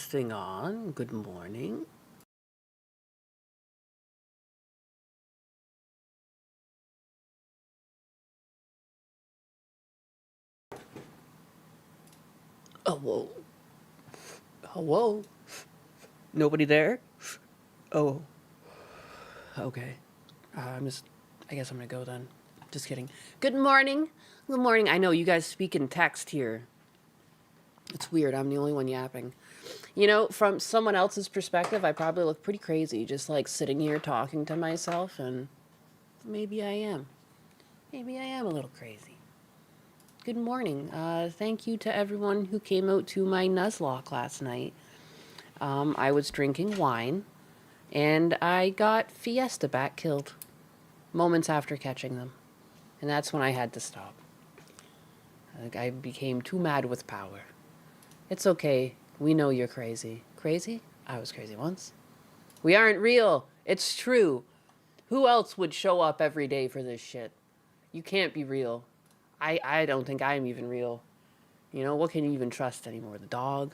this thing on? Good morning. Oh, whoa. Hello? Nobody there? Oh, okay. I guess I'm gonna go then. Just kidding. Good morning. Good morning. I know you guys speak in text here. It's weird. I'm the only one yapping. You know, from someone else's perspective, I probably look pretty crazy just like sitting here talking to myself, and maybe I am. Maybe I am a little crazy. Good morning. Thank you to everyone who came out to my Nuzlocke last night. I was drinking wine, and I got Fiesta Bat killed moments after catching them. And that's when I had to stop. Like, I became too mad with power. It's okay. We know you're crazy. Crazy? I was crazy once. We aren't real. It's true. Who else would show up every day for this shit? You can't be real. I don't think I'm even real. You know, what can you even trust anymore? The dog?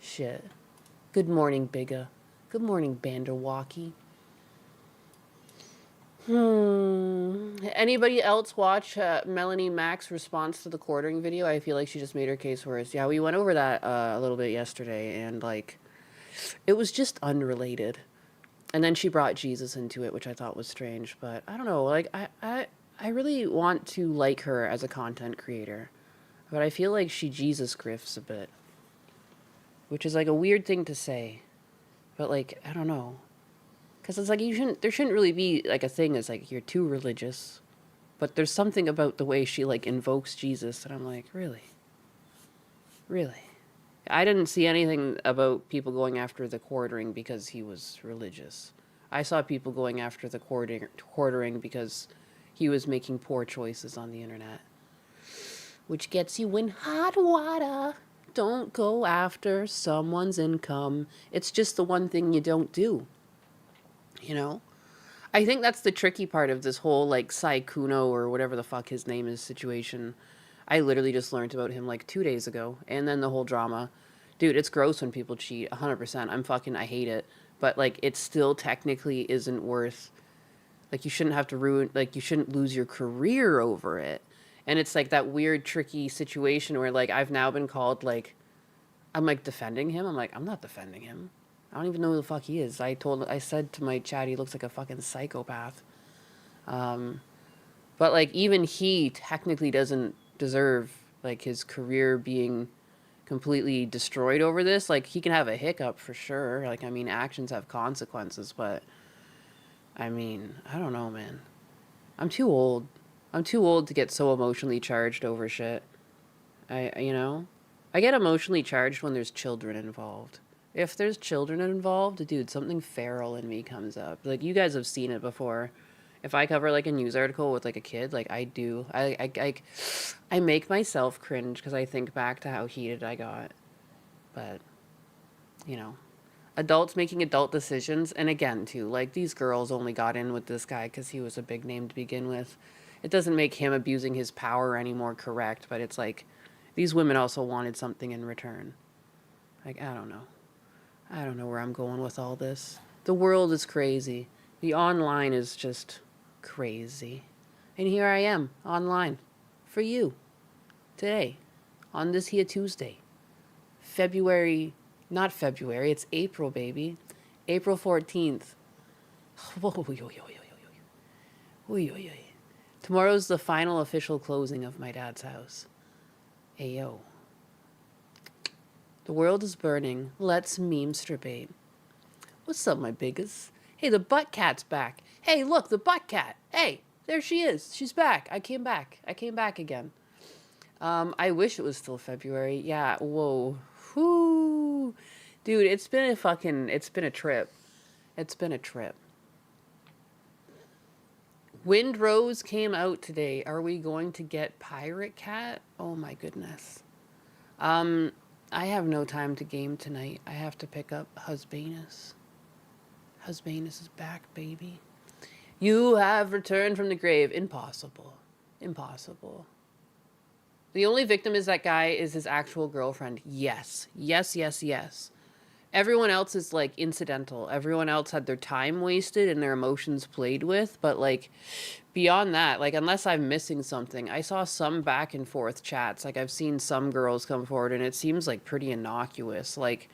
Shit. Good morning, Bigga. Good morning, Banderwalkie. Anybody else watch Melanie Mack's response to the quartering video? I feel like she just made her case worse. Yeah, we went over that a little bit yesterday, and like, it was just unrelated. And then she brought Jesus into it, which I thought was strange. But I don't know. Like, I really want to like her as a content creator, but I feel like she Jesus grifts a bit, which is like a weird thing to say. But like, I don't know. Because it's like there shouldn't really be like a thing as like you're too religious, but there's something about the way she like invokes Jesus, and I'm like, really, really. I didn't see anything about people going after the quartering because he was religious. I saw people going after the quartering because he was making poor choices on the internet, which gets you in hot water. Don't go after someone's income. It's just the one thing you don't do. You know? I think that's the tricky part of this whole like Sai Kuno or whatever the fuck his name is situation. I literally just learned about him like 2 days ago, and then the whole drama. Dude, it's gross when people cheat. 100%. I hate it. But like, it still technically isn't worth. Like, you shouldn't have to ruin. Like, you shouldn't lose your career over it. And it's like that weird, tricky situation where like I've now been called like, I'm like defending him. I'm like, I'm not defending him. I don't even know who the fuck he is. I said to my chat, he looks like a fucking psychopath. But like, even he technically doesn't deserve like his career being completely destroyed over this. Like, he can have a hiccup for sure. Like, I mean, actions have consequences, but I mean, I don't know, man. I'm too old. I'm too old to get so emotionally charged over shit. You know, I get emotionally charged when there's children involved. If there's children involved, dude, something feral in me comes up. Like, you guys have seen it before. If I cover like a news article with like a kid, like I do, I make myself cringe because I think back to how heated I got. But, you know, adults making adult decisions, and again, too, like these girls only got in with this guy because he was a big name to begin with. It doesn't make him abusing his power any more correct, but it's like these women also wanted something in return. Like, I don't know. I don't know where I'm going with all this. The world is crazy. The online is just crazy. And here I am, online, for you, today, on this here Tuesday. Not February, it's April, baby. April 14th. Tomorrow's the final official closing of my dad's house. Ayo. The world is burning. Let's meme-stribate. What's up, my biggas? Hey, the butt cat's back. Hey, look, the butt cat. Hey, there she is. She's back. I came back. I came back again. I wish it was still February. Yeah, whoa. Whoo. Dude, it's been a trip. It's been a trip. Windrose came out today. Are we going to get Pirate Cat? Oh my goodness. I have no time to game tonight. I have to pick up Husbanus. Husbanus is back, baby. You have returned from the grave. Impossible. Impossible. The only victim is that guy is his actual girlfriend. Yes. Yes, yes, yes. Everyone else is like incidental. Everyone else had their time wasted and their emotions played with, but like beyond that, like unless I'm missing something, I saw some back and forth chats. Like I've seen some girls come forward and it seems like pretty innocuous. Like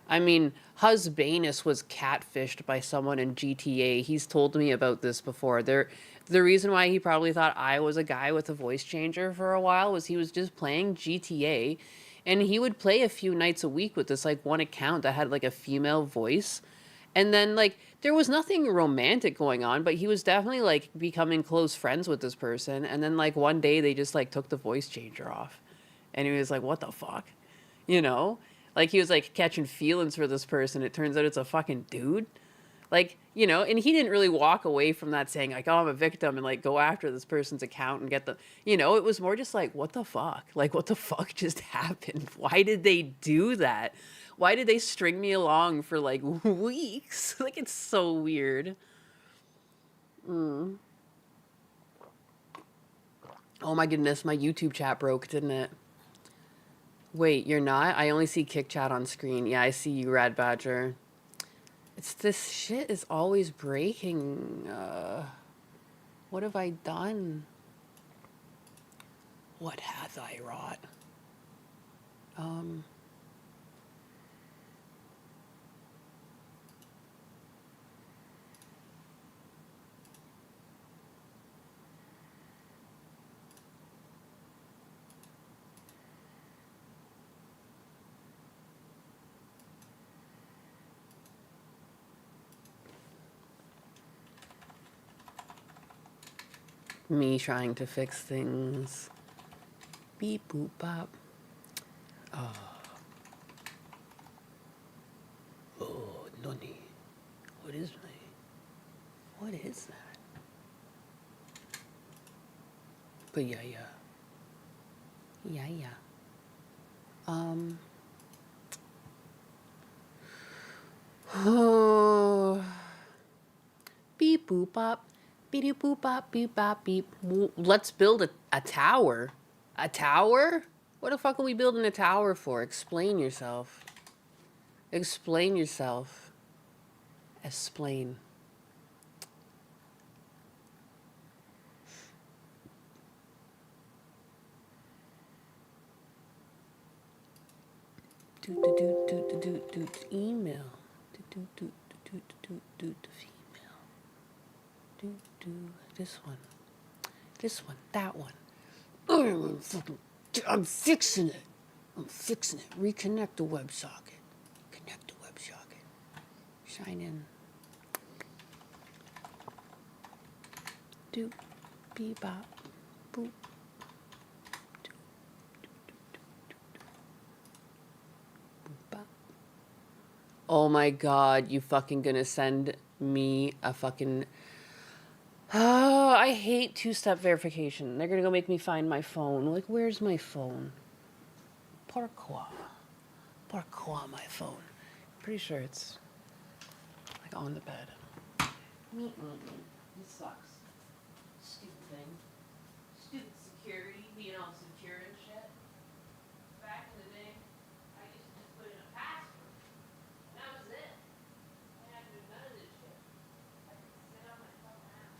I mean, Husbanus was catfished by someone in GTA. He's told me about this before. The reason why he probably thought I was a guy with a voice changer for a while was he was just playing GTA, and he would play a few nights a week with this like one account that had like a female voice. And then like there was nothing romantic going on, but he was definitely like becoming close friends with this person. And then like one day they just like took the voice changer off. And he was like, "What the fuck?" You know? Like he was like catching feelings for this person. It turns out it's a fucking dude. Like, you know, and he didn't really walk away from that saying like, "Oh, I'm a victim," and like go after this person's account and get the, you know, it was more just like, what the fuck? Like what the fuck just happened? Why did they do that? Why did they string me along for like weeks? Like it's so weird. Oh my goodness, my YouTube chat broke, didn't it? Wait, you're not? I only see Kick Chat on screen. Yeah, I see you, Rad Badger. It's this shit is always breaking. What have I done? What hath I wrought? Um, me trying to fix things. Beep boop bop. Oh, noni. What is my? What is that? But yeah, yeah. Yeah, yeah. Um. Oh. Beep boop bop. Beep boop bop beep bop beep. Let's build a tower. A tower? What the fuck are we building a tower for? Explain yourself. Explain yourself. Explain. Email. Female. This one. This one. That one. I'm fixing it. I'm fixing it. Reconnect the WebSocket. Connect the WebSocket. Shine in. Doop. Bebop. Boop. Oh my god, you fucking gonna send me a fucking... Oh, I hate two-step verification. They're gonna go make me find my phone. Like, where's my phone? Pourquoi? Pourquoi my phone? Pretty sure it's like on the bed. This sucks. Stupid thing. Stupid security, being all secure and shit. Back in the day, I used to just put in a password. And that was it. I had to do none of this shit. I could sit on my fucking ass.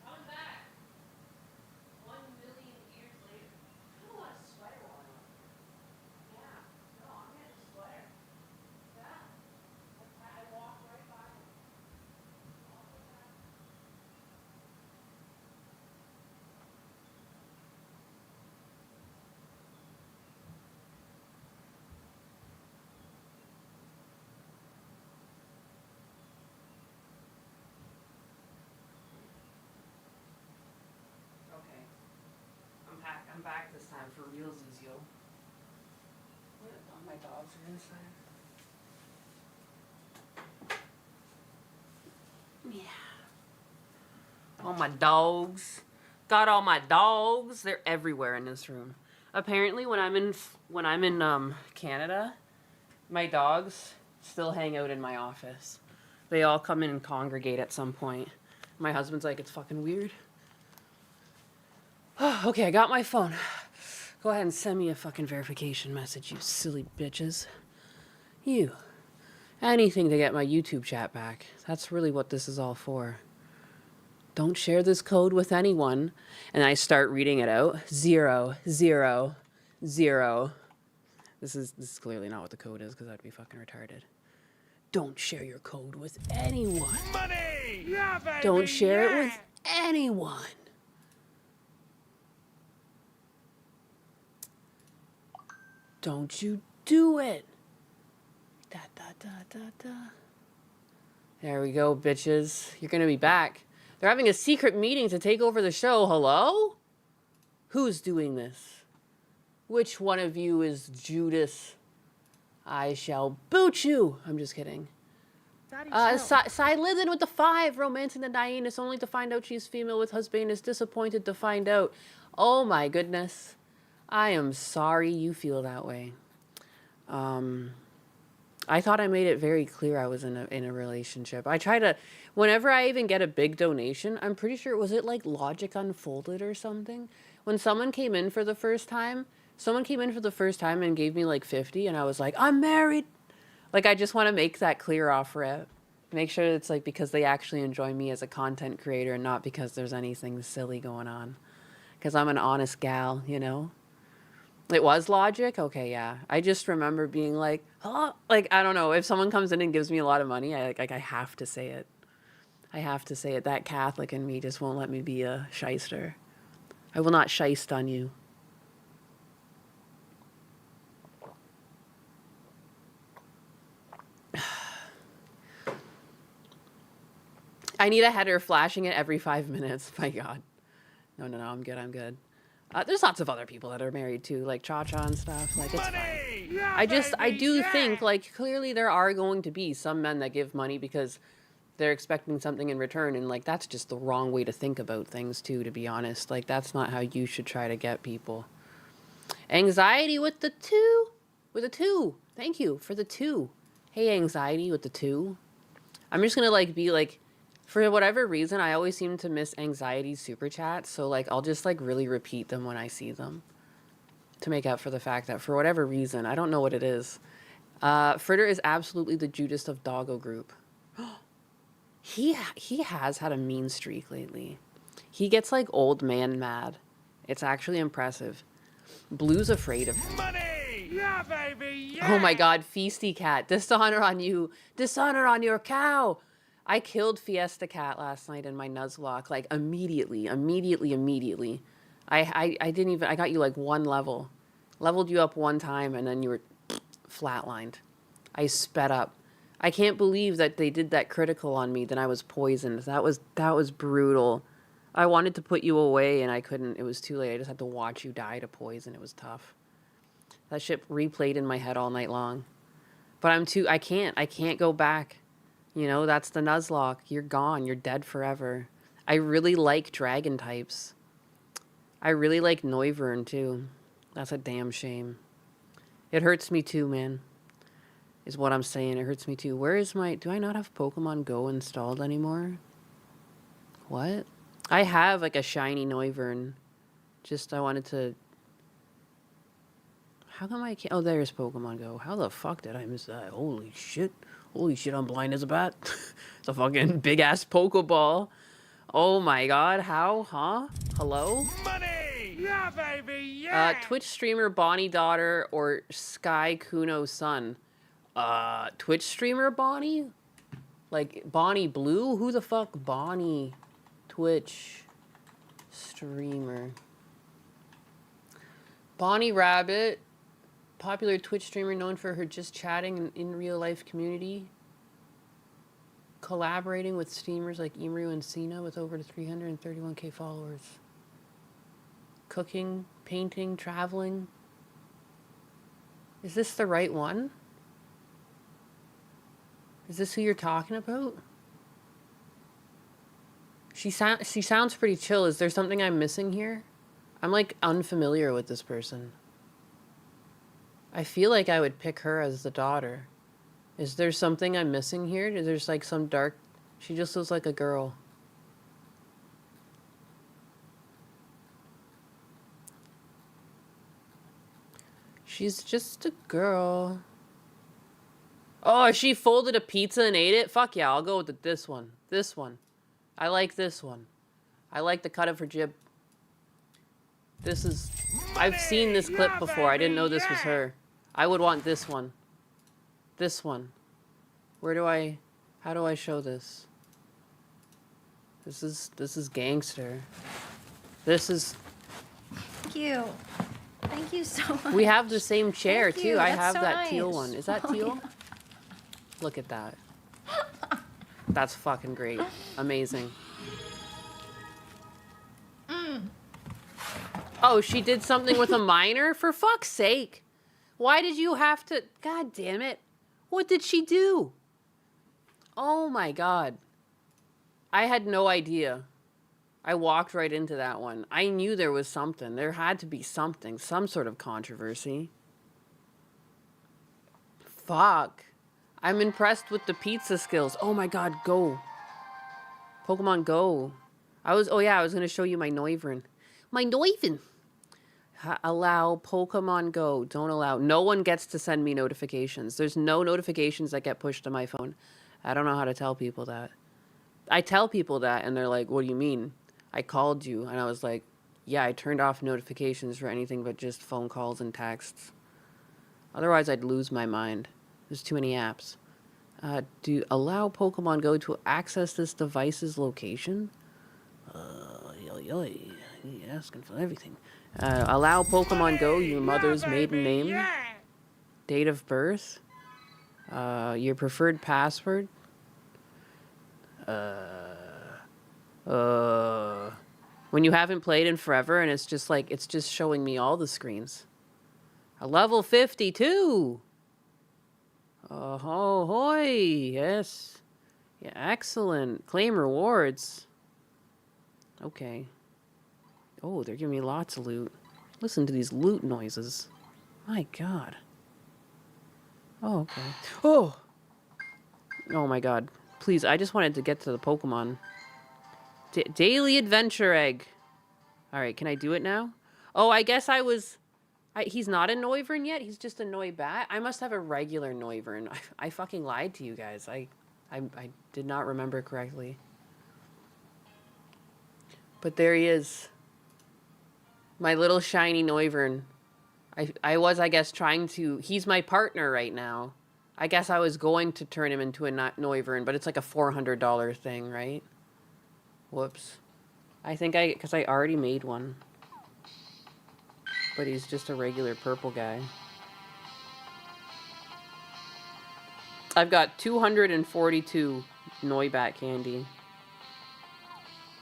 Coming back 1,000,000 years later. I don't want a sweater on. Yeah. No, I'm getting a sweater. Yeah. I walked right by him. Okay. I'm back this time for realsies, yo. What? My dogs are inside. Yeah. All my dogs. Got all my dogs. They're everywhere in this room. Apparently, when I'm in Canada, my dogs still hang out in my office. They all come in and congregate at some point. My husband's like, it's fucking weird. Okay, I got my phone. Go ahead and send me a fucking verification message, you silly bitches. You. Anything to get my YouTube chat back. That's really what this is all for. Don't share this code with anyone. And I start reading it out. 0, 0, 0. This is clearly not what the code is, because I'd be fucking retarded. Don't share your code with anyone. Money! Yeah, baby, Don't share it with anyone. Don't you do it. Da, da, da, da, da. There we go, bitches. You're gonna be back. They're having a secret meeting to take over the show. Hello? Who's doing this? Which one of you is Judas? I shall boot you. I'm just kidding. Silithan with the 5, romancing the Dianus only to find out she's female with husband is disappointed to find out. Oh my goodness. I am sorry you feel that way. I thought I made it very clear I was in a relationship. I try to, whenever I even get a big donation, I'm pretty sure, was it like Logic Unfolded or something? When someone came in for the first time and gave me like 50 and I was like, I'm married. Like, I just want to make that clear off rip. Make sure it's like because they actually enjoy me as a content creator and not because there's anything silly going on. Because I'm an honest gal, you know? It was Logic? Okay, yeah. I just remember being like, oh, like, I don't know. If someone comes in and gives me a lot of money, I have to say it. I have to say it. That Catholic in me just won't let me be a shyster. I will not shyst on you. I need a header flashing it every 5 minutes. My God. No, I'm good. There's lots of other people that are married too, like Cha-Cha and stuff. Like, it's fine. Yeah, I do think, like, clearly there are going to be some men that give money because they're expecting something in return, and, like, that's just the wrong way to think about things too, to be honest. Like, that's not how you should try to get people. Anxiety with the 2. With a 2. Thank you for the 2. Hey, Anxiety with the 2. I'm just gonna, like, be, like, for whatever reason, I always seem to miss Anxiety's super chats, so, like, I'll just, like, really repeat them when I see them to make up for the fact that, for whatever reason, I don't know what it is. Fritter is absolutely the Judas of Doggo Group. He has had a mean streak lately. He gets, like, old man mad. It's actually impressive. Blue's afraid of him. Money! Yeah, baby, yeah! Oh my God, Feisty Cat. Dishonor on you. Dishonor on your cow. I killed Fiesta Cat last night in my Nuzlocke, like, immediately. I didn't even, I got you, like, 1 level. Leveled you up 1 time, and then you were flatlined. I sped up. I can't believe that they did that critical on me, then I was poisoned. That was brutal. I wanted to put you away, and I couldn't. It was too late. I just had to watch you die to poison. It was tough. That shit replayed in my head all night long. But I can't go back. You know, that's the Nuzlocke. You're gone. You're dead forever. I really like dragon types. I really like Noivern, too. That's a damn shame. It hurts me, too, man. Is what I'm saying. It hurts me, too. Where is my... Do I not have Pokemon Go installed anymore? What? I have, like, a shiny Noivern. Just, I wanted to... How come I can't... Oh, there's Pokemon Go. How the fuck did I miss that? Holy shit. Holy shit, I'm blind as a bat. It's a fucking big-ass Pokeball. Oh my God, how? Huh? Hello? Money! Yeah, baby, yeah! Twitch streamer Bonnie Daughter or Sky Kuno Son? Twitch streamer Bonnie? Like, Bonnie Blue? Who the fuck? Bonnie. Twitch streamer. Bonnie Rabbit. Popular Twitch streamer known for her just chatting in real life community. Collaborating with streamers like Imru and Cena with over 331k followers. Cooking, painting, traveling. Is this the right one? Is this who you're talking about? She sounds pretty chill. Is there something I'm missing here? I'm like unfamiliar with this person. I feel like I would pick her as the daughter. Is there something I'm missing here? There's like some dark... She just looks like a girl. She's just a girl. Oh, she folded a pizza and ate it? Fuck yeah, I'll go with this one. This one. I like this one. I like the cut of her jib. This is... I've seen this clip before. I didn't know this was her. I would want this one. This one. Where do I... How do I show this? This is gangster. This is... Thank you. Thank you so much. We have the same chair, Thank too. you. I That's have so that teal nice. one. Is that Oh, teal? yeah. Look at that. That's fucking great. Amazing. Oh, she did something with a minor? For fuck's sake. Why did you have to... God damn it. What did she do? Oh my god. I had no idea. I walked right into that one. I knew there was something. There had to be something. Some sort of controversy. Fuck. I'm impressed with the pizza skills. Oh my god, Go. Pokemon Go. Oh yeah, I was going to show you my Noivern. My Noivern. Allow Pokemon Go. Don't allow. No one gets to send me notifications. There's no notifications that get pushed to my phone. I don't know how to tell people that. I tell people that and they're like, what do you mean? I called you. And I was like, yeah, I turned off notifications for anything but just phone calls and texts. Otherwise, I'd lose my mind. There's too many apps. Do allow Pokemon Go to access this device's location? You're asking for everything. Allow Pokemon Go your mother's maiden name, date of birth, your preferred password. When you haven't played in forever and it's just showing me all the screens. A level 52. Oh, hoy, yes. Yeah, excellent. Claim rewards. Okay. Oh, they're giving me lots of loot. Listen to these loot noises. My god. Oh, okay. Oh! Oh my god. Please, I just wanted to get to the Pokemon. Daily Adventure Egg. Alright, can I do it now? Oh, I guess he's not a Noivern yet? He's just a Noibat? I must have a regular Noivern. I fucking lied to you guys. I did not remember correctly. But there he is. My little shiny Noivern. I was, I guess, trying to... He's my partner right now. I guess I was going to turn him into a Noivern, but it's like a $400 thing, right? Whoops. I think because I already made one. But he's just a regular purple guy. I've got 242 Noibat candy.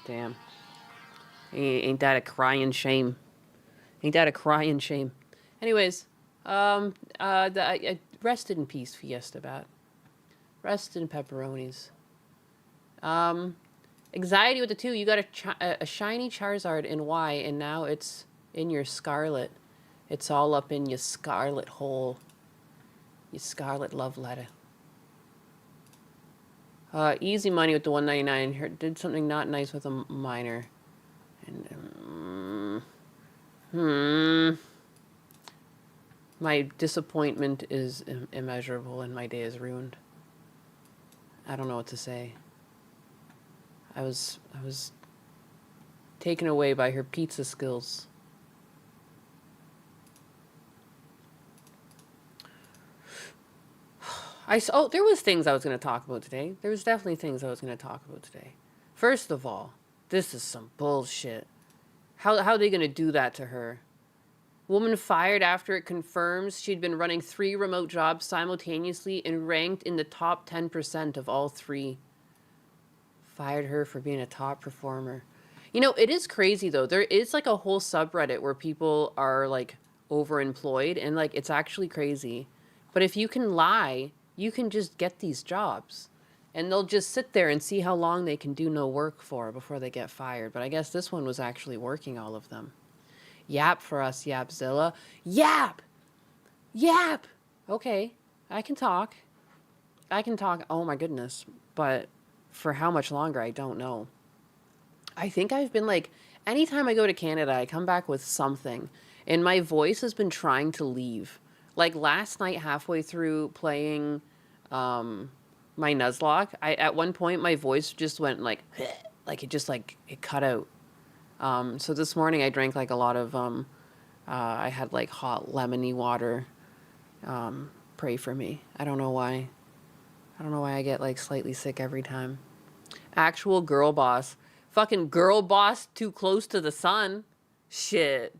Damn. Ain't that a crying shame? Ain't that a crying shame? Anyways, rest in peace, Fiesta Bat. Rest in pepperonis. Anxiety with the 2. You got a shiny Charizard in Y, and now it's in your Scarlet. It's all up in your Scarlet hole. Your Scarlet love letter. Easy money with the 199. Did something not nice with a minor. And my disappointment is immeasurable and my day is ruined. I don't know what to say. I was taken away by her pizza skills. There was things I was going to talk about today. There was definitely things I was going to talk about today. First of all, this is some bullshit. How are they going to do that to her? Woman fired after it confirms she'd been running 3 remote jobs simultaneously and ranked in the top 10% of all 3. Fired her for being a top performer. You know, it is crazy though. There is like a whole subreddit where people are like overemployed and like it's actually crazy. But if you can lie, you can just get these jobs. And they'll just sit there and see how long they can do no work for before they get fired. But I guess this one was actually working, all of them. Yap for us, Yapzilla. Yap! Yap! Okay, I can talk. I can talk. Oh my goodness. But for how much longer, I don't know. I think I've been like, anytime I go to Canada, I come back with something. And my voice has been trying to leave. Like last night, halfway through playing my Nuzlocke, at one point my voice just went like it cut out. So this morning I drank like a lot of I had like hot lemony water. Pray for me. I don't know why. I don't know why I get like slightly sick every time. Actual girl boss. Fucking girl boss too close to the sun. Shit.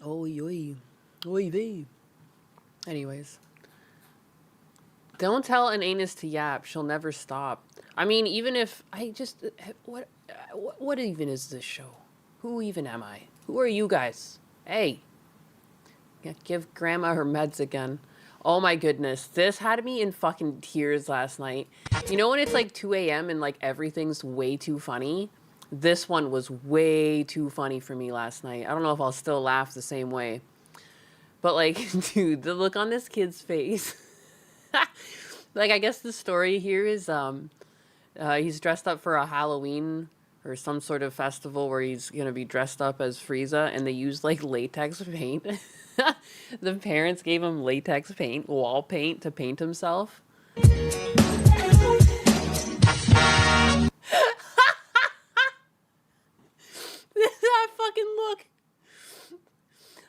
Oy, oy. Oy vey. Anyways. Don't tell an anus to yap. She'll never stop. I mean, even if I just... What even is this show? Who even am I? Who are you guys? Hey. Give grandma her meds again. Oh my goodness. This had me in fucking tears last night. You know when it's like 2 a.m. and like everything's way too funny? This one was way too funny for me last night. I don't know if I'll still laugh the same way. But like, dude, the look on this kid's face. Like, I guess the story here is he's dressed up for a Halloween or some sort of festival where he's going to be dressed up as Frieza, and they use like latex paint. The parents gave him latex paint, wall paint, to paint himself. That fucking look.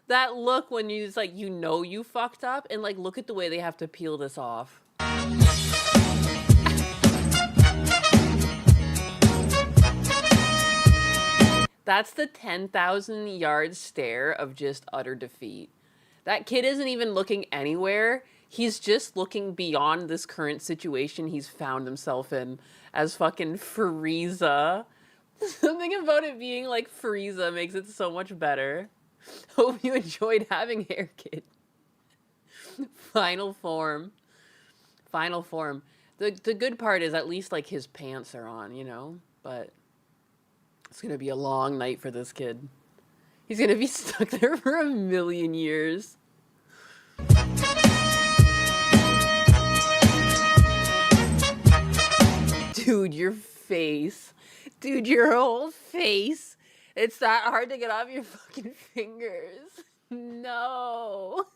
That look when you just like, you know you fucked up, and like, look at the way they have to peel this off. That's the 10,000 yard stare of just utter defeat. That kid isn't even looking anywhere. He's just looking beyond this current situation he's found himself in as fucking Frieza. Something about it being like Frieza makes it so much better. Hope you enjoyed having hair, kid. Final form. Final form. The good part is at least like his pants are on, you know? But it's gonna be a long night for this kid. He's gonna be stuck there for a million years. Dude, your face. Dude, your whole face. It's that hard to get off your fucking fingers. No.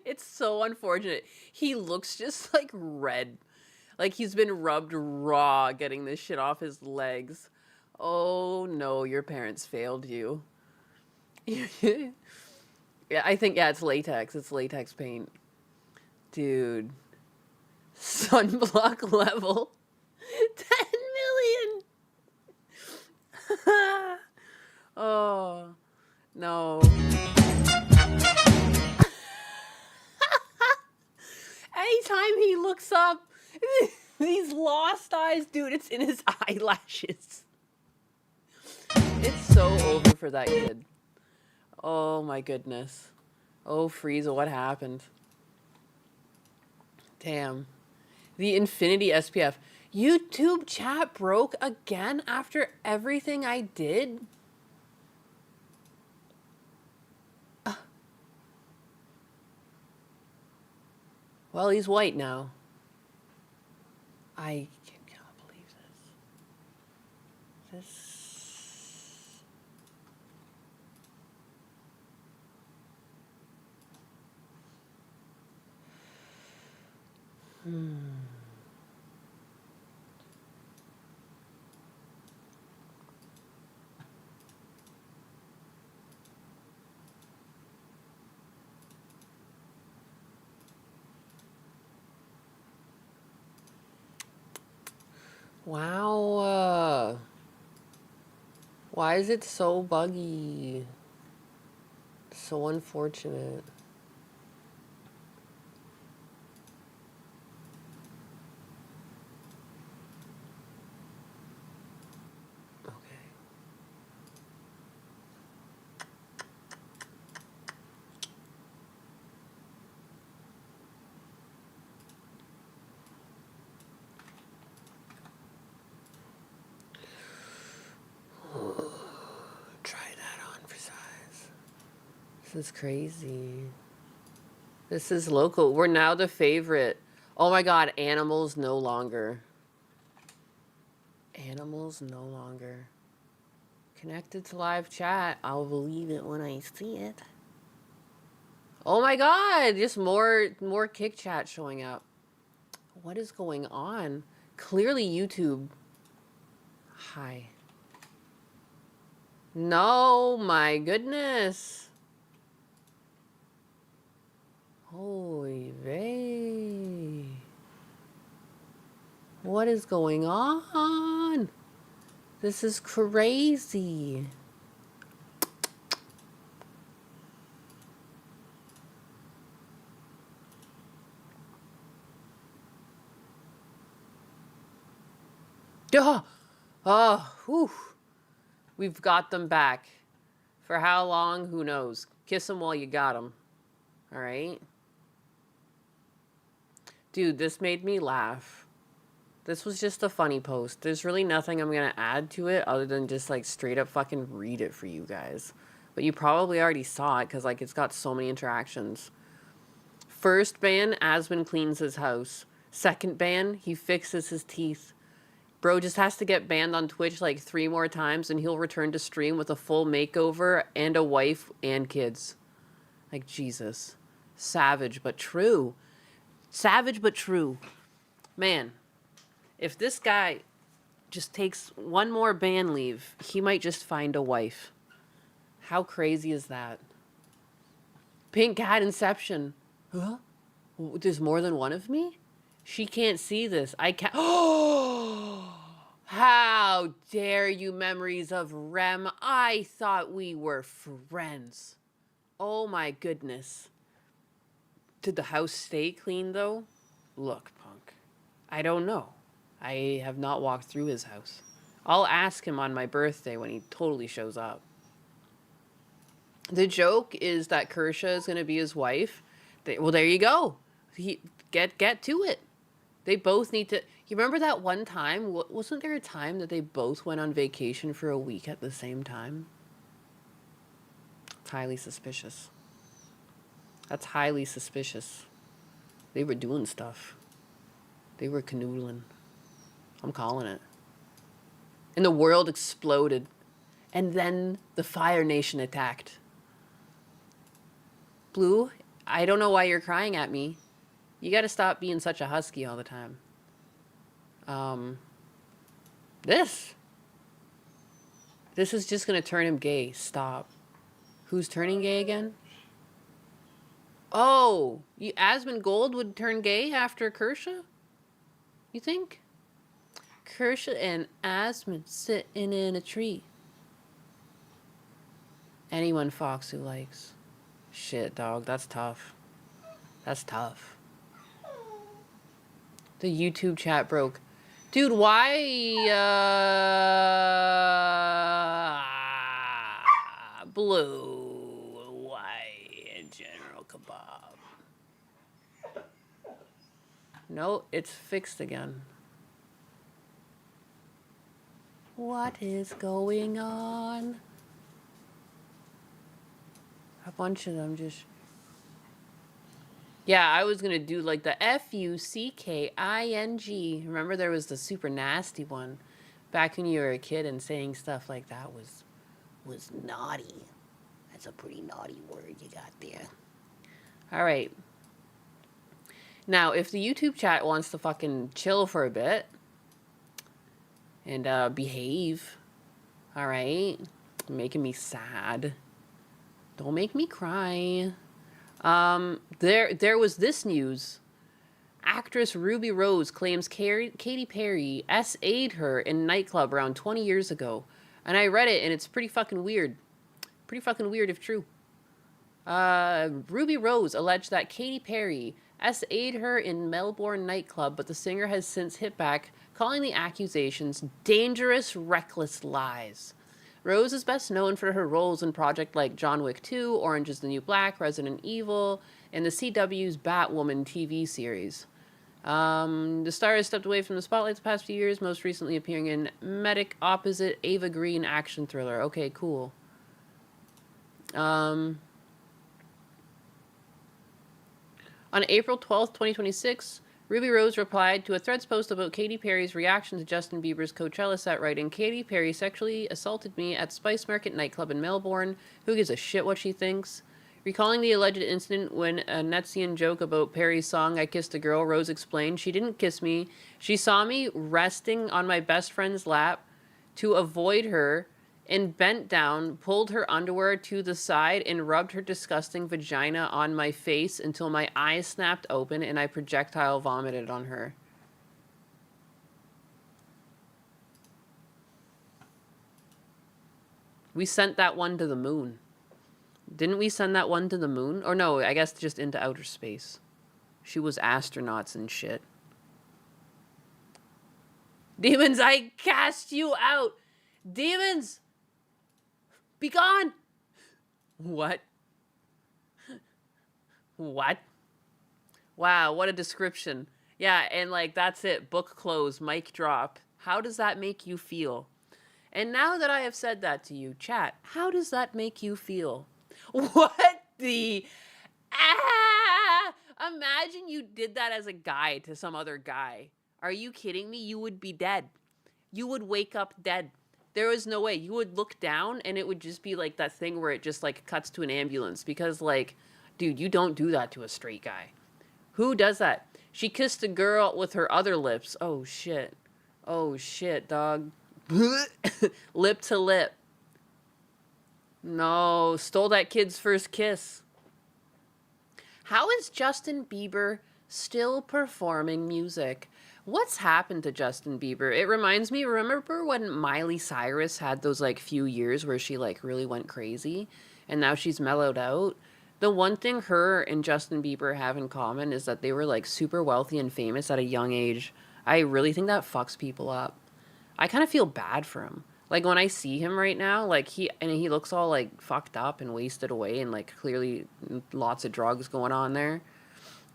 It's so unfortunate. He looks just like red. Like he's been rubbed raw getting this shit off his legs. Oh no, your parents failed you. Yeah, I think, yeah, it's latex. It's latex paint. Dude. Sunblock level. 10 million! Oh, no. Anytime he looks up, these lost eyes, dude, it's in his eyelashes. It's so over for that kid. Oh my goodness. Oh, Frieza, what happened? Damn. The Infinity SPF. YouTube chat broke again after everything I did? Well, he's white now. I cannot believe this. Wow. Why is it so buggy? So unfortunate. Okay. This is crazy. This is local. We're now the favorite. Oh my god, animals no longer. Animals no longer. Connected to live chat. I'll believe it when I see it. Oh my god, just more kick chat showing up. What is going on? Clearly YouTube. Hi. No, my goodness. Holy vey. What is going on? This is crazy. Oh, whew. We've got them back. For how long? Who knows? Kiss them while you got them. All right? Dude, this made me laugh. This was just a funny post. There's really nothing I'm going to add to it other than just, like, straight up fucking read it for you guys. But you probably already saw it because, like, it's got so many interactions. First ban, Asmund cleans his house. Second ban, he fixes his teeth. Bro just has to get banned on Twitch like 3 more times and he'll return to stream with a full makeover and a wife and kids. Like, Jesus. Savage, but true. Savage, but true. Man, if this guy just takes one more ban leave, he might just find a wife. How crazy is that? Pink Cat Inception. Huh? There's more than one of me? She can't see this. I can't. Oh! How dare you, memories of Rem. I thought we were friends. Oh my goodness. Did the house stay clean, though? Look, punk. I don't know. I have not walked through his house. I'll ask him on my birthday when he totally shows up. The joke is that Kersha is going to be his wife. Well, there you go. Get to it. They both need to... You remember that one time? Wasn't there a time that they both went on vacation for a week at the same time? It's highly suspicious. That's highly suspicious. They were doing stuff. They were canoodling. I'm calling it. And the world exploded. And then the Fire Nation attacked. Blue, I don't know why you're crying at me. You gotta stop being such a husky all the time. This is just gonna turn him gay. Stop. Who's turning gay again? Oh, Asmund Gold would turn gay after Kersha? You think? Kersha and Asmund sitting in a tree. Anyone Fox who likes. Shit, dog, that's tough. That's tough. The YouTube chat broke. Dude, why, Blue, why General Kebab? No, it's fixed again. What is going on? A bunch of them just... Yeah, I was going to do like the Fucking. Remember there was the super nasty one back when you were a kid and saying stuff like that was naughty. That's a pretty naughty word you got there. All right. Now, if the YouTube chat wants to fucking chill for a bit and behave, all right? Making me sad. Don't make me cry. There was this news. Actress Ruby Rose claims Katy Perry SA'd her in a nightclub around 20 years ago. And I read it, and it's pretty fucking weird. Pretty fucking weird if true. Ruby Rose alleged that Katy Perry SA'd her in Melbourne nightclub, but the singer has since hit back, calling the accusations dangerous, reckless lies. Rose is best known for her roles in projects like John Wick 2, Orange is the New Black, Resident Evil, and the CW's Batwoman TV series. The star has stepped away from the spotlight the past few years, most recently appearing in Medic opposite Ava Green action thriller. Okay, cool. On April 12th, 2026, Ruby Rose replied to a Threads post about Katy Perry's reaction to Justin Bieber's Coachella set, writing, Katy Perry sexually assaulted me at Spice Market nightclub in Melbourne. Who gives a shit what she thinks? Recalling the alleged incident when a Netzian joke about Perry's song I Kissed a Girl, Rose explained, she didn't kiss me. She saw me resting on my best friend's lap to avoid her and bent down, pulled her underwear to the side, and rubbed her disgusting vagina on my face until my eyes snapped open and I projectile vomited on her. We sent that one to the moon. Didn't we send that one to the moon? Or no, I guess just into outer space. She was astronauts and shit. Demons, I cast you out! Demons! Be gone! What? What? Wow, what a description. Yeah, and like, that's it. Book closed. Mic drop. How does that make you feel? And now that I have said that to you, chat, how does that make you feel? What the... Ah! Imagine you did that as a guy to some other guy. Are you kidding me? You would be dead. You would wake up dead. There was no way. You would look down and it would just be like that thing where it just like cuts to an ambulance because like, dude, you don't do that to a straight guy. Who does that? She kissed a girl with her other lips. Oh shit. Oh shit, dog. Lip to lip. No, stole that kid's first kiss. How is Justin Bieber still performing music? What's happened to Justin Bieber? It reminds me, remember when Miley Cyrus had those like few years where she like really went crazy and now she's mellowed out? The one thing her and Justin Bieber have in common is that they were like super wealthy and famous at a young age. I really think that fucks people up. I kind of feel bad for him. Like when I see him right now, like he looks all like fucked up and wasted away and like clearly lots of drugs going on there.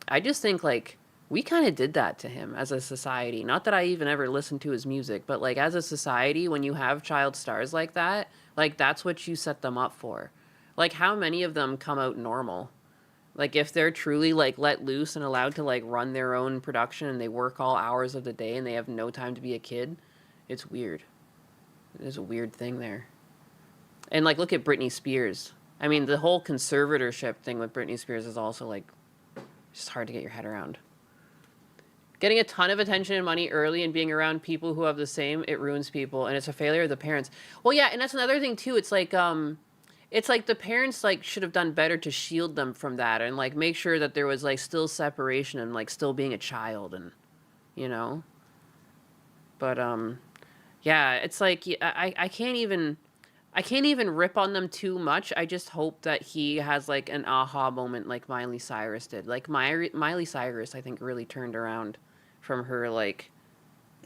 I just think like we kind of did that to him as a society. Not that I even ever listened to his music, but like as a society, when you have child stars like that, like that's what you set them up for. Like how many of them come out normal? Like if they're truly like let loose and allowed to like run their own production and they work all hours of the day and they have no time to be a kid, it's weird. There's a weird thing there. And like look at Britney Spears. I mean, the whole conservatorship thing with Britney Spears is also like just hard to get your head around. Getting a ton of attention and money early and being around people who have the same, it ruins people, and it's a failure of the parents. Well, yeah, and that's another thing too. It's like the parents like should have done better to shield them from that and like make sure that there was like still separation and like still being a child and, you know. But yeah, it's like I can't even rip on them too much. I just hope that he has like an aha moment like Miley Cyrus did. Like Miley Cyrus, I think, really turned around from her like,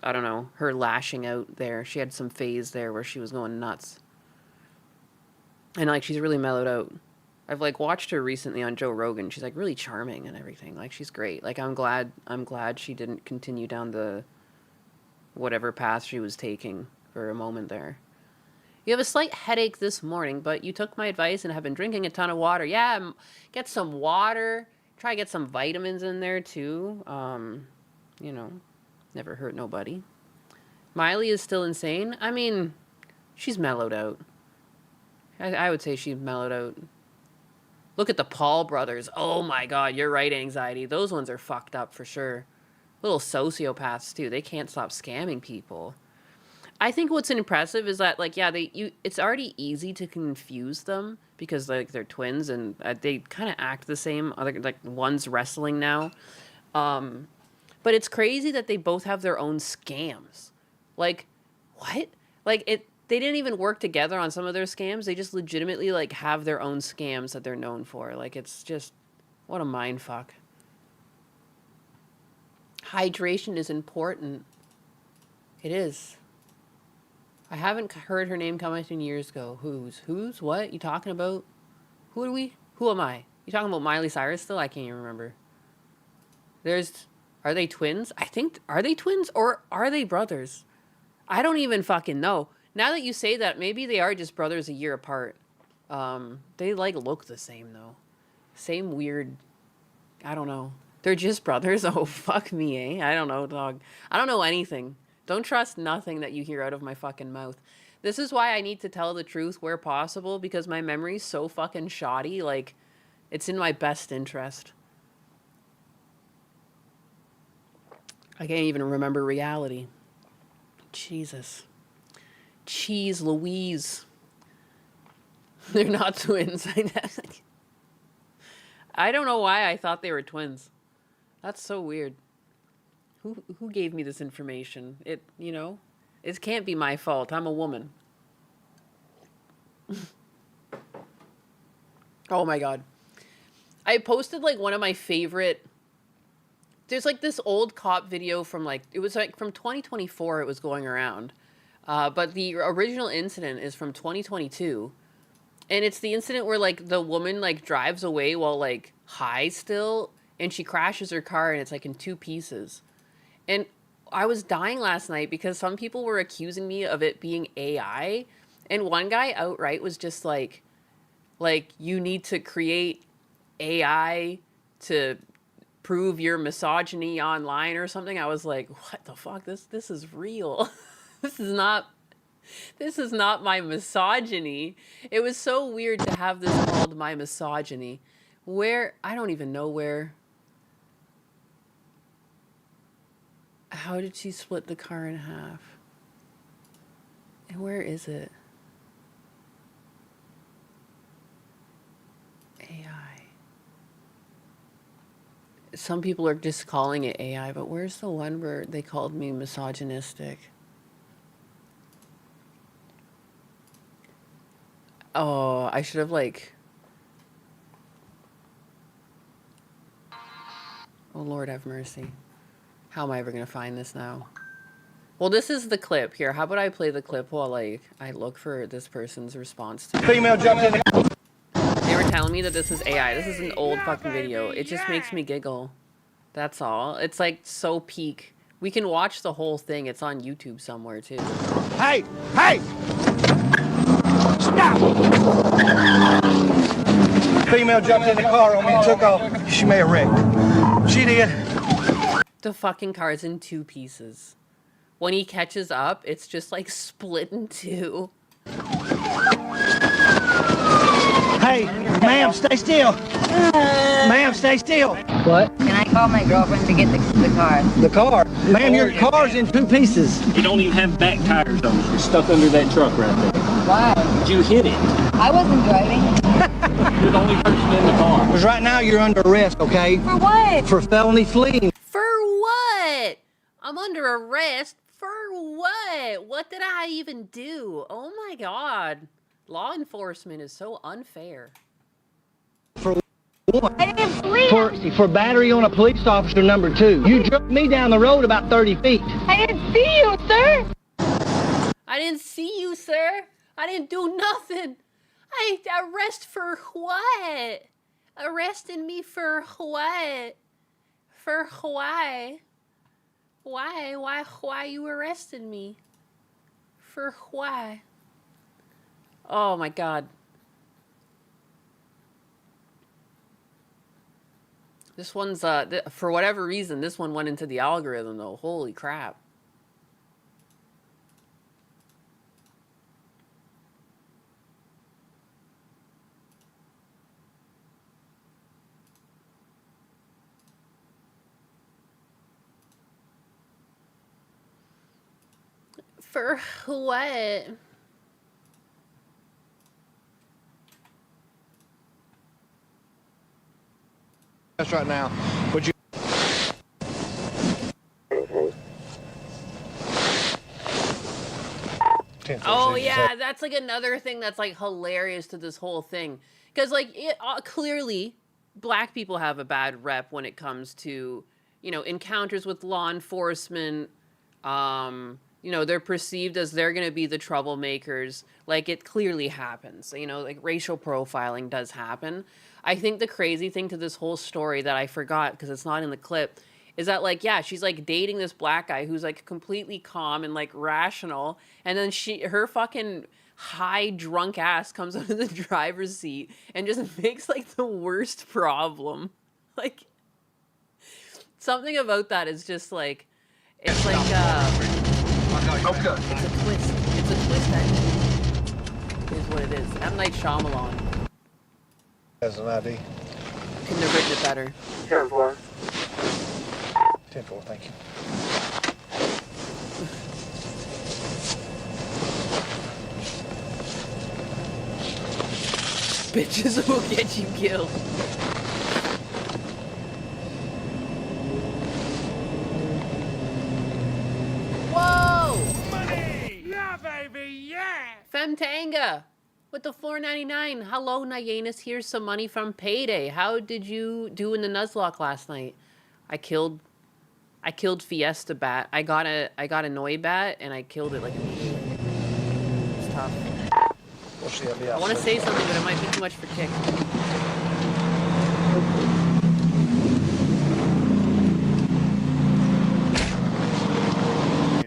I don't know, her lashing out there. She had some phase there where she was going nuts. And like she's really mellowed out. I've like watched her recently on Joe Rogan. She's like really charming and everything. Like she's great. Like I'm glad she didn't continue down the whatever path she was taking for a moment there. You have a slight headache this morning, but you took my advice and have been drinking a ton of water. Yeah, get some water. Try to get some vitamins in there too. You know, never hurt nobody. Miley is still insane. I mean, she's mellowed out. I would say she's mellowed out. Look at the Paul brothers. Oh my God, you're right, anxiety. Those ones are fucked up for sure. Little sociopaths too. They can't stop scamming people. I think what's impressive is that like, yeah, it's already easy to confuse them because like they're twins and they kind of act the same. Like one's wrestling now. But it's crazy that they both have their own scams. Like, what? Like they didn't even work together on some of their scams. They just legitimately like have their own scams that they're known for. Like it's just, what a mind fuck. Hydration is important. It is. I haven't heard her name come out in years ago. Who's? What? You talking about? Who are we? Who am I? You talking about Miley Cyrus still? I can't even remember. Are they twins? I think, are they twins or are they brothers? I don't even fucking know. Now that you say that, maybe they are just brothers a year apart. They like look the same though. Same weird I don't know. They're just brothers. Oh, fuck me, eh? I don't know, dog. I don't know anything. Don't trust nothing that you hear out of my fucking mouth. This is why I need to tell the truth where possible, because my memory's so fucking shoddy. Like, it's in my best interest. I can't even remember reality. Jesus. Cheese Louise. They're not twins. I don't know why I thought they were twins. That's so weird. Who gave me this information? It, you know, it can't be my fault. I'm a woman. Oh my god. I posted like one of my favorite. There's like this old cop video from like, it was like from 2024 it was going around. But the original incident is from 2022. And it's the incident where like the woman like drives away while like high still, and she crashes her car and it's like in two pieces. And I was dying last night because some people were accusing me of it being AI. And one guy outright was just like you need to create AI to prove your misogyny online or something. I was like, what the fuck? This is real. This is not my misogyny. It was so weird to have this called my misogyny. Where, I don't even know where. How did she split the car in half? And where is it? AI. Some people are just calling it AI, but where's the one where they called me misogynistic? Oh, I should have like... Oh, Lord have mercy. How am I ever going to find this now? Well, this is the clip. Here, how about I play the clip while like I look for this person's response to it. Female jumped in the... They were telling me that this is AI. This is an old fucking video. It just makes me giggle. That's all. It's like so peak. We can watch the whole thing. It's on YouTube somewhere too. Hey! Hey! Stop! Female jumped in the car on me and took off. She may have wrecked. She did. The fucking car's in two pieces. When he catches up, it's just like split in two. Hey, ma'am, stay still. Ma'am, stay still. What? Can I call my girlfriend to get the car? The car. Ma'am, your car's in two pieces. You don't even have back tires on. You're stuck under that truck right there. Why? You hit it. I wasn't driving. You're the only person in the car. Because right now you're under arrest, okay? For what? For felony fleeing. For what? I'm under arrest. For what? What did I even do? Oh my god. Law enforcement is so unfair. For one. I didn't flee. For battery on a police officer number 2. You drove me down the road about 30 feet. I didn't see you, sir. I didn't see you, sir. I didn't do nothing. Arrest for what? Arresting me for what? For why? Why you arrested me? For why? Oh my god. This one's, for whatever reason, this one went into the algorithm though. Holy crap. For what? That's right now. Would you... Oh yeah, that's like another thing that's like hilarious to this whole thing. Because like it clearly black people have a bad rep when it comes to, you know, encounters with law enforcement. You know, they're perceived as they're going to be the troublemakers. Like it clearly happens. You know, like racial profiling does happen. I think the crazy thing to this whole story that I forgot because it's not in the clip is that like, yeah, she's like dating this black guy who's like completely calm and like rational. And then her fucking high drunk ass comes out of the driver's seat and just makes like the worst problem. Like, something about that is just like, it's like, Okay. it's a twist. It's a twist ending. Is what it is. M. Night Shyamalan. Has an ID. Couldn't have written it better. 10-4. 10-4, thank you. Bitches will get you killed. Whoa! Money! Yeah, baby, yeah! Femtanga with the $4.99. Hello, Nyenas. Here's some money from Payday. How did you do in the Nuzlocke last night? I killed Fiesta Bat. I got a Noibat and I killed it like immediately. It's tough. We'll see. I'll be I out want to soon. say something, but it might be too much for Kick.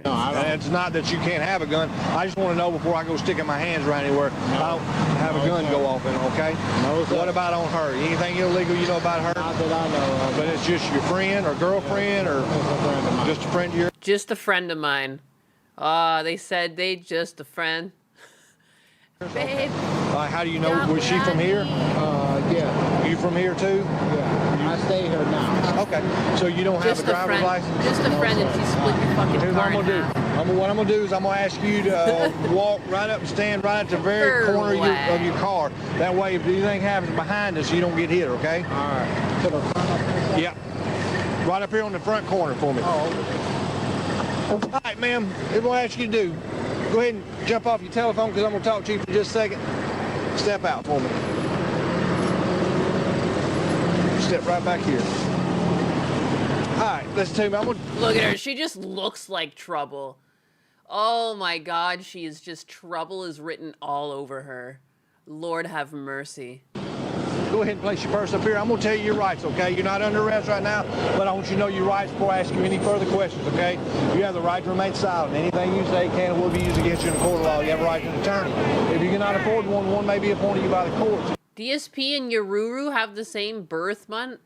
And it's not that you can't have a gun. I just want to know before I go sticking my hands around anywhere, I don't have a gun go off in, okay? No, sir. What about on her? Anything illegal you know about her? Not that I know of. But it's just your friend or girlfriend or just a friend of yours? Just a friend of mine. They said they just a friend. Babe. How do you know? Was she from here? Yeah. You from here too? Yeah. I stay here now. Okay. So you don't have Just a a driver's friend. license? Just a friend, and she split your fucking Here's what car I'm in gonna do. half. What I'm gonna do is I'm gonna ask you to walk right up and stand right at the very corner of your car. That way, if anything happens behind us, you don't get hit. Okay? All right. To the front of the Yeah. Right up here on the front corner for me. Oh, All right, ma'am. Here's what I ask you to do. Go ahead and jump off your telephone because I'm gonna talk to you for just a second. Step out for me. Step right back here. All right, listen to me. I'm gonna Look at her. She just looks like trouble. Oh my God, she is just trouble is written all over her. Lord have mercy. go ahead and place your purse up here. I'm going to tell you your rights, okay? You're not under arrest right now, but I want you to know your rights before I ask you any further questions, okay? You have the right to remain silent. Anything you say can and will be used against you in a court of law. You have a right to an attorney. If you cannot afford one, one may be appointed you by the courts. DSP and Yaruru have the same birth month?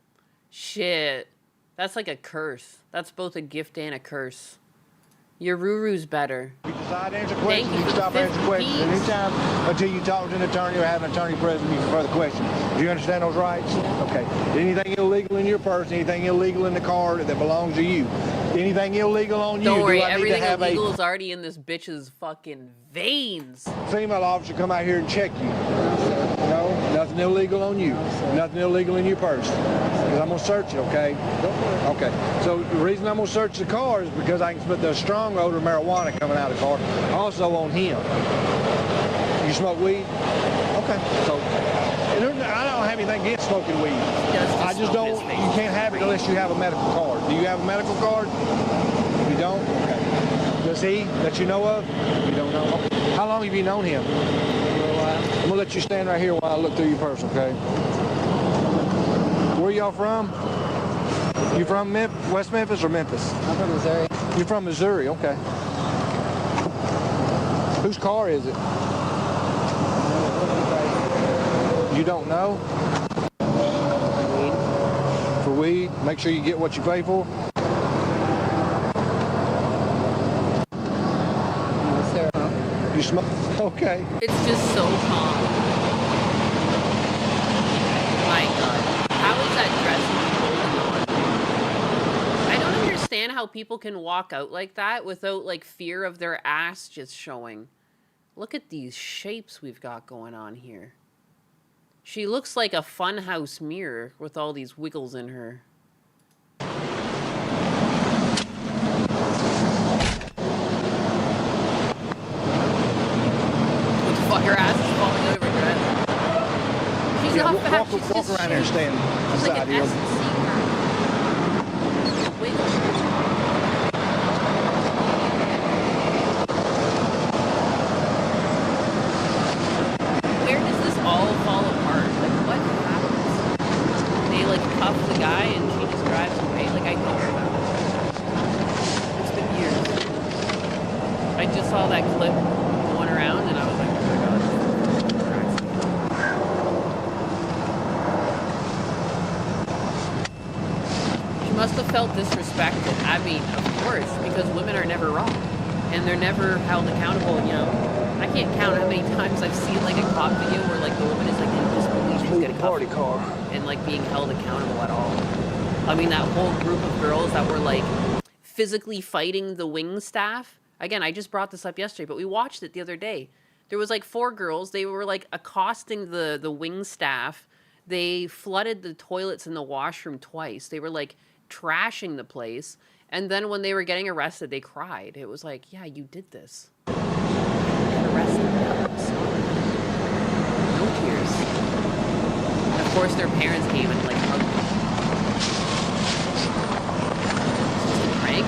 Shit. That's like a curse. That's both a gift and a curse. Yaruru's better. If you decide to answer Thank questions, you you for can stop the answering questions 50 anytime until you talk to an attorney or have an attorney present you for further questions. Do you understand those rights? Okay. Anything illegal in your purse, anything illegal in the car that belongs to you, anything illegal on you, Don't worry, do I need to everything have illegal is already in this bitch's fucking veins. a female officer come out here and check you? No, nothing illegal on you. Nothing illegal in your purse. Because I'm going to search it, okay? Okay. So the reason I'm going to search the car is because I can smell the strong odor of marijuana coming out of the car. Also on him. You smoke weed? Okay. So I don't have anything against smoking weed. I just don't, you can't have it unless you have a medical card. Do you have a medical card? You don't? Okay. Does he that you know of? You don't know? Okay. How long have you known him? I'm gonna let you stand right here while I look through your purse, okay? Where y'all from? You from West Memphis or Memphis? I'm from Missouri. You're from Missouri, okay. Whose car is it? You don't know? For weed? Make sure you get what you pay for. Yes, sir. You smoke? Okay. It's just so calm. My God. How is that dress even holding on? I don't understand how people can walk out like that without like fear of their ass just showing. Look at these shapes we've got going on here. She looks like a funhouse mirror with all these wiggles in her. Fuck, her ass is falling out of her dress. She's Yeah, not walk, fat, walk, she's walk just around here and shaped. stand She's like beside an you. S&C girl. Wiggle. Where does this all fall apart? Like, what happens? They, like, cuff the guy and she just drives away? Like, I don't remember. It's been years. I just saw that clip going around and I was like, oh my God. This cracks me up. She must have felt disrespected. I mean, of course, because women are never wrong. And they're never held accountable, you know. I can't count how many times I've seen like a cop video where like the woman is like in disbelief she's getting party cuffed car. and like being held accountable at all. I mean, that whole group of girls that were like physically fighting the wing staff. Again, I just brought this up yesterday, but we watched it the other day. There was like 4 girls. They were like accosting the wing staff. They flooded the toilets in the washroom twice. They were like trashing the place. And then when they were getting arrested, they cried. It was like, yeah, you did this. Get arrested. Yeah, I'm sorry. No tears. And of course, their parents came and like hugged them. Is this a prank?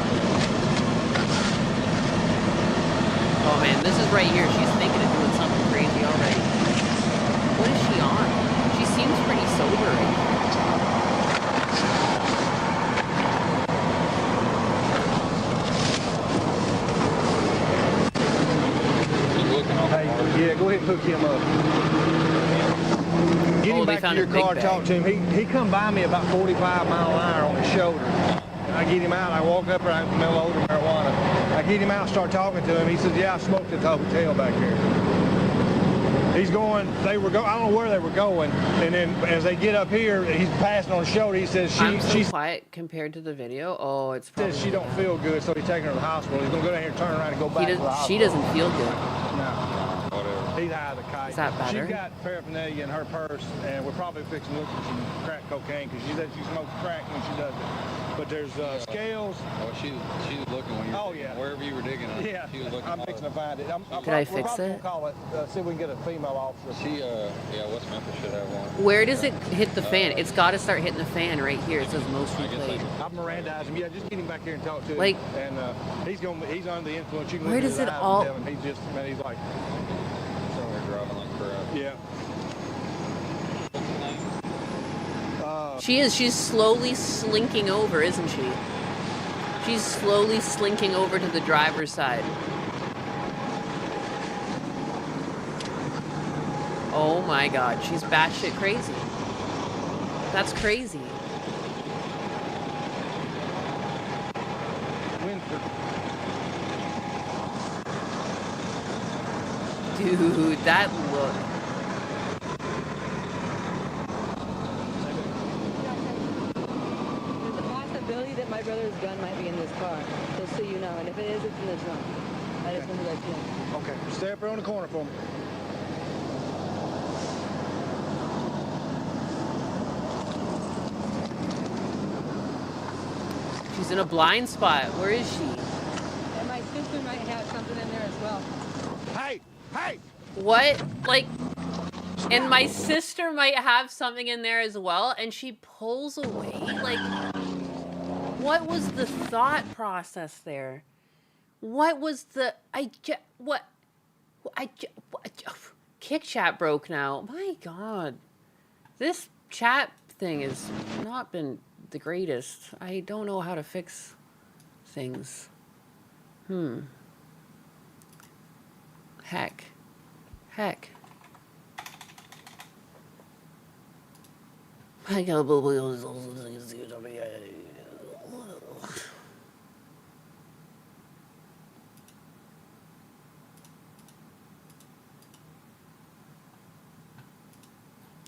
Oh man, this is right here. She's thinking of doing something crazy already. What is she on? She seems pretty sober right now. Hey, yeah, go ahead and hook him up. Get Oh, him they back to found your a big car, bag. talk to him. He come by me about 45 mile an hour on his shoulder. I get him out, I walk up there, I smell odor of marijuana. I get him out, start talking to him. He says, yeah, I smoked at the hotel back here. He's going, I don't know where they were going. And then as they get up here, he's passing on the shoulder. He says, I'm so she quiet compared to the video. Oh, it's probably says she don't feel good, so he's taking her to the hospital. He's gonna go down here, turn around, and go back to the hospital. She doesn't feel good. No. He's high as a kite. Is that better? She's got paraphernalia in her purse, and we're probably fixing to look for some crack cocaine because she says she smokes crack when she does it. But there's scales. Oh, she was looking when you were digging, wherever you were digging. Yeah, She was looking. I'm fixing to find it. Could I fix it? We're probably gonna call it, see if we can get a female officer. She, yeah, West Memphis should have one. Where does it hit the fan? It's got to start hitting the fan right here. It says most I guess replayed. I'm Mirandizing him. Yeah, just get him back here and talk to him. Like- and he's under the influence. You can Where look at does his it eyes all- and tell him he's just, man, he's like, Somewhere driving like crap. yeah. She is. She's slowly slinking over, isn't she? She's slowly slinking over to the driver's side. Oh my god, she's batshit crazy. That's crazy. Winford. Dude, that look. There's a possibility that my brother's gun might be in this car, just so you know. And if it is, it's in the trunk. I just wanted to let you know. Okay, stay up there on the corner for me. She's in a blind spot. Where is she? And my sister might have something in there as well. Hey, hey! What? Like, and my sister might have something in there as well, and she pulls away? Like, what was the thought process there? What was the, Kick chat broke now. My God. This chat thing has not been the greatest. I don't know how to fix things. Heck. I can't believe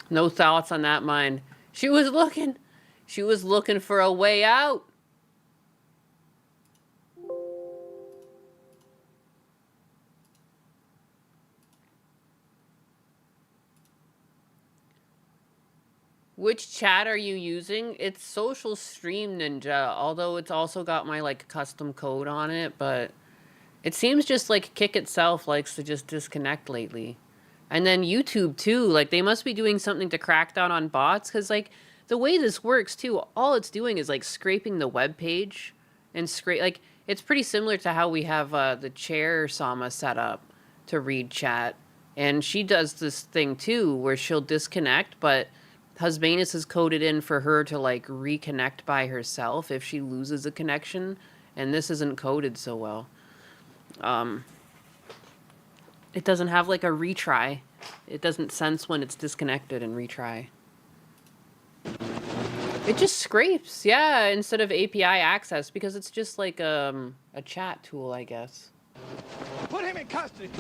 no thoughts on that mind. She was looking for a way out. Which chat are you using? It's Social Stream Ninja, although it's also got my like custom code on it, but it seems just like Kick itself likes to just disconnect lately. And then YouTube too, like they must be doing something to crack down on bots, because like the way this works too, all it's doing is like scraping the web page and like it's pretty similar to how we have the chair Sama set up to read chat. And she does this thing too where she'll disconnect, but Husbanus is coded in for her to like reconnect by herself if she loses a connection, and this isn't coded so well. It doesn't have like a retry. It doesn't sense when it's disconnected and retry. It just scrapes, yeah, instead of API access, because it's just like a chat tool, I guess. Put him in custody.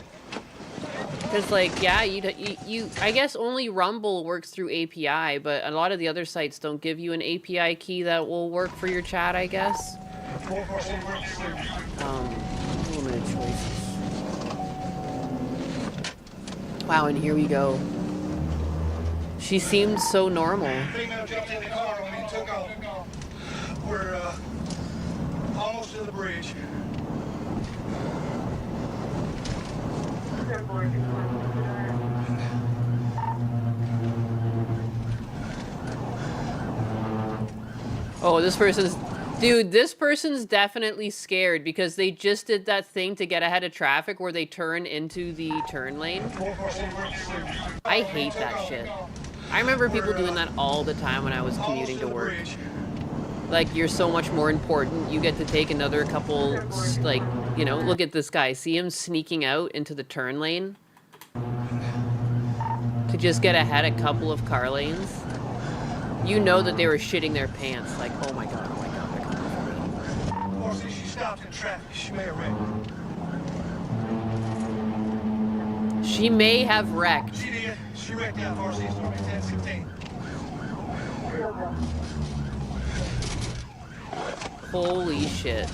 Because, like, yeah, you I guess only Rumble works through API, but a lot of the other sites don't give you an API key that will work for your chat, I guess. Limited choices. Wow, and here we go. She seemed so normal. Female jumped in the car on me and took off. We're almost to the bridge. Oh, this person's... Dude, this person's definitely scared because they just did that thing to get ahead of traffic where they turn into the turn lane. I hate that shit. I remember people doing that all the time when I was commuting to work. Like, you're so much more important. You get to take another couple, like, you know, look at this guy. See him sneaking out into the turn lane? To just get ahead a couple of car lanes? You know that they were shitting their pants. Like, oh my god, they're coming for me. She stopped in traffic. She may have wrecked. She may have wrecked. She did. She wrecked out. Farsi storm 1016. Holy shit.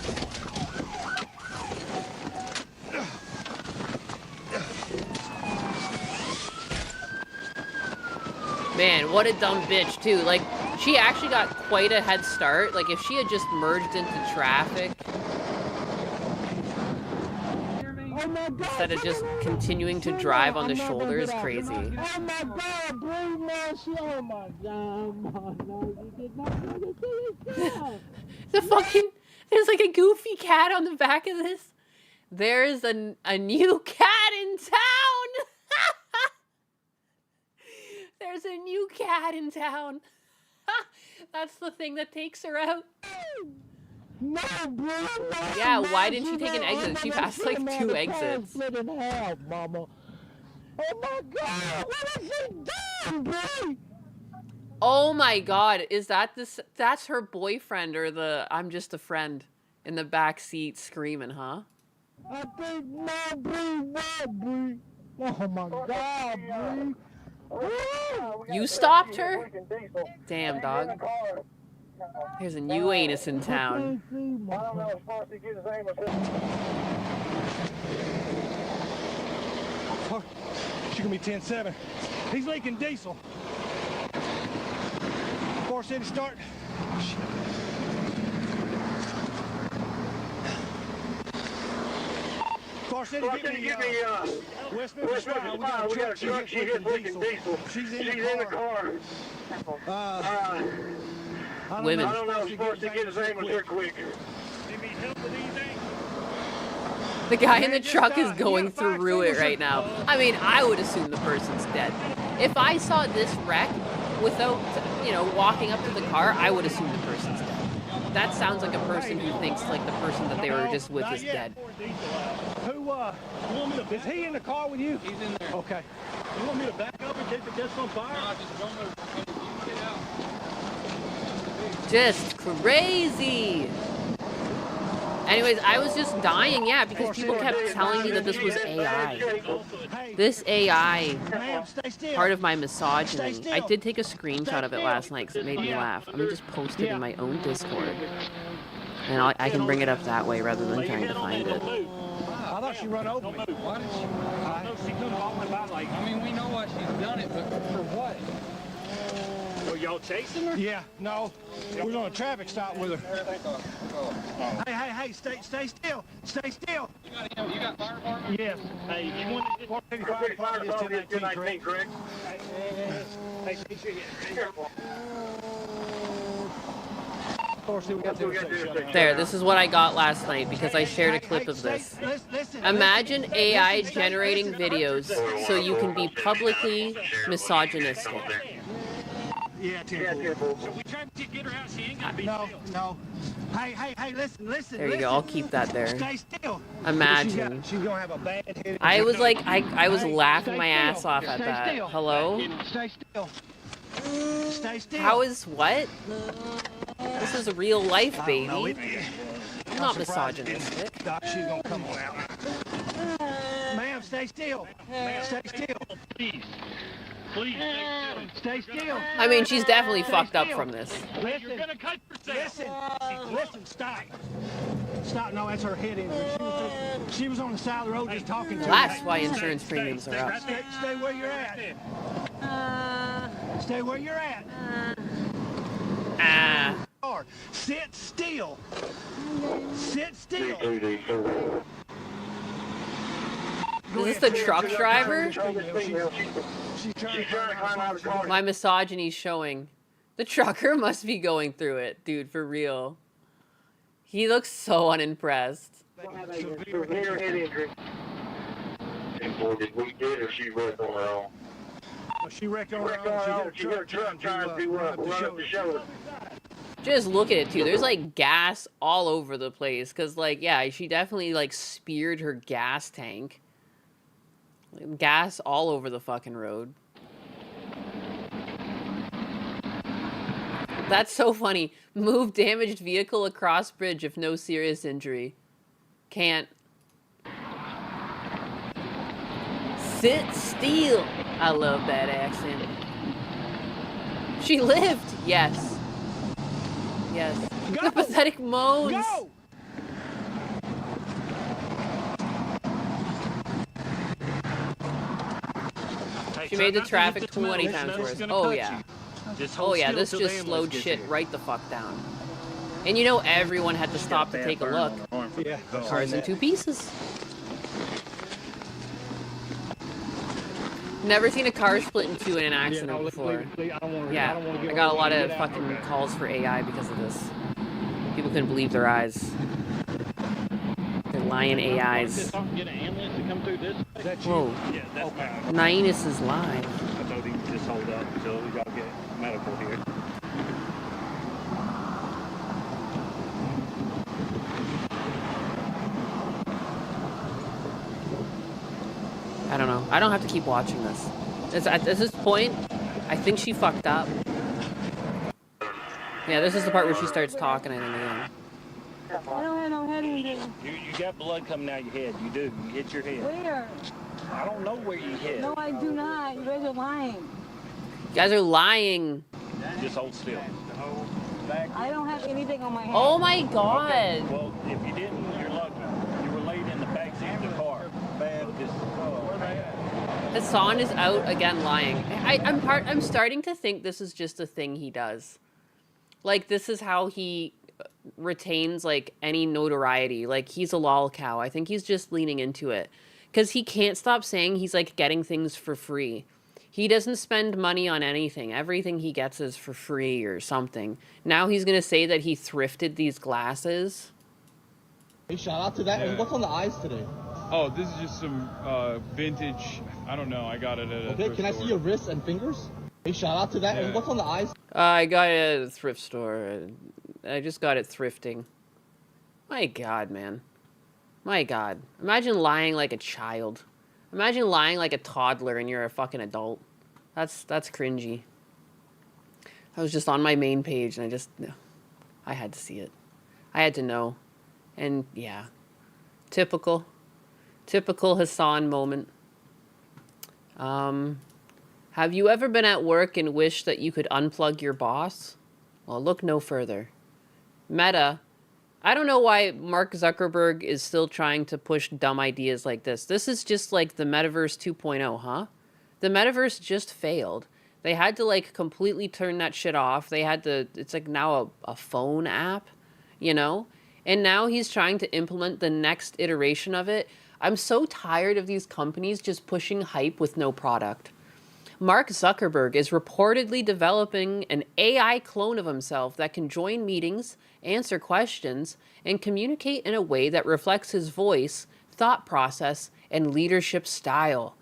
Man, what a dumb bitch, too. Like, she actually got quite a head start. Like, if she had just merged into traffic instead of just continuing to drive on the shoulder is crazy. Oh my god, bro, man, oh my god, no, you did not do this to yourself. The fucking... There's like a goofy cat on the back of this. There's a new cat in town! There's a new cat in town. That's the thing that takes her out. No, bro, no, Yeah, why didn't she take an exit? She passed like 2 exits. Split in half, mama. Oh my god, what is she doing, bro? Oh my god, is that this? That's her boyfriend or the I'm just a friend in the back seat screaming, huh? I think my bro. Oh my god, bro. You stopped her? Damn, dog. There's a new anus in town. She gonna be 10-7. He's leaking diesel. Far City start. Far City, get me West Memphis Drive. We got a truck. She's leaking diesel. She's in the car. Women. I don't know. Far City, get his ambulance here quick. The guy in the truck is going through it right now. I mean, I would assume the person's dead. If I saw this wreck without, you know, walking up to the car, I would assume the person's dead. That sounds like a person who thinks like the person that they were just with is dead. Is he in the car with you? He's in there. Okay. You want me to back up in case it gets on fire? No, just don't move. You get out. Just crazy. Anyways, I was just dying, yeah, because people kept telling me that this was AI. This AI, part of my misogyny. I did take a screenshot of it last night because it made me laugh. I'm gonna just post it in my own Discord. And I can bring it up that way rather than trying to find it. I thought she run over me. Why did she? I mean, we know why she's done it, but for what? Were y'all chasing her? Yeah, no. We was on a traffic stop with her. Hey, stay still. Stay still. You got fire department? Yes. Hey, you want to get fire department is 1019, correct? Hey, be careful. There, this is what I got last night because I shared a clip of this. Imagine AI generating videos so you can be publicly misogynistic. Yeah, Temple. So we tried to get her out. She ain't gonna be No. Hey, listen. There you go. I'll keep that there. Stay still. Imagine. She's gonna have a bad head. I was like, I was laughing my ass off at that. Hello? Stay still. Stay still. How is what? This is a real life baby. No, I'm not misogynistic. Doc, she's gonna come on out. Ma'am, stay still. Stay still. Please. Please, Stay still. I mean, she's definitely fucked up from this. Listen. you're gonna cut yourself. Listen, stop. Stop. No, that's her head injury. She was on the side of the road just talking to her. That's why insurance premiums are up. Stay where you're at. Stay where you're at. Ah. Sit still. Sit still. Is this the truck driver? She's trying to climb out of the car. My misogyny's showing. The trucker must be going through it, dude, for real. He looks so unimpressed. Severe head injury. Did we get or she wrecked on her own? She wrecked on her own. She got a truck trying to run up the shoulder. Just look at it, too. There's, like, gas all over the place. Because, like, yeah, she definitely, like, speared her gas tank. Gas all over the fucking road. That's so funny. Move damaged vehicle across bridge if no serious injury. Can't. Sit still. I love that accent. She lived. Yes. Yes. The pathetic moans. Go! She made the traffic 20 times worse. Oh, yeah. Oh, yeah, this just slowed shit right the fuck down. And you know everyone had to stop to take a look. Yeah. Car's in two pieces. Never seen a car split in two in an accident before. Yeah, I got a lot of fucking calls for AI because of this. People couldn't believe their eyes. They're lying AIs. Get an ambulance to come through this? Whoa. Yeah, that's my. Nines is live. I told him to just hold up until y'all get medical here. I don't know. I don't have to keep watching this. At this point, I think she fucked up. Yeah, this is the part where she starts talking, I think, again. I don't have no head injury. You got blood coming out your head. You do. You hit your head. Where? I don't know where you hit. No, I do not. You guys are lying. You guys are lying. Just hold still. I don't have anything on my head. Oh my god. Well, if you didn't, you're lucky. You were laid in the back seat of the car. Hassan is out again lying. I'm starting to think this is just a thing he does. Like, this is how he retains, like, any notoriety. Like, he's a lol cow. I think he's just leaning into it. Because he can't stop saying he's, like, getting things for free. He doesn't spend money on anything. Everything he gets is for free or something. Now he's going to say that he thrifted these glasses. Hey, shout out to that. Yeah. What's on the eyes today? Oh, this is just some vintage. I don't know. I got it at a Okay, thrift can I store. see your wrists and fingers? Hey, shout out to that. Yeah. What's on the eyes? I got it at a thrift store. I just got it thrifting. My God, man. My God. Imagine lying like a child. Imagine lying like a toddler and you're a fucking adult. That's cringy. I was just on my main page and I had to see it. I had to know. And yeah. Typical Hassan moment. Have you ever been at work and wished that you could unplug your boss? Well, look no further. Meta. I don't know why Mark Zuckerberg is still trying to push dumb ideas like this. This is just like the Metaverse 2.0, huh? The Metaverse just failed. They had to, like, completely turn that shit off. They had to, it's like now a phone app, you know? And now he's trying to implement the next iteration of it. I'm so tired of these companies just pushing hype with no product. Mark Zuckerberg is reportedly developing an AI clone of himself that can join meetings, answer questions, and communicate in a way that reflects his voice, thought process, and leadership style.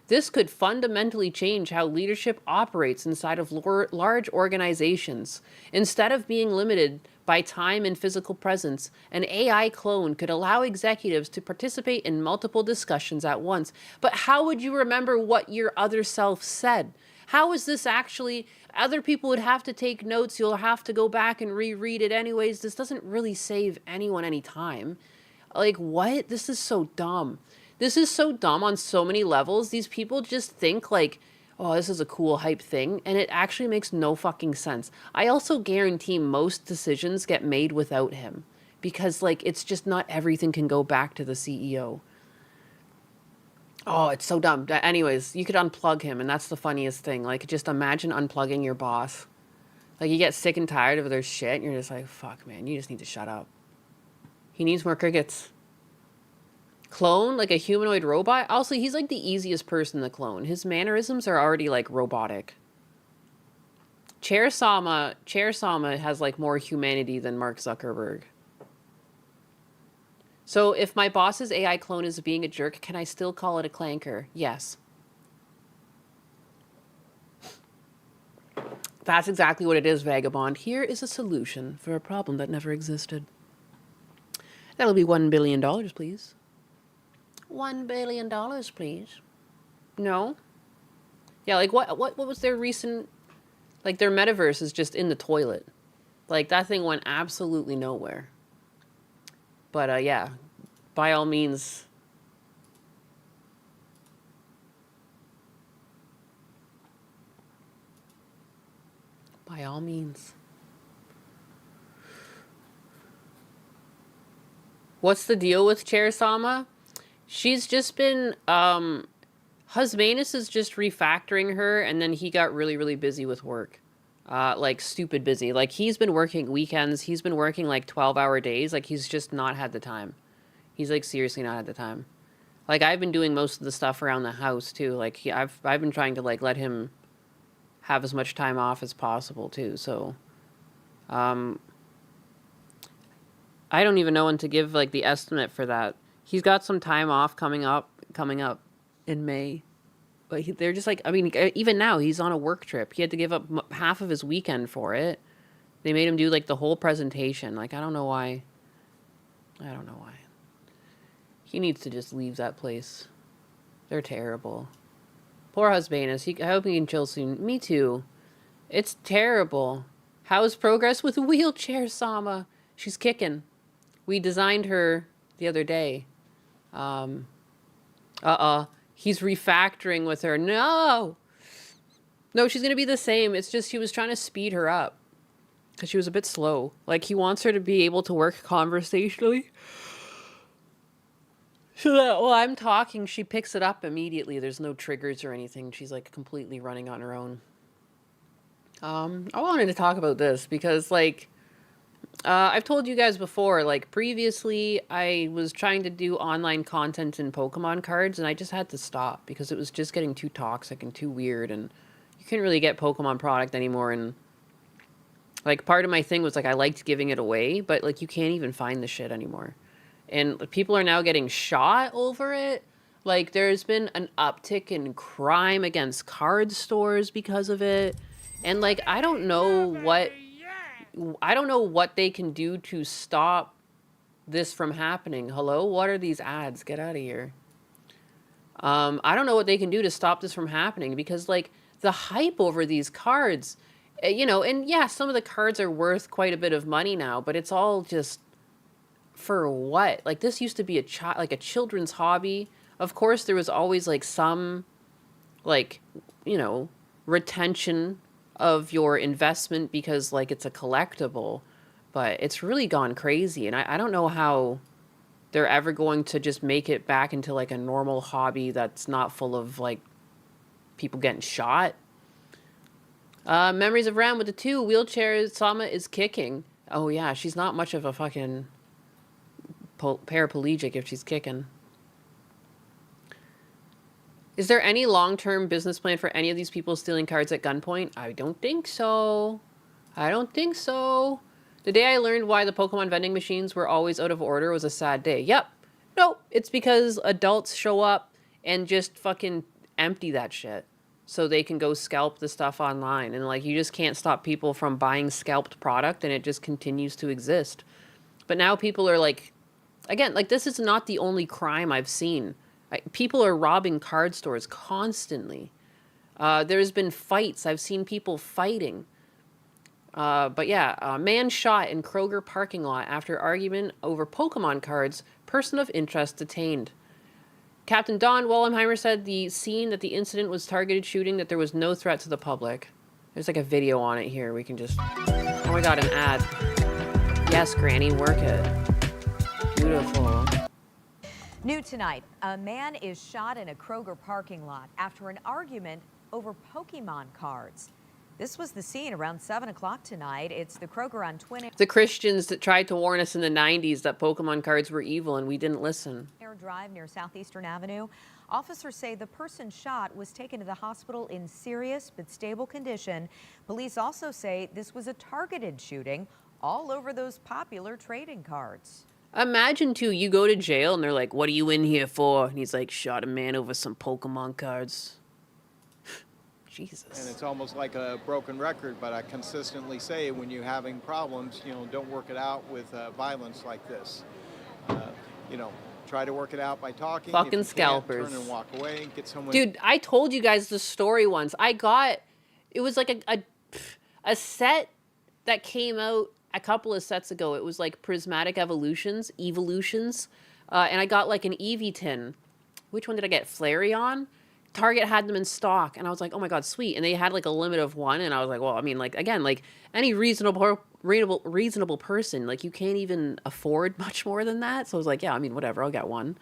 This could fundamentally change how leadership operates inside of large organizations. Instead of being limited by time and physical presence, an AI clone could allow executives to participate in multiple discussions at once. But how would you remember what your other self said? How is this actually... Other people would have to take notes. You'll have to go back and reread it anyways. This doesn't really save anyone any time. Like, what? This is so dumb. This is so dumb on so many levels. These people just think like, oh, this is a cool hype thing. And it actually makes no fucking sense. I also guarantee most decisions get made without him. Because, like, it's just not everything can go back to the CEO. Oh, it's so dumb. Anyways, you could unplug him, and that's the funniest thing. Like, just imagine unplugging your boss. Like, you get sick and tired of their shit, and you're just like, fuck, man, you just need to shut up. He needs more crickets. Clone, like a humanoid robot? Also, he's like the easiest person to clone. His mannerisms are already, like, robotic. Chair Sama has, like, more humanity than Mark Zuckerberg. So if my boss's AI clone is being a jerk, can I still call it a clanker? Yes. That's exactly what it is, Vagabond. Here is a solution for a problem that never existed. That'll be $1 billion, please. $1 billion, please. No? Yeah, like what was their recent... Like their metaverse is just in the toilet. Like that thing went absolutely nowhere. But, yeah, by all means. By all means. What's the deal with Chair Sama? She's just been, Husmanus is just refactoring her, and then he got really, really busy with work. Like, stupid busy. Like, he's been working weekends. He's been working, like, 12-hour days. Like, he's just not had the time. He's, like, seriously not had the time. Like, I've been doing most of the stuff around the house, too. Like, I've been trying to, like, let him have as much time off as possible, too. So, I don't even know when to give, like, the estimate for that. He's got some time off coming up in May. But they're just like, I mean, even now, he's on a work trip. He had to give up half of his weekend for it. They made him do, like, the whole presentation. Like, I don't know why. I don't know why. He needs to just leave that place. They're terrible. Poor Husbanus. I hope he can chill soon. Me too. It's terrible. How's progress with Wheelchair Sama? She's kicking. We designed her the other day. He's refactoring with her. No! No, she's going to be the same. It's just he was trying to speed her up. Because she was a bit slow. Like, he wants her to be able to work conversationally. So that while I'm talking, she picks it up immediately. There's no triggers or anything. She's, like, completely running on her own. I wanted to talk about this because, like... I've told you guys before, like, previously I was trying to do online content in Pokemon cards, and I just had to stop because it was just getting too toxic and too weird, and you couldn't really get Pokemon product anymore, and, like, part of my thing was, like, I liked giving it away, but, like, you can't even find the shit anymore. And people are now getting shot over it. Like, there's been an uptick in crime against card stores because of it, and, like, I don't know what they can do to stop this from happening. Hello? What are these ads? Get out of here. I don't know what they can do to stop this from happening because, like, the hype over these cards, you know, and yeah, some of the cards are worth quite a bit of money now, but it's all just for what? Like, this used to be a children's hobby. Of course, there was always, like, some, like, you know, retention of your investment because, like, it's a collectible, but it's really gone crazy, and I don't know how they're ever going to just make it back into, like, a normal hobby that's not full of, like, people getting shot. Memories of Ram with the 2. Wheelchair Sama is kicking. Oh, yeah, she's not much of a fucking paraplegic if she's kicking. Is there any long-term business plan for any of these people stealing cards at gunpoint? I don't think so. I don't think so. The day I learned why the Pokemon vending machines were always out of order was a sad day. Yep. Nope. It's because adults show up and just fucking empty that shit so they can go scalp the stuff online. And, like, you just can't stop people from buying scalped product, and it just continues to exist. But now people are, like... Again, like, this is not the only crime I've seen. People are robbing card stores constantly. There's been fights. I've seen people fighting. But yeah, a man shot in Kroger parking lot after argument over Pokemon cards. Person of interest detained. Captain Don Wallenheimer said the scene that the incident was targeted shooting, that there was no threat to the public. There's like a video on it here. We can just... Oh my god, an ad. Yes, Granny, work it. Beautiful. New tonight, a man is shot in a Kroger parking lot after an argument over Pokemon cards. This was the scene around 7 o'clock tonight. It's the Kroger on Twin The Christians that tried to warn us in the 90s that Pokemon cards were evil and we didn't listen. Air Drive near Southeastern Avenue. Officers say the person shot was taken to the hospital in serious but stable condition. Police also say this was a targeted shooting all over those popular trading cards. Imagine, too, you go to jail and they're like, what are you in here for? And he's like, shot a man over some Pokemon cards. Jesus. And it's almost like a broken record, but I consistently say when you're having problems, don't work it out with violence like this. Try to work it out by talking. Fucking if you scalpers. Turn and walk away. Get someone. Dude, I told you guys the story once. It was like a set that came out a couple of sets ago. It was like Prismatic Evolutions, and I got like an Eevee tin. Which one did I get? Flareon? Target had them in stock, and I was like, oh my god, sweet. And they had like a limit of one, and I was like, well, I mean, like, again, like any reasonable person, like you can't even afford much more than that. So I was like, yeah, I mean, whatever, I'll get one.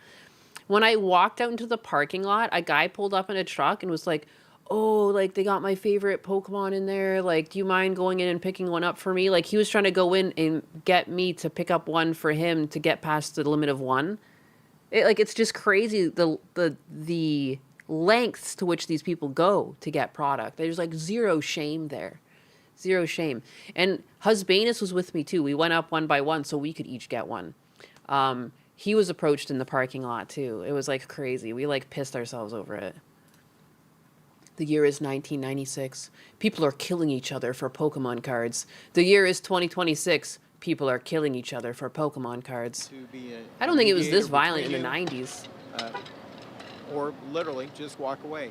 When I walked out into the parking lot, a guy pulled up in a truck and was like, oh, like they got my favorite Pokemon in there. Like, do you mind going in and picking one up for me? Like he was trying to go in and get me to pick up one for him to get past the limit of one. It's just crazy the lengths to which these people go to get product. There's like zero shame there. Zero shame. And Husbanus was with me too. We went up one by one so we could each get one. He was approached in the parking lot too. It was like crazy. We like pissed ourselves over it. The year is 1996. People are killing each other for Pokemon cards. The year is 2026. People are killing each other for Pokemon cards. I don't think it was this violent in the 90s. Or literally just walk away.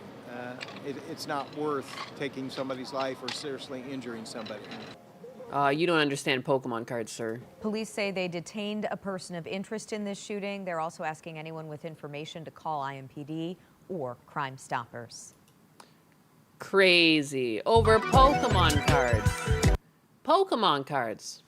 It's not worth taking somebody's life or seriously injuring somebody. You don't understand Pokemon cards, sir. Police say they detained a person of interest in this shooting. They're also asking anyone with information to call IMPD or Crime Stoppers. Crazy. Over Pokemon cards. Pokemon cards.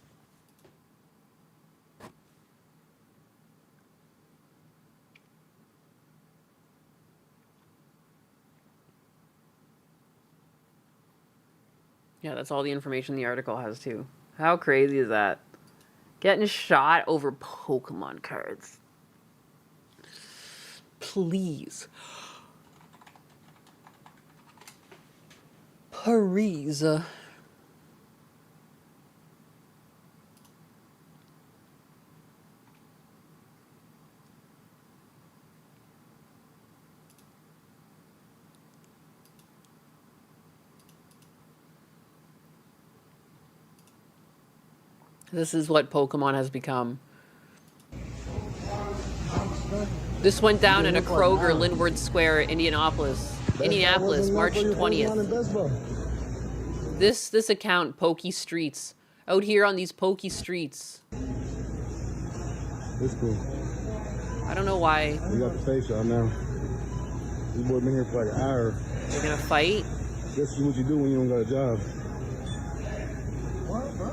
Yeah, that's all the information the article has, too. How crazy is that? Getting shot over Pokemon cards. Please. Please. This is what Pokemon has become. This went down in a Kroger, Lindward Square, Indianapolis, March 20th. This account, Pokey Streets, out here on these Pokey Streets. It's cool. I don't know why. We got the face shot now. This boy been here for like an hour. You're gonna fight? This is what you do when you don't got a job. What, bro?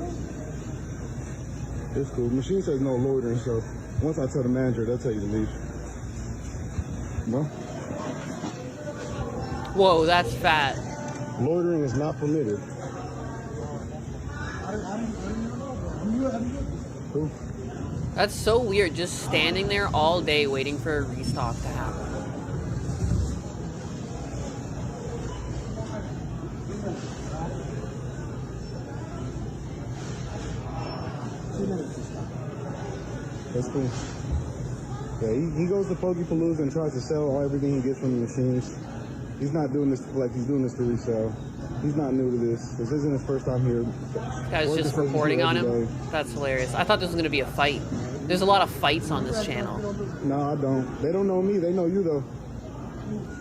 It's cool. Machine says no loitering, so once I tell the manager, they'll tell you to leave. No? Whoa, that's fat. Loitering is not permitted. Cool. That's so weird, just standing there all day waiting for a restock to happen. That's cool. Yeah, he goes to Pokepalooza and tries to sell everything he gets from the machines. He's not doing this like he's doing this to resell. He's not new to this. This isn't his first time here. This guy's just reporting on him? That's hilarious. I thought this was going to be a fight. There's a lot of fights on this channel. No, I don't. They don't know me. They know you, though.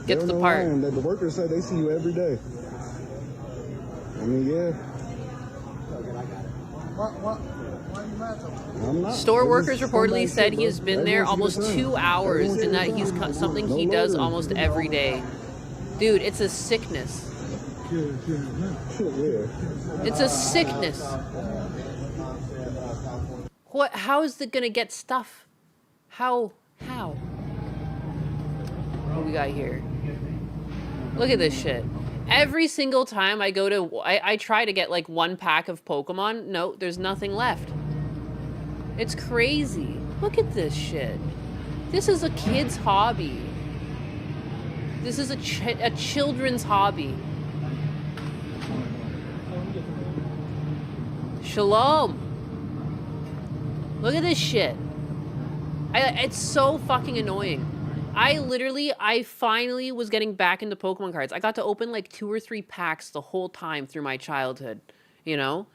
Get to the There's no part. lying. The workers say they see you every day. I mean, yeah. I'm not. Store It's workers just reportedly scumbag said shit, he bro. has been there Everyone should almost get 2 done. hours Everyone should and that get he's done. something No he does loitering. almost every day. Dude, it's a sickness. It's a sickness. What? How is it gonna get stuff? How? What do we got here? Look at this shit. Every single time I go to, I try to get like 1 pack of Pokemon. No, there's nothing left. It's crazy. Look at this shit. This is a kid's hobby. This is a children's hobby. Shalom. Look at this shit. It's so fucking annoying. I finally was getting back into Pokemon cards. I got to open like 2 or 3 packs the whole time through my childhood, you know?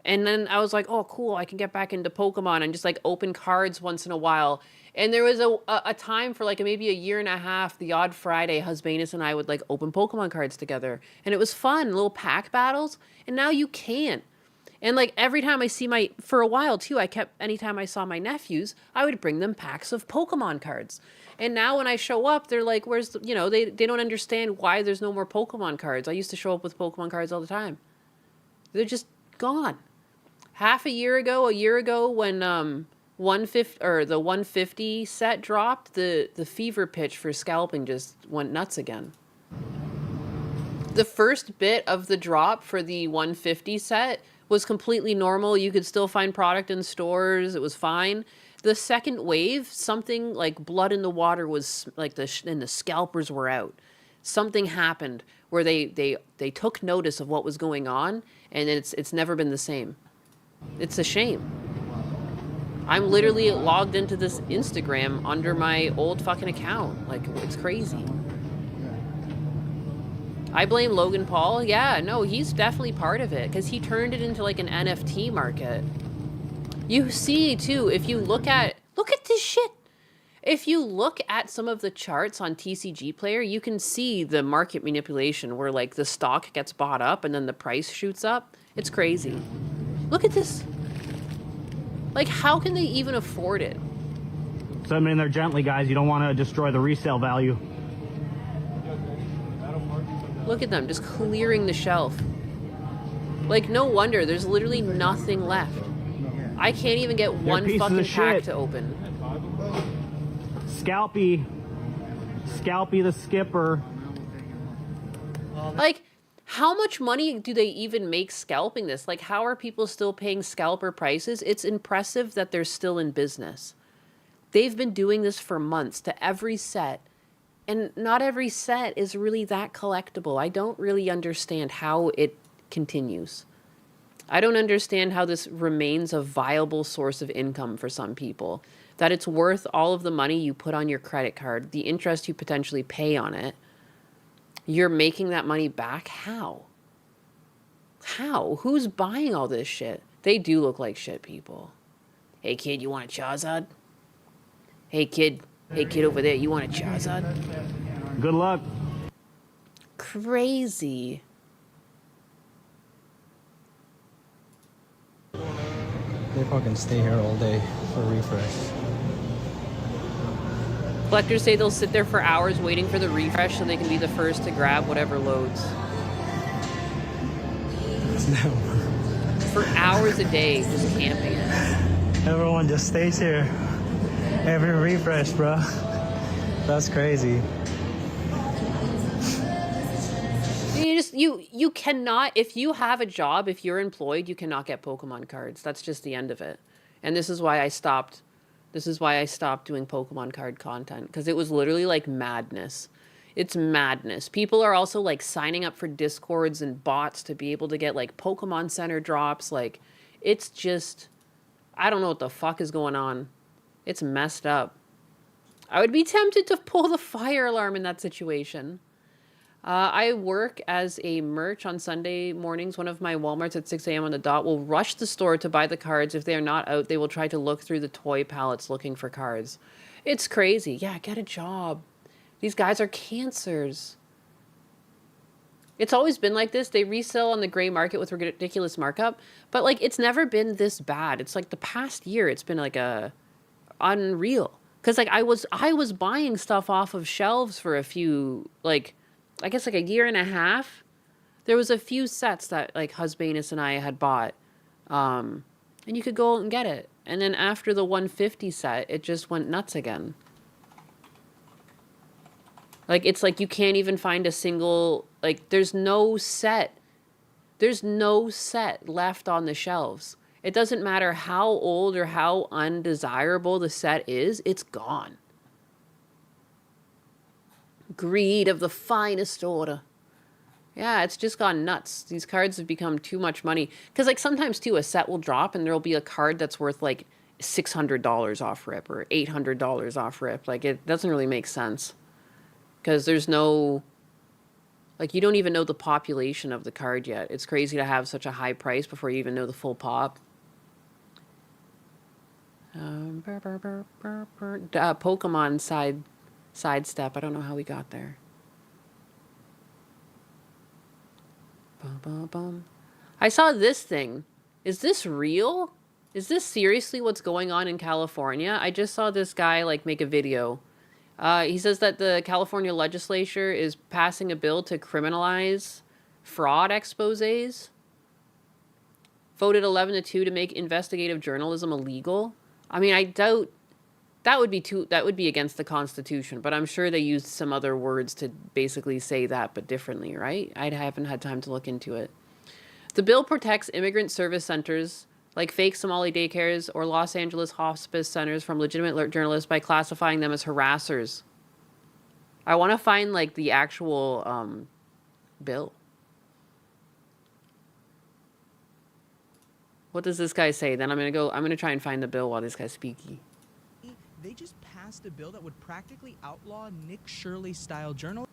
And then I was like, oh, cool, I can get back into Pokemon and just like open cards once in a while. And there was a time for like maybe a year and a half, the odd Friday, Husbanus and I would like open Pokemon cards together. And it was fun, little pack battles. And now you can't. And like every time I see for a while too, anytime I saw my nephews, I would bring them packs of Pokemon cards. And now when I show up, they're like, where's the, they don't understand why there's no more Pokemon cards. I used to show up with Pokemon cards all the time. They're just gone. A year ago when the 150 set dropped, the fever pitch for scalping just went nuts again. The first bit of the drop for the 150 set was completely normal. You could still find product in stores. It was fine. The second wave, something like blood in the water was like and the scalpers were out. Something happened where they took notice of what was going on, and it's never been the same. It's a shame. I'm literally logged into this Instagram under my old fucking account. Like, it's crazy. I blame Logan Paul. Yeah, no, he's definitely part of it because he turned it into like an NFT market. You see too, if you look at this shit. If you look at some of the charts on TCG Player, you can see the market manipulation where like the stock gets bought up and then the price shoots up. It's crazy. Look at this. Like, how can they even afford it? So, I mean, they're gently, guys. You don't want to destroy the resale value. Look at them, just clearing the shelf. Like, no wonder, there's literally nothing left. I can't even get one fucking pack to open. Scalpy the skipper. Like, how much money do they even make scalping this? Like, how are people still paying scalper prices? It's impressive that they're still in business. They've been doing this for months to every set. And not every set is really that collectible. I don't really understand how it continues. I don't understand how this remains a viable source of income for some people. That it's worth all of the money you put on your credit card, the interest you potentially pay on it. You're making that money back? How? How? Who's buying all this shit? They do look like shit people. Hey kid, you want a Charizard? Hey kid over there, you want a Charizard? Good luck. Crazy. They fucking stay here all day for refresh. Collectors say they'll sit there for hours waiting for the refresh so they can be the first to grab whatever loads. For hours a day, just camping it. Everyone just stays here. Every refresh, bro. That's crazy. You cannot, if you have a job, if you're employed, you cannot get Pokemon cards. That's just the end of it. And this is why I stopped. This is why I stopped doing Pokemon card content, because it was literally like madness. It's madness. People are also like signing up for Discords and bots to be able to get like Pokemon Center drops. Like, it's just, I don't know what the fuck is going on. It's messed up. I would be tempted to pull the fire alarm in that situation. I work as a merch on Sunday mornings. One of my Walmarts at 6 a.m. on the dot will rush the store to buy the cards. If they are not out, they will try to look through the toy pallets looking for cards. It's crazy. Yeah, get a job. These guys are cancers. It's always been like this. They resell on the gray market with ridiculous markup, but like it's never been this bad. It's like the past year it's been like a unreal. Cuz like I was buying stuff off of shelves for a few, like I guess like a year and a half. There was a few sets that like Husbanus and I had bought. And you could go out and get it. And then after the 150 set, it just went nuts again. Like, it's like you can't even find a single, like, there's no set left on the shelves. It doesn't matter how old or how undesirable the set is, it's gone. Greed of the finest order. Yeah, it's just gone nuts. These cards have become too much money. Because, like, sometimes, too, a set will drop and there'll be a card that's worth, like, $600 off rip or $800 off rip. Like, it doesn't really make sense. Because there's no, like, you don't even know the population of the card yet. It's crazy to have such a high price before you even know the full pop. Pokemon sidestep. I don't know how we got there. I saw this thing. Is this real? Is this seriously what's going on in California? I just saw this guy, like, make a video. He says that the California legislature is passing a bill to criminalize fraud exposés. Voted 11-2 to make investigative journalism illegal. I mean, I doubt that would be against the Constitution, but I'm sure they used some other words to basically say that, but differently, right? I haven't had time to look into it. The bill protects immigrant service centers like fake Somali daycares or Los Angeles hospice centers from legitimate journalists by classifying them as harassers. I want to find, like, the actual bill. What does this guy say? Then I'm going to try and find the bill while this guy's speaking. They just passed a bill that would practically outlaw Nick Shirley-style journalism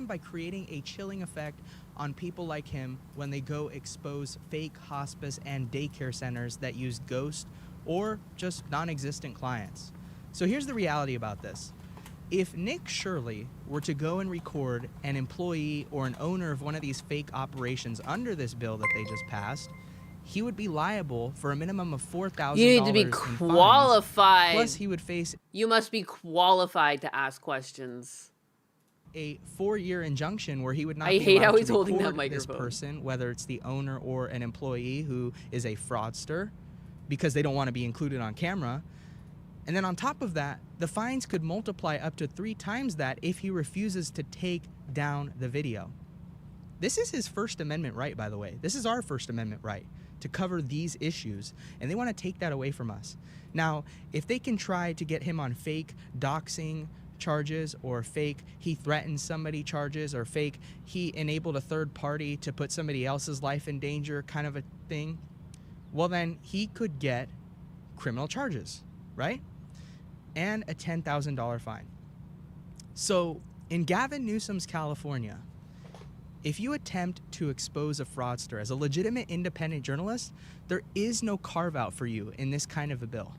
by creating a chilling effect on people like him when they go expose fake hospice and daycare centers that use ghost or just non-existent clients. So here's the reality about this. If Nick Shirley were to go and record an employee or an owner of one of these fake operations under this bill that they just passed, he would be liable for a minimum of $4,000. You need to be qualified. Plus, he would face... You must be qualified to ask questions. A 4-year injunction where he would not I be hate allowed how to he's holding that record microphone. this person, whether it's the owner or an employee who is a fraudster, because they don't want to be included on camera. And then on top of that, the fines could multiply up to 3 times that if he refuses to take down the video. This is his First Amendment right, by the way. This is our First Amendment right, to cover these issues, and they want to take that away from us. Now, if they can try to get him on fake doxing charges or fake he threatened somebody charges or fake he enabled a third party to put somebody else's life in danger kind of a thing, well then he could get criminal charges, right? And a $10,000 fine. So in Gavin Newsom's California, if you attempt to expose a fraudster as a legitimate independent journalist, there is no carve-out for you in this kind of a bill.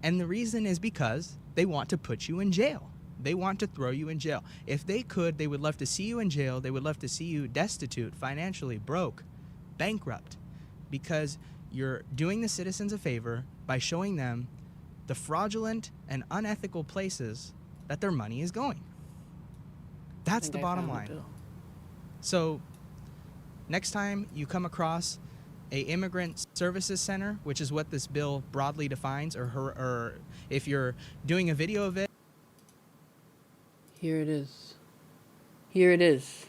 And the reason is because they want to put you in jail. They want to throw you in jail. If they could, they would love to see you in jail. They would love to see you destitute, financially broke, bankrupt, because you're doing the citizens a favor by showing them the fraudulent and unethical places that their money is going. That's the bottom line. So next time you come across a immigrant services center, which is what this bill broadly defines, or if you're doing a video of it. Here it is. Here it is.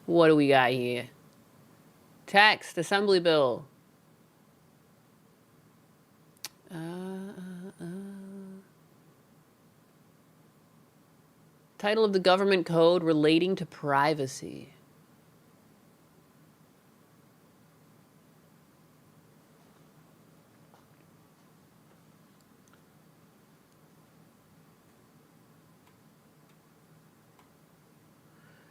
What do we got here? Text, Assembly Bill. Title of the government code relating to privacy.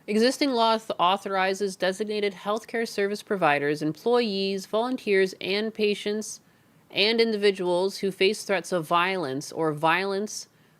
Existing law authorizes designated healthcare service providers, employees, volunteers, and patients and individuals who face threats of violence or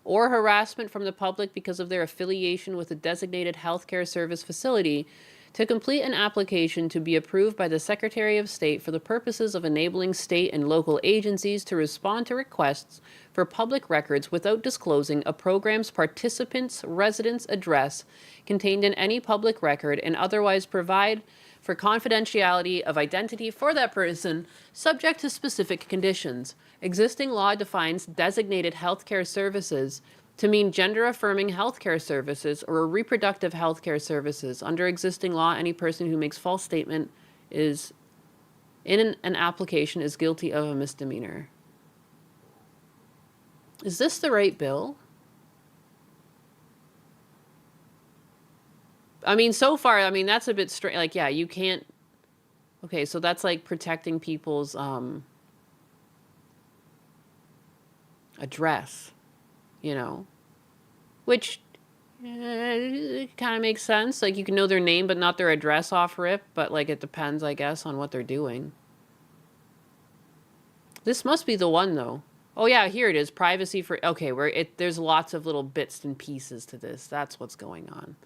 harassment from the public because of their affiliation with a designated healthcare service facility to complete an application to be approved by the Secretary of State for the purposes of enabling state and local agencies to respond to requests for public records without disclosing a program's participant's residence address contained in any public record and otherwise provide for confidentiality of identity for that person, subject to specific conditions. Existing law defines designated healthcare services to mean gender-affirming healthcare services or reproductive healthcare services. Under existing law, any person who makes false statement is in an application is guilty of a misdemeanor. Is this the right bill? I mean, so far, I mean, that's a bit straight. Like, yeah, you can't. Okay, so that's like protecting people's address, you know, which kind of makes sense. Like, you can know their name, but not their address off rip. But like, it depends, I guess, on what they're doing. This must be the one, though. Oh yeah, here it is. Privacy for. Okay, there's lots of little bits and pieces to this. That's what's going on.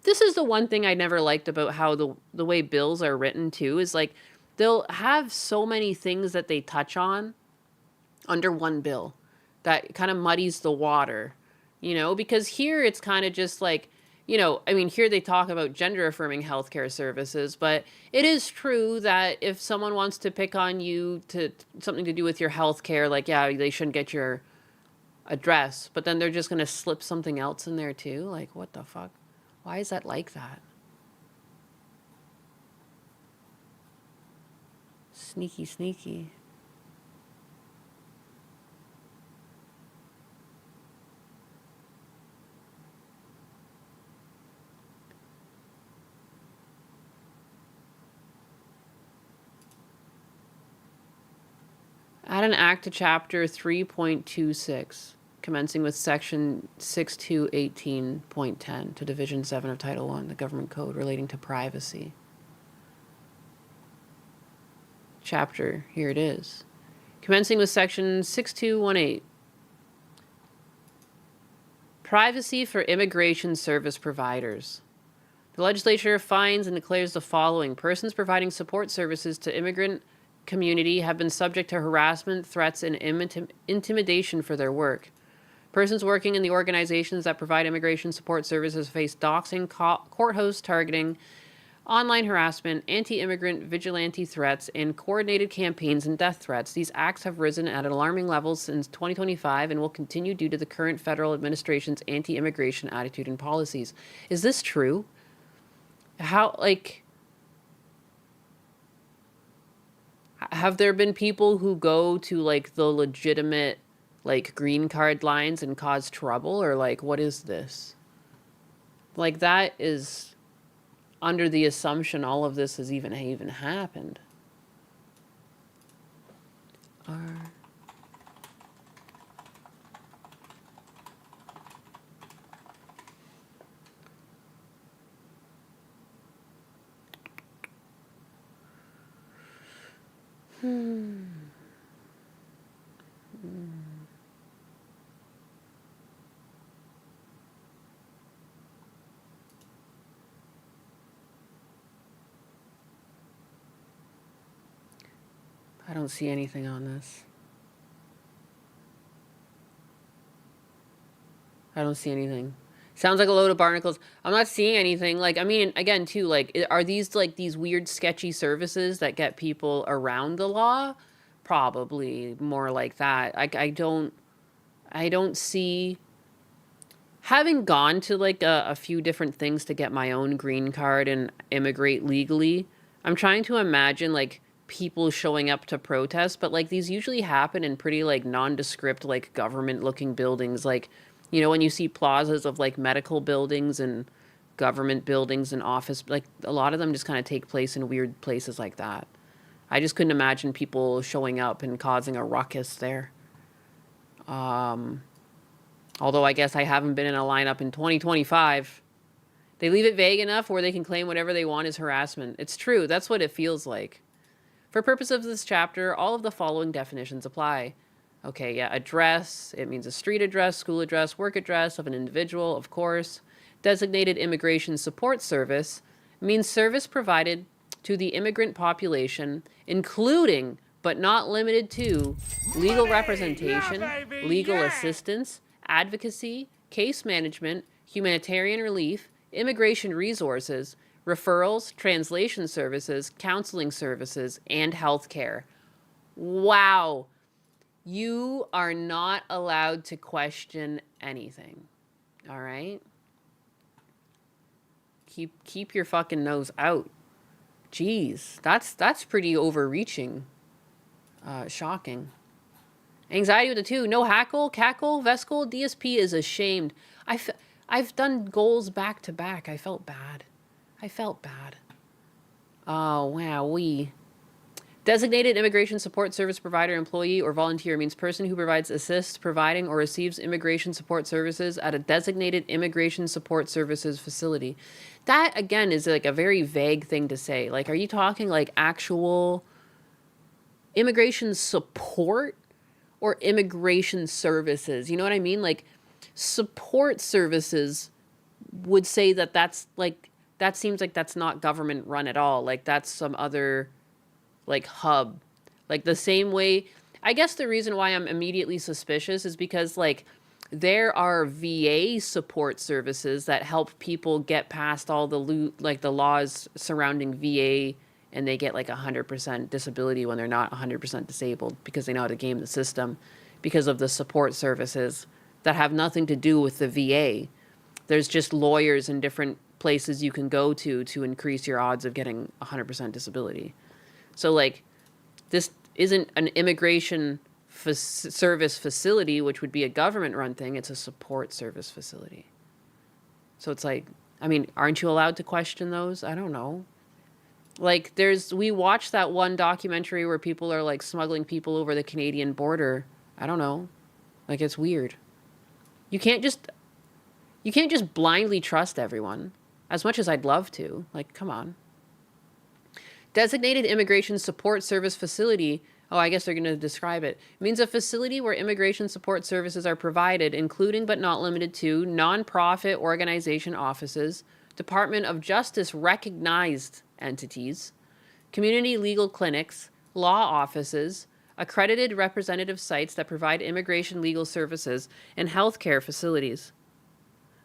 This is the one thing I never liked about how the way bills are written too, is like they'll have so many things that they touch on under one bill that kind of muddies the water, you know, because here it's kind of just like, you know, I mean, here they talk about gender affirming healthcare services, but it is true that if someone wants to pick on you to something to do with your healthcare, like, yeah, they shouldn't get your address, but then they're just going to slip something else in there too. Like, what the fuck? Why is that like that? Sneaky, sneaky. Add an act to chapter 3.26. Commencing with section 6218.10 to division 7 of title 1, the government code relating to privacy. Chapter, here it is. Commencing with section 6218. Privacy for immigration service providers. The legislature finds and declares the following: persons providing support services to immigrant community have been subject to harassment, threats, and intimidation for their work. Persons working in the organizations that provide immigration support services face doxing, courthouse targeting, online harassment, anti-immigrant vigilante threats, and coordinated campaigns and death threats. These acts have risen at an alarming level since 2025 and will continue due to the current federal administration's anti-immigration attitude and policies. Is this true? How, like, have there been people who go to, like, the legitimate, like, green card lines and cause trouble? Or, like, what is this? Like, that is under the assumption all of this has even happened. I don't see anything on this. I don't see anything. Sounds like a load of barnacles. I'm not seeing anything. Like, I mean, again, too, like, are these, like, these weird, sketchy services that get people around the law? Probably more like that. I don't see... Having gone to, like, a few different things to get my own green card and immigrate legally, I'm trying to imagine, like, people showing up to protest, but, like, these usually happen in pretty, like, nondescript, like, government-looking buildings. Like, you know, when you see plazas of, like, medical buildings and government buildings and office, like, a lot of them just kind of take place in weird places like that. I just couldn't imagine people showing up and causing a ruckus there. Although I guess I haven't been in a lineup in 2025. They leave it vague enough where they can claim whatever they want is harassment. It's true. That's what it feels like. For purposes of this chapter, all of the following definitions apply. Okay, yeah, address. It means a street address, school address, work address of an individual, of course. Designated immigration support service means service provided to the immigrant population, including but not limited to legal representation, legal assistance, advocacy, case management, humanitarian relief, immigration resources, referrals, translation services, counseling services, and healthcare. Wow. You are not allowed to question anything. All right? Keep your fucking nose out. Jeez, that's pretty overreaching. Shocking. Anxiety with the two. No hackle, cackle, Vescal. DSP is ashamed. I've done goals back to back. I felt bad. Oh, wow. Designated immigration support service provider, employee, or volunteer means person who provides, assists, providing, or receives immigration support services at a designated immigration support services facility. That, again, is like a very vague thing to say. Like, are you talking like actual immigration support or immigration services? You know what I mean? Like, support services would say that that's like, that seems like that's not government run at all. Like, that's some other like hub. Like the same way, I guess the reason why I'm immediately suspicious is because like there are VA support services that help people get past all the the laws surrounding VA, and they get like 100% disability when they're not 100% disabled because they know how to game the system because of the support services that have nothing to do with the VA. There's just lawyers in different places you can go to increase your odds of getting 100% disability. So, like, this isn't an immigration service facility, which would be a government-run thing. It's a support service facility. So it's like, I mean, aren't you allowed to question those? I don't know. Like, we watched that one documentary where people are, like, smuggling people over the Canadian border. I don't know. Like, it's weird. You can't just blindly trust everyone, as much as I'd love to. Like, come on. Designated Immigration Support Service Facility, oh, I guess they're going to describe it, means a facility where immigration support services are provided, including but not limited to non-profit organization offices, Department of Justice recognized entities, community legal clinics, law offices, accredited representative sites that provide immigration legal services, and healthcare facilities.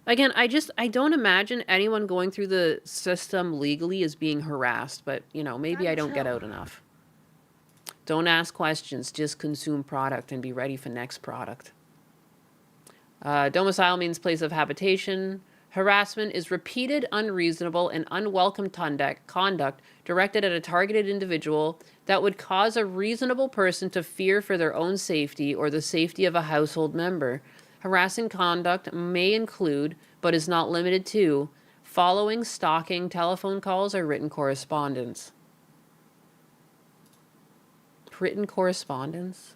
Again, I don't imagine anyone going through the system legally is being harassed, but, you know, maybe I don't get out enough. Don't ask questions, just consume product and be ready for next product. Domicile means place of habitation. Harassment is repeated, unreasonable, and unwelcome conduct directed at a targeted individual that would cause a reasonable person to fear for their own safety or the safety of a household member. Harassing conduct may include, but is not limited to, following, stalking, telephone calls, or written correspondence. Written correspondence?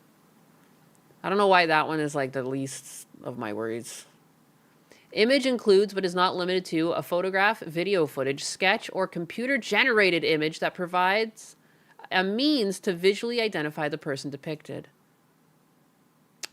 I don't know why that one is like the least of my worries. Image includes, but is not limited to, a photograph, video footage, sketch, or computer-generated image that provides a means to visually identify the person depicted.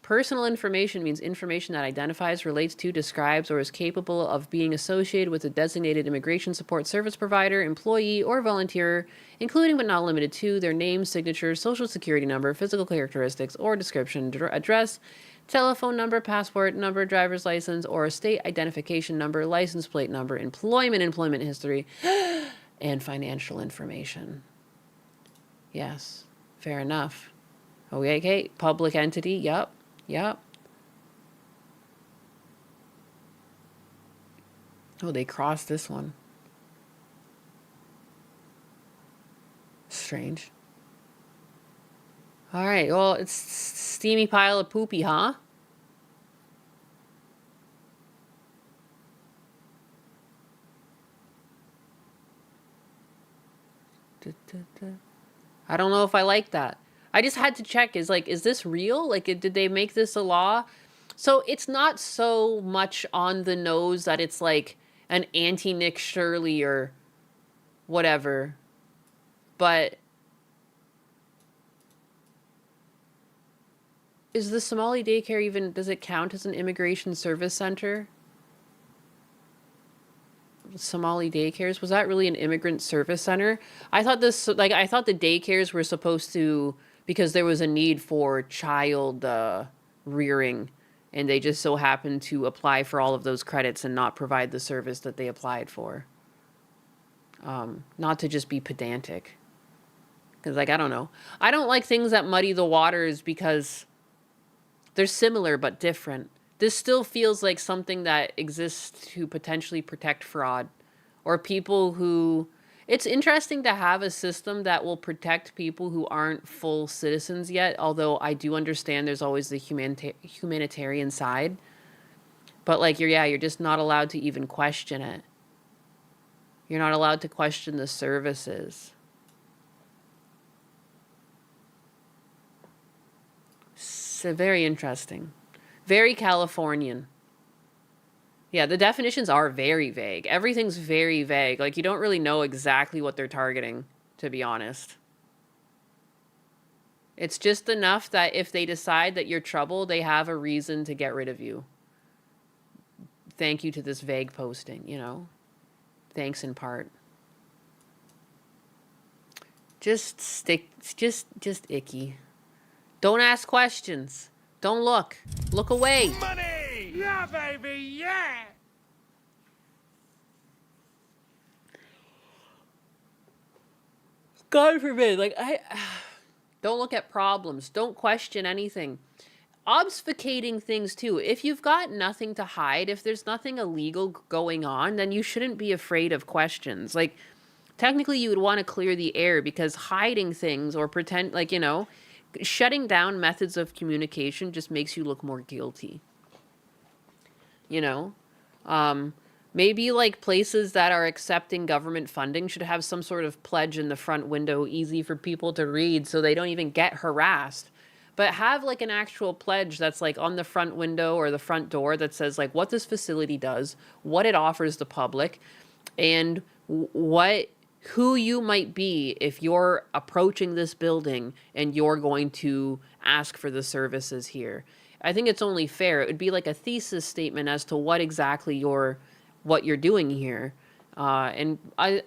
Personal information means information that identifies, relates to, describes, or is capable of being associated with a designated immigration support service provider, employee, or volunteer, including but not limited to their name, signature, social security number, physical characteristics, or description, address, telephone number, passport number, driver's license, or state identification number, license plate number, employment history, and financial information. Yes, fair enough. Okay, public entity, yep. Oh, they crossed this one. Strange. All right, well, it's steamy pile of poopy, huh? I don't know if I like that. I just had to check, is this real? Like, did they make this a law? So it's not so much on the nose that it's like an anti-Nick Shirley or whatever. But is the Somali daycare even, does it count as an immigration service center? Somali daycares, was that really an immigrant service center? I thought I thought the daycares were supposed to, because there was a need for child rearing, and they just so happened to apply for all of those credits and not provide the service that they applied for. Not to just be pedantic, because like, I don't know, I don't like things that muddy the waters because they're similar but different. This still feels like something that exists to potentially protect fraud, or people who... It's interesting to have a system that will protect people who aren't full citizens yet, although I do understand there's always the humanitarian side. But like, you're just not allowed to even question it. You're not allowed to question the services. So very interesting. Very Californian. Yeah, the definitions are very vague. Everything's very vague. Like, you don't really know exactly what they're targeting, to be honest. It's just enough that if they decide that you're trouble, they have a reason to get rid of you. Thank you to this vague posting, you know? Thanks in part. Just icky. Don't ask questions. Don't look. Look away. Money! Yeah, baby, yeah! God forbid. Like, don't look at problems. Don't question anything. Obfuscating things, too. If you've got nothing to hide, if there's nothing illegal going on, then you shouldn't be afraid of questions. Like, technically, you would want to clear the air, because hiding things or pretend, like, you know... Shutting down methods of communication just makes you look more guilty. You know? Maybe like places that are accepting government funding should have some sort of pledge in the front window, easy for people to read so they don't even get harassed. But have like an actual pledge that's like on the front window or the front door that says like what this facility does, what it offers the public, and who you might be if you're approaching this building and you're going to ask for the services here. I think it's only fair. It would be like a thesis statement as to what exactly what you're doing here. And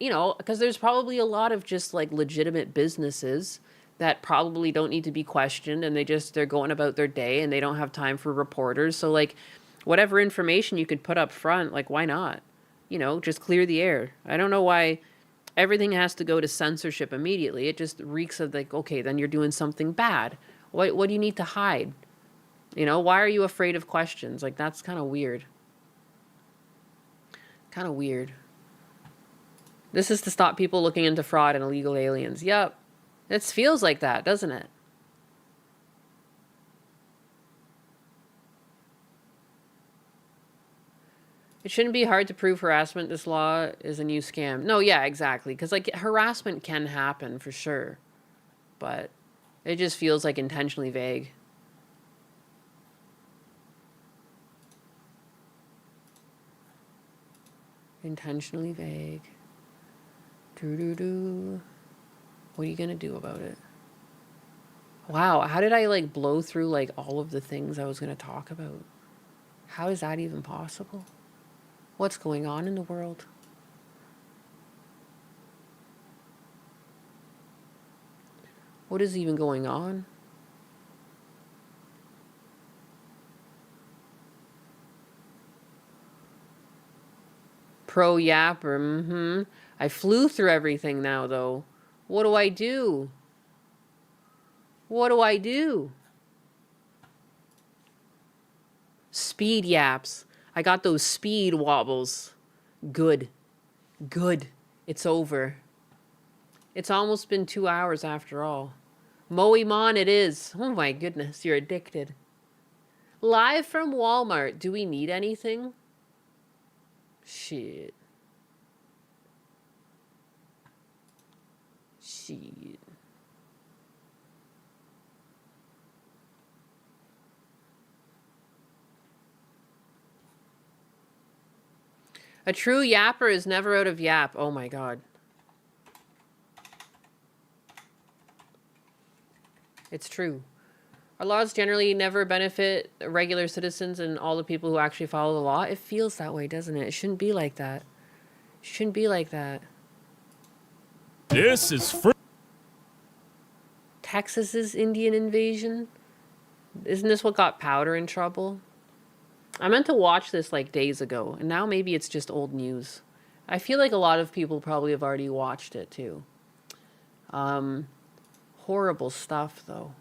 you know, because there's probably a lot of just like legitimate businesses that probably don't need to be questioned, and they're going about their day and they don't have time for reporters. So like whatever information you could put up front, like why not? You know, just clear the air. I don't know why everything has to go to censorship immediately. It just reeks of like, okay, then you're doing something bad. What do you need to hide? You know, why are you afraid of questions? Like, that's kind of weird. Kind of weird. This is to stop people looking into fraud and illegal aliens. Yep. It feels like that, doesn't it? It shouldn't be hard to prove harassment. This law is a new scam. No, yeah, exactly. Because, like, harassment can happen for sure. But it just feels, like, intentionally vague. Intentionally vague. Doo-doo-doo. What are you gonna do about it? Wow, how did I, like, blow through, like, all of the things I was gonna talk about? How is that even possible? What's going on in the world? What is even going on? Pro Yapper, I flew through everything now, though. What do I do? What do I do? Speed yaps. I got those speed wobbles. Good. Good. It's over. It's almost been 2 hours after all. Moe-mon it is. Oh my goodness, you're addicted. Live from Walmart. Do we need anything? Shit. Shit. A true yapper is never out of yap. Oh my god. It's true. Our laws generally never benefit regular citizens and all the people who actually follow the law. It feels that way, doesn't it? It shouldn't be like that. It shouldn't be like that. This is free. Texas's Indian invasion? Isn't this what got Powder in trouble? I meant to watch this like days ago, and now maybe it's just old news. I feel like a lot of people probably have already watched it too. Horrible stuff though.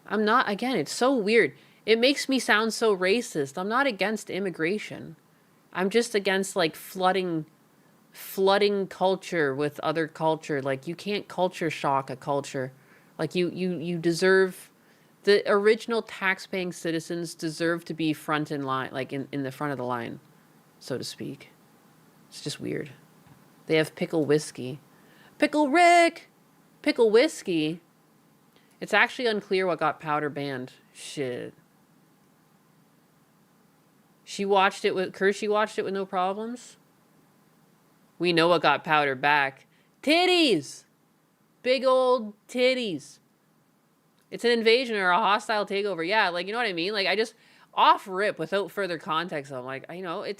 I'm not, again, it's so weird. It makes me sound so racist. I'm not against immigration. I'm just against like flooding culture with other culture. Like you can't culture shock a culture. Like you deserve, the original tax-paying citizens deserve to be front in line, like in the front of the line, so to speak. It's just weird. They have pickle whiskey. Pickle Rick! Pickle whiskey? It's actually unclear what got Powder banned. Shit. She watched it with, Kershey watched it with no problems? We know what got Powder back. Titties! Big old titties. It's an invasion or a hostile takeover. Yeah, like, you know what I mean? Like, I just, off rip, without further context, I'm like, you know, it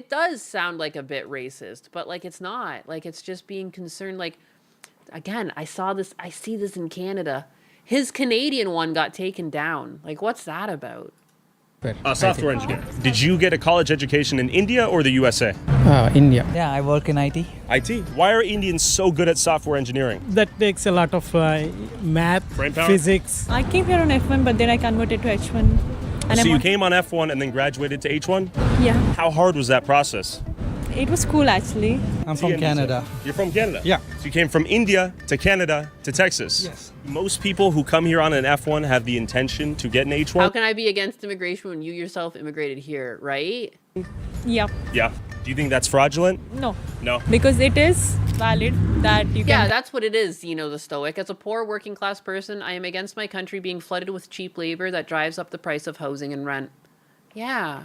does sound like a bit racist, but like, it's not. Like, it's just being concerned, like, again, I see this in Canada. His Canadian one got taken down. Like, what's that about? Software engineer. Did you get a college education in India or the USA? India. Yeah, I work in IT. IT? Why are Indians so good at software engineering? That takes a lot of math, Brainpower? physics. I came here on F1, but then I converted to H1. So you came on F1 and then graduated to H1? Yeah. How hard was that process? It was cool, actually. I'm from Canada. You're from Canada? Yeah. So you came from India to Canada to Texas? Yes. Most people who come here on an F1 have the intention to get an H1? How can I be against immigration when you yourself immigrated here, right? Yep. Yeah. Do you think that's fraudulent? No. No. Because it is valid that you can... Yeah, that's what it is, you know, the Stoic. As a poor working class person, I am against my country being flooded with cheap labor that drives up the price of housing and rent. Yeah.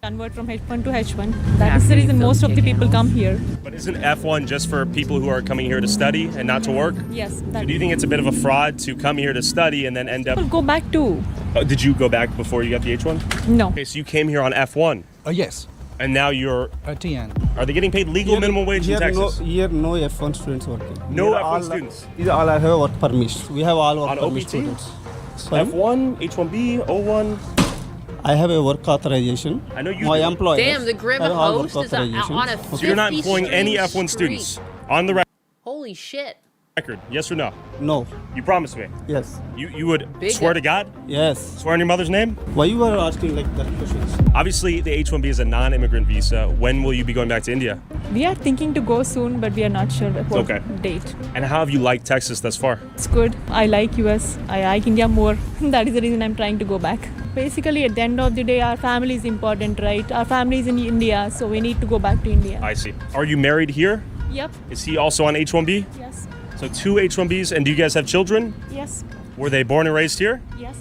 Convert from H1 to H1. That is the reason most of the people come here. But isn't F1 just for people who are coming here to study and not to work? Yes. So do you think it's a bit of a fraud to come here to study and then end up... People go back too. Did you go back before you got the H1? No. Okay, so you came here on F1. Yes. And now you're... TN. Are they getting paid legal minimum wage in Texas? Here no F1 students working. No F1 students? These all have work permits. We have all work On permit OPT? students. Sorry? F1, H1B, O1? I have a work authorization. I know you My do. employer. Damn, the Grim have all host work is on a authorizations. So you're not 50 employing any string F1 streak. students? On the Holy shit. record, yes or no? No. You promise me? Yes. You would Big swear up. to God? Yes. Swear on your mother's name? Why you are asking like that questions? Obviously, the H1B is a non-immigrant visa. When will you be going back to India? We are thinking to go soon, but we are not sure what Okay. date. And how have you liked Texas thus far? It's good. I like US. I like India more. That is the reason I'm trying to go back. Basically, at the end of the day, our family is important, right? Our family is in India, so we need to go back to India. I see. Are you married here? Yep. Is he also on H1B? Yes. So 2 H1Bs, and do you guys have children? Yes. Were they born and raised here? Yes.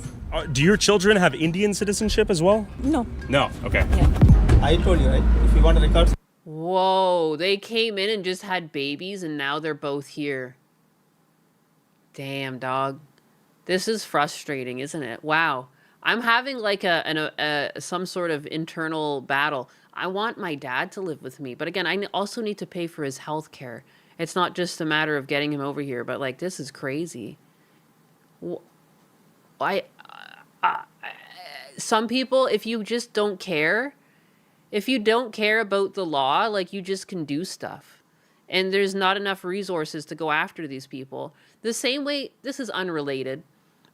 Do your children have Indian citizenship as well? No. No, okay. I told you, right? If you want records. Whoa, they came in and just had babies and now they're both here. Damn, dog. This is frustrating, isn't it? Wow. I'm having like some sort of internal battle. I want my dad to live with me, but again, I also need to pay for his health care. It's not just a matter of getting him over here, but like, this is crazy. Some people, if you just don't care, if you don't care about the law, like, you just can do stuff. And there's not enough resources to go after these people. The same way, this is unrelated,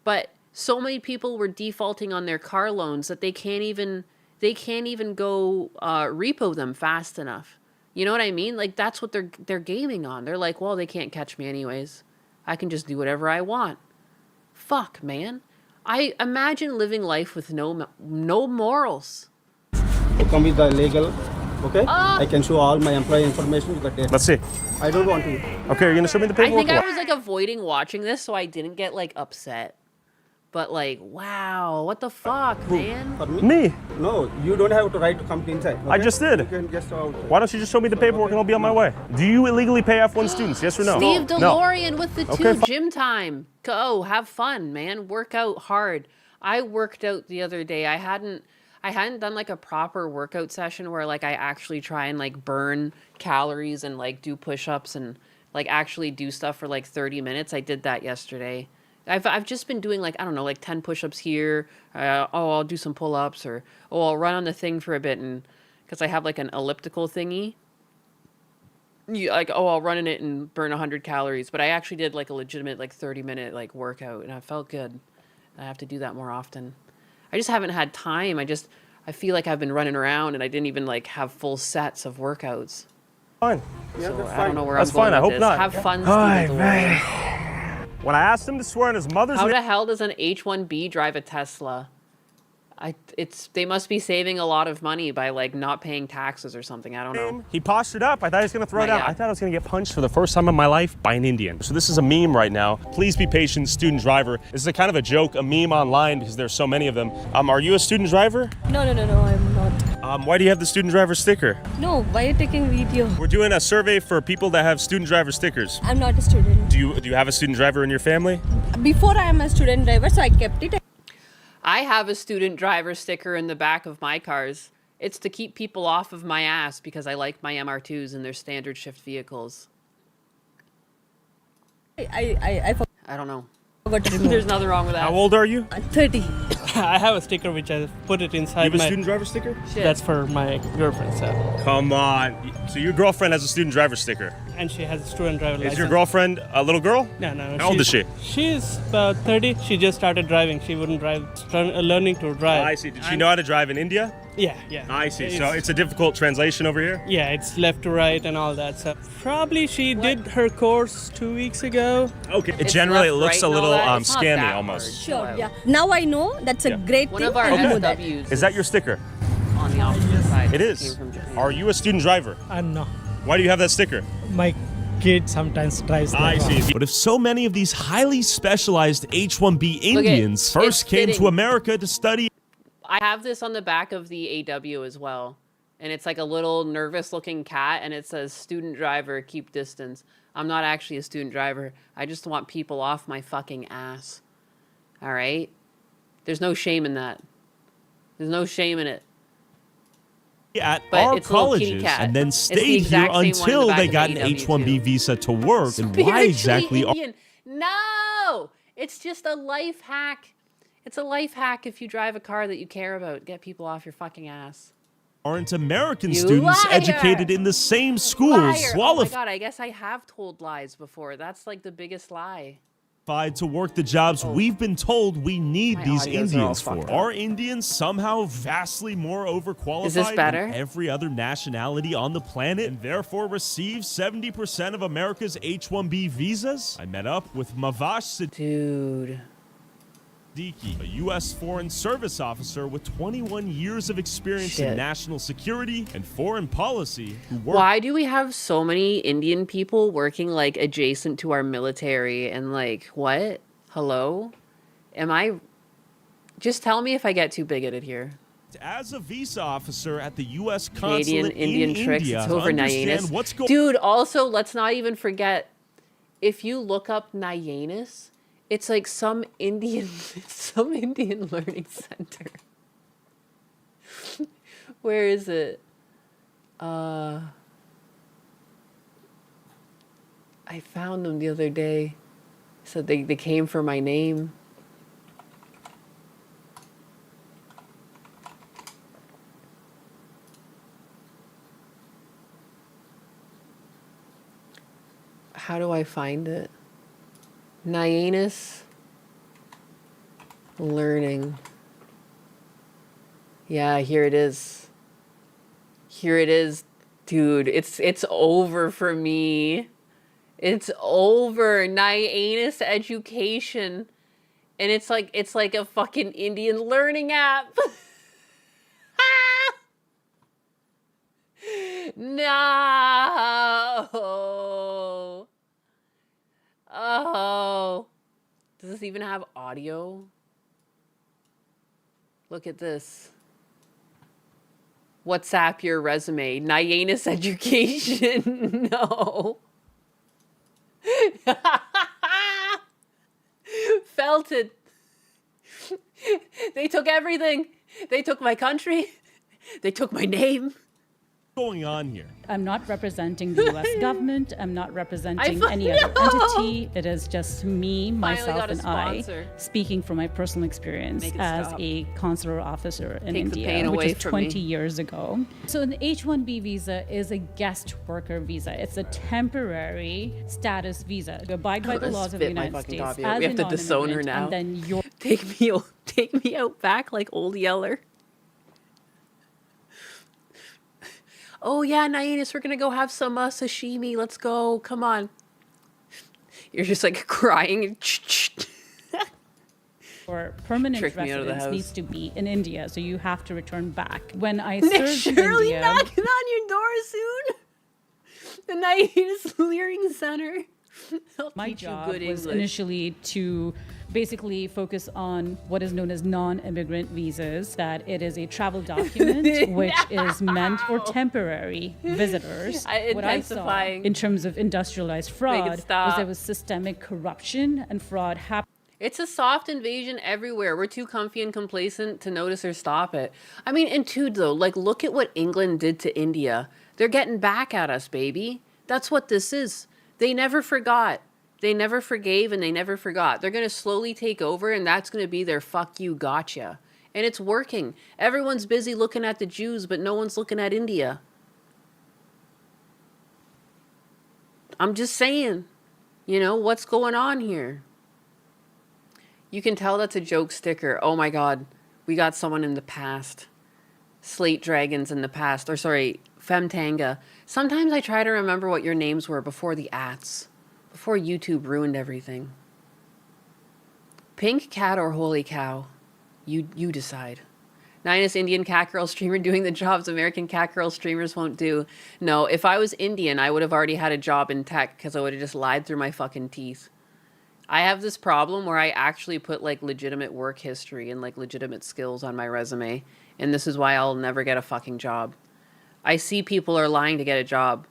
but so many people were defaulting on their car loans that they can't even go repo them fast enough. You know what I mean? Like, that's what they're gaming on. They're like, well, they can't catch me anyways. I can just do whatever I want. Fuck, man. I imagine living life with no morals. Come with the legal, okay? I can show all my employee information with the date. Let's see. I don't want to. Okay, you're gonna show me the I paperwork? think I was like avoiding watching this so I didn't get like upset. But like, wow, what the fuck, man? For me? Me. No, you don't have to right to come inside. I okay? just did. You can just outside. Why don't you just show me the paperwork and I'll be on my way? Do you illegally pay F1 students? Yes or no? Steve No. DeLorean with the Okay, two gym time. Go have fun, man. Work out hard. I worked out the other day. I hadn't done like a proper workout session where like I actually try and like burn calories and like do push-ups and like actually do stuff for like 30 minutes. I did that yesterday. I've just been doing like, I don't know, like 10 push-ups here. I'll do some pull-ups, or I'll run on the thing for a bit, and because I have like an elliptical thingy. I'll run in it and burn 100 calories. But I actually did like a legitimate like 30-minute like workout, and I felt good. I have to do that more often. I just haven't had time. I feel like I've been running around and I didn't even like have full sets of workouts. Fine. So I don't know where That's I'm going fine. I with hope this. not. Have fun, Hi, Stephen man. DeLorean. When I asked him to swear on his mother's How name, the hell does an H-1B drive a Tesla? They must be saving a lot of money by like not paying taxes or something. I don't know. he postured up. I thought he was going to throw it Not out. yet. I thought I was going to get punched for the first time in my life by an Indian. So this is a meme right now. Please be patient, student driver. This is a kind of a joke, a meme online because there's so many of them. Are you a student driver? No, I'm not. Why do you have the student driver sticker? No, why are you taking video? We're doing a survey for people that have student driver stickers. I'm not a student. Do you have a student driver in your family? Before I am a student driver, so I kept it. I have a student driver sticker in the back of my cars. It's to keep people off of my ass because I like my MR2s and their standard shift vehicles. I I don't know. forgot to remove. There's nothing wrong with that. How old are you? 30. I have a sticker which I put it You inside have a my. student driver sticker? Shit. That's for my girlfriend, so. Come on. So your girlfriend has a student driver sticker. And she has a student driver license. Is your girlfriend a little girl? No. How old is she? She's about 30. She just started driving. She wouldn't drive, learning to drive. I see. Did she know how to drive in India? Yeah. I see. So it's a difficult translation over here? Yeah, it's left to right and all that. So probably she did her course 2 weeks ago. Okay. It It's generally left, looks right, a and all little that. It's not scammy that almost. Sure, yeah. Now I know that's a great One thing. of our I know that. SWs Is that your sticker? on the opposite side. It is. Came from Japan. Are you a student driver? No. Why do you have that sticker? My kid sometimes drives I see. But if so many of these highly specialized H-1B Indians it's first came to fitting. America to study, I have this on the back of the AW as well. And it's like a little nervous looking cat and it says student driver, keep distance. I'm not actually a student driver. I just want people off my fucking ass. All right? There's no shame in that. There's no shame in it. at But our it's a little kitty colleges cat. and then It's the stayed here exact same one in the until back they of got an the AW H-1B too. visa to work. And why Spiritually exactly Indian. No! It's just a life hack. It's a life hack if you drive a car that you care about. Get people off your fucking ass. aren't American You students liar! educated in the same schools Liar. Oh my qualified god, I guess I have told lies before. That's like the biggest lie. to work the jobs we've been told we need My these audios are all Indians for? fucked up. Are Indians somehow vastly more overqualified Is this better? than every other nationality on the planet and therefore receive 70% of America's H-1B visas? I met up with Mavash Dude. Siddiqui, a U.S. Foreign Service officer with 21 years of experience in Shit. national security and foreign policy who worked Why do we have so many Indian people working like adjacent to our military and like what? Hello? Am I just tell me if I get too bigoted here. as a visa officer at the U.S. Canadian consulate Indian in tricks. India It's to over understand Nyannis. what's going Dude, also let's not even forget if you look up Nyannis, it's like some Indian learning center. Where is it? I found them the other day. So they came for my name. How do I find it? Nyannis learning. Yeah, here it is. Here it is. Dude, it's over for me. It's over. Nyannis education. And it's like a fucking Indian learning app. No. Oh. Does this even have audio? Look at this. WhatsApp your resume. Nyannis education. No. Felted. They took everything. They took my country. They took my name. Going on here? I'm not representing the U.S. government. I'm not representing any No. other entity. It is just me, myself, got a and I sponsor. speaking from my personal experience Make it as stop. a consular officer in Take the India, pain which away is from 20 me. years ago. So an H-1B visa is a guest worker visa. It's a temporary status visa. You abide by I'm the gonna laws of the spit my United fucking States coffee out. as We have a to disown her non-immigrant, now. and then you're Take me out back like old Yeller. Oh yeah, Nyannis, we're gonna go have some sashimi. Let's go. Come on. You're just like crying. Or permanent Trick me out of the residence house. needs to be in India, so you have to return back. When I Nick served in Shirley India, knocking on your door soon. The Nyannis Leering Center. I'll my teach you job good was English. initially to basically focus on what is known as non-immigrant visas, that it is a travel document which is meant for temporary visitors. What I saw Intensifying. in terms of industrialized Make it fraud was stop. there was systemic corruption and fraud happening. It's a soft invasion everywhere. We're too comfy and complacent to notice or stop it. I mean, and two, though, like, look at what England did to India. They're getting back at us, baby. That's what this is. They never forgot. They never forgave and they never forgot. They're going to slowly take over, and that's going to be their fuck you gotcha. And it's working. Everyone's busy looking at the Jews, but no one's looking at India. I'm just saying, you know, what's going on here? You can tell that's a joke sticker. Oh my God, we got someone in the past. Slate Dragons in the past. Or sorry, Femtanga. Sometimes I try to remember what your names were before the ats. Before YouTube ruined everything. Pink cat or holy cow? You decide. Nyannis Indian cat girl streamer doing the jobs American cat girl streamers won't do. No, if I was Indian, I would have already had a job in tech because I would have just lied through my fucking teeth. I have this problem where I actually put like legitimate work history and like legitimate skills on my resume. And this is why I'll never get a fucking job. I see people are lying to get a job.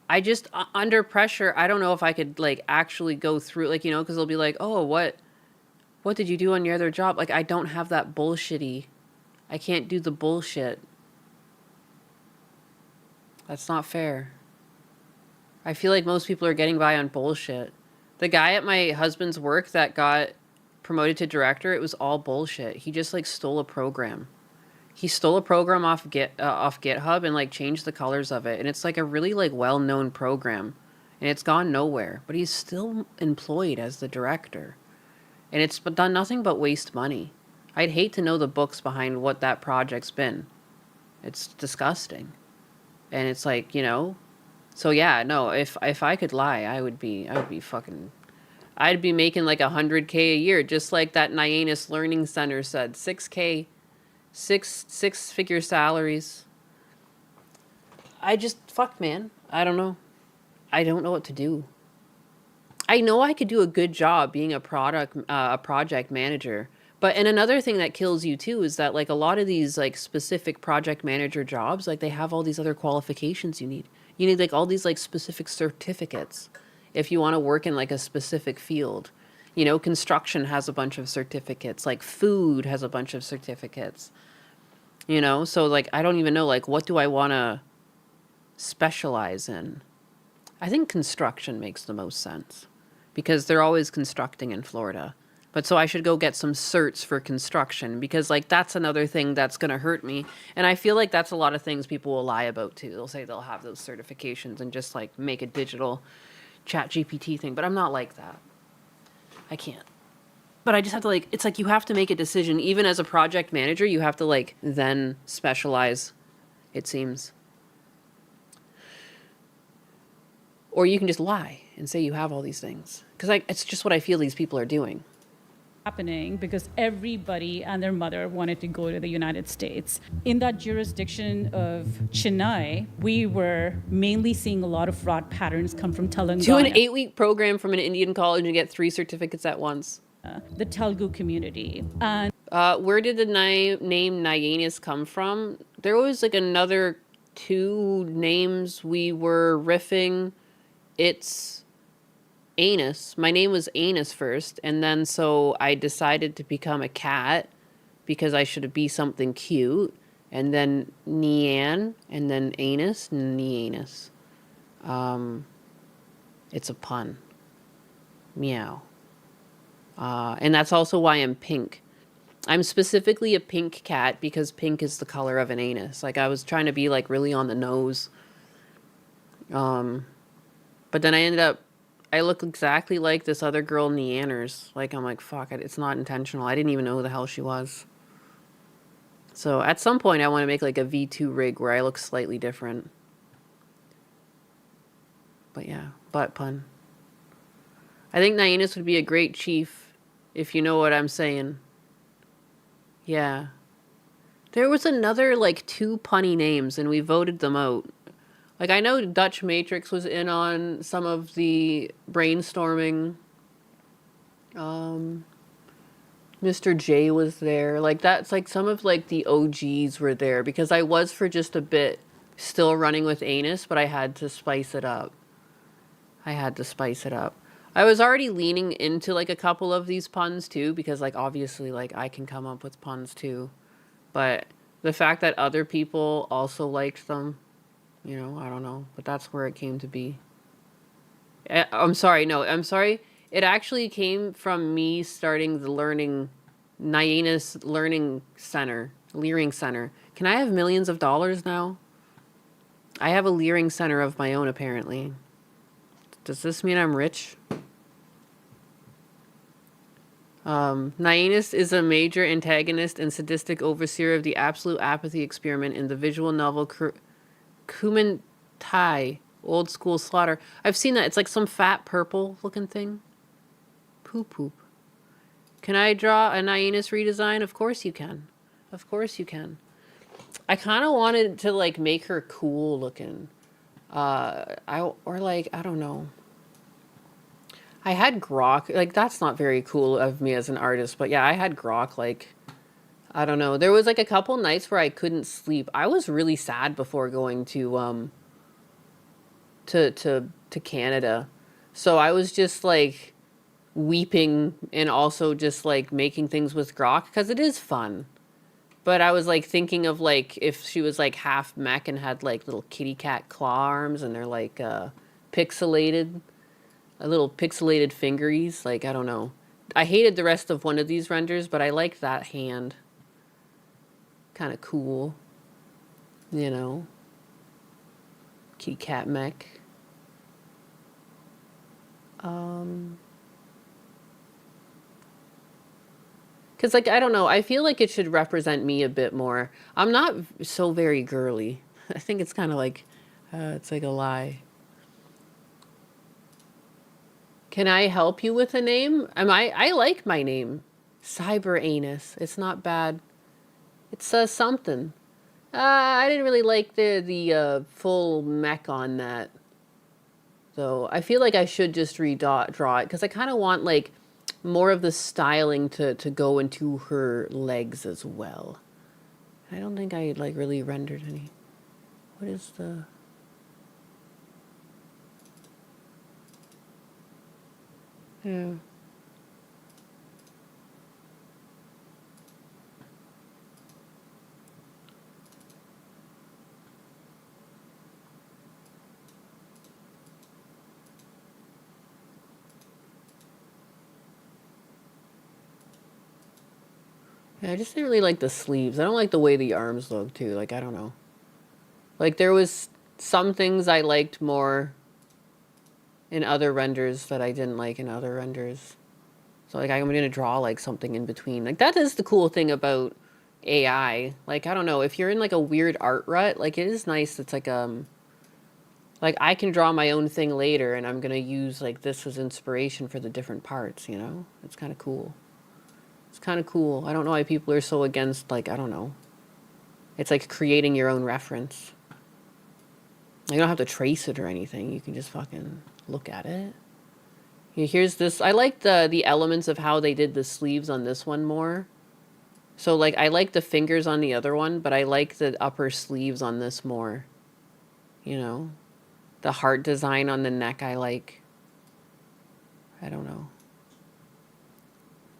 I just, under pressure, I don't know if I could like actually go through, like, you know, because they'll be like, oh, what did you do on your other job? Like, I don't have that bullshitty. I can't do the bullshit. That's not fair. I feel like most people are getting by on bullshit. The guy at my husband's work that got promoted to director, it was all bullshit. He just like stole a program. He stole a program off GitHub and like changed the colors of it, and it's like a really like well-known program, and it's gone nowhere. But he's still employed as the director, and it's done nothing but waste money. I'd hate to know the books behind what that project's been. It's disgusting, and it's like, you know. So yeah, no, if I could lie, I would be fucking, I'd be making like $100K a year, just like that Nyannis Learning Center said, 6K, six-figure salaries. I just, fuck, man, I don't know. I don't know what to do. I know I could do a good job being a project manager, but, and another thing that kills you too is that like a lot of these like specific project manager jobs, like they have all these other qualifications you need. You need like all these like specific certificates if you want to work in like a specific field. You know, construction has a bunch of certificates, like food has a bunch of certificates. You know, so like I don't even know like what do I want to specialize in? I think construction makes the most sense because they're always constructing in Florida. But so I should go get some certs for construction because like that's another thing that's going to hurt me. And I feel like that's a lot of things people will lie about too. They'll say they'll have those certifications and just like make a digital ChatGPT thing. But I'm not like that. I can't. But I just have to like, it's like you have to make a decision. Even as a project manager, you have to like then specialize, it seems. Or you can just lie and say you have all these things. Because it's just what I feel these people are doing. Happening because everybody and their mother wanted to go to the United States. In that jurisdiction of Chennai, we were mainly seeing a lot of fraud patterns come from Telangana. Do an 8-week program from an Indian college and get 3 certificates at once. The Telugu community. And Where did the name Nyanus come from? There was like another 2 names we were riffing. It's Anus. My name was Anus first, and then so I decided to become a cat because I should be something cute, and then Nyan, and then Anus, Nyanus. It's a pun. Meow. And that's also why I'm pink. I'm specifically a pink cat because pink is the color of an anus. Like, I was trying to be, like, really on the nose. But then I look exactly like this other girl, Neanners. Like, I'm like, fuck, it's not intentional. I didn't even know who the hell she was. So, at some point, I want to make, like, a V2 rig where I look slightly different. But yeah, butt pun. I think Nyanus would be a great chief, if you know what I'm saying. Yeah. There was another, like, 2 punny names, and we voted them out. Like, I know Dutch Matrix was in on some of the brainstorming. Mr. J was there. Like, that's, like, some of, like, the OGs were there, because I was, for just a bit, still running with Anus, but I had to spice it up. I was already leaning into, like, a couple of these puns, too, because, like, obviously, like, I can come up with puns, too. But the fact that other people also liked them, you know, I don't know. But that's where it came to be. I'm sorry. It actually came from me starting the Nyanus Learning Center, Leering Center. Can I have millions of dollars now? I have a Leering Center of my own, apparently. Does this mean I'm rich? Nyanus is a major antagonist and sadistic overseer of the absolute apathy experiment in the visual novel Kumentai, Old School Slaughter. I've seen that. It's like some fat purple looking thing. Poop. Can I draw a Nyanus redesign? Of course you can. Of course you can. I kind of wanted to, like, make her cool looking. I don't know. I had Grok. Like, that's not very cool of me as an artist, but yeah, I had Grok, like, I don't know. There was, like, a couple nights where I couldn't sleep. I was really sad before going to Canada. So I was just, like, weeping and also just, like, making things with Grok, because it is fun. But I was, like, thinking of, like, if she was, like, half mech and had, like, little kitty cat claw arms and they're, like, pixelated, little pixelated fingeries. Like, I don't know. I hated the rest of one of these renders, but I liked that hand. Kind of cool. You know? Kitty cat mech. Because, like, I don't know. I feel like it should represent me a bit more. I'm not so very girly. I think it's kind of like, it's like a lie. Can I help you with a name? I like my name. Cyber Anus. It's not bad. It says something. I didn't really like the full mech on that. So I feel like I should just draw it, because I kind of want, like, more of the styling to go into her legs as well. I don't think I, like, really rendered any. What is the... Yeah. Yeah, I just didn't really like the sleeves. I don't like the way the arms look, too. Like, I don't know. Like, there was some things I liked more in other renders that I didn't like in other renders. So, like, I'm going to draw, like, something in between. Like, that is the cool thing about AI. Like, I don't know. If you're in, like, a weird art rut, like, it is nice. It's like, I can draw my own thing later, and I'm going to use, like, this as inspiration for the different parts, you know? It's kind of cool. It's kind of cool. I don't know why people are so against, like, I don't know. It's like creating your own reference. You don't have to trace it or anything. You can just fucking look at it. Here's this. I like the elements of how they did the sleeves on this one more. So like I like the fingers on the other one, but I like the upper sleeves on this more. You know? The heart design on the neck I like. I don't know.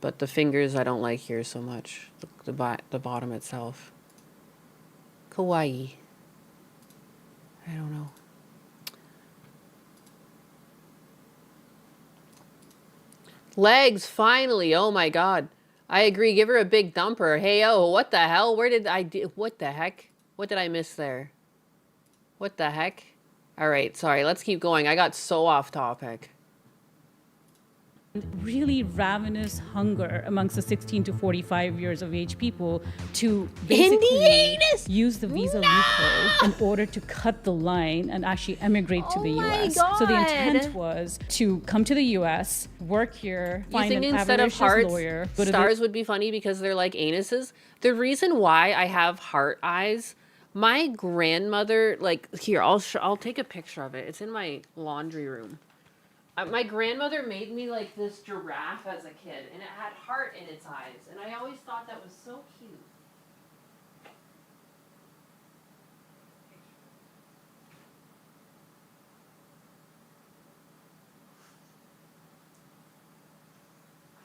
But the fingers I don't like here so much. The bottom itself. Kawaii. I don't know. Legs, finally. Oh my god. I agree. Give her a big dumper. Hey, oh, what the hell? Where did I do? What the heck? What did I miss there? What the heck? All right, sorry. Let's keep going. I got so off topic. Really ravenous hunger amongst the 16 to 45 years of age people to basically use the visa loophole in order to cut the line and actually emigrate to the US. So the intent was to come to the US, work here, You find think an instead of avaricious hearts, lawyer, go to the stars would be funny because they're like anuses? The reason why I have heart eyes, my grandmother, like, here, I'll take a picture of it. It's in my laundry room. My grandmother made me like this giraffe as a kid, and it had heart in its eyes, and I always thought that was so cute.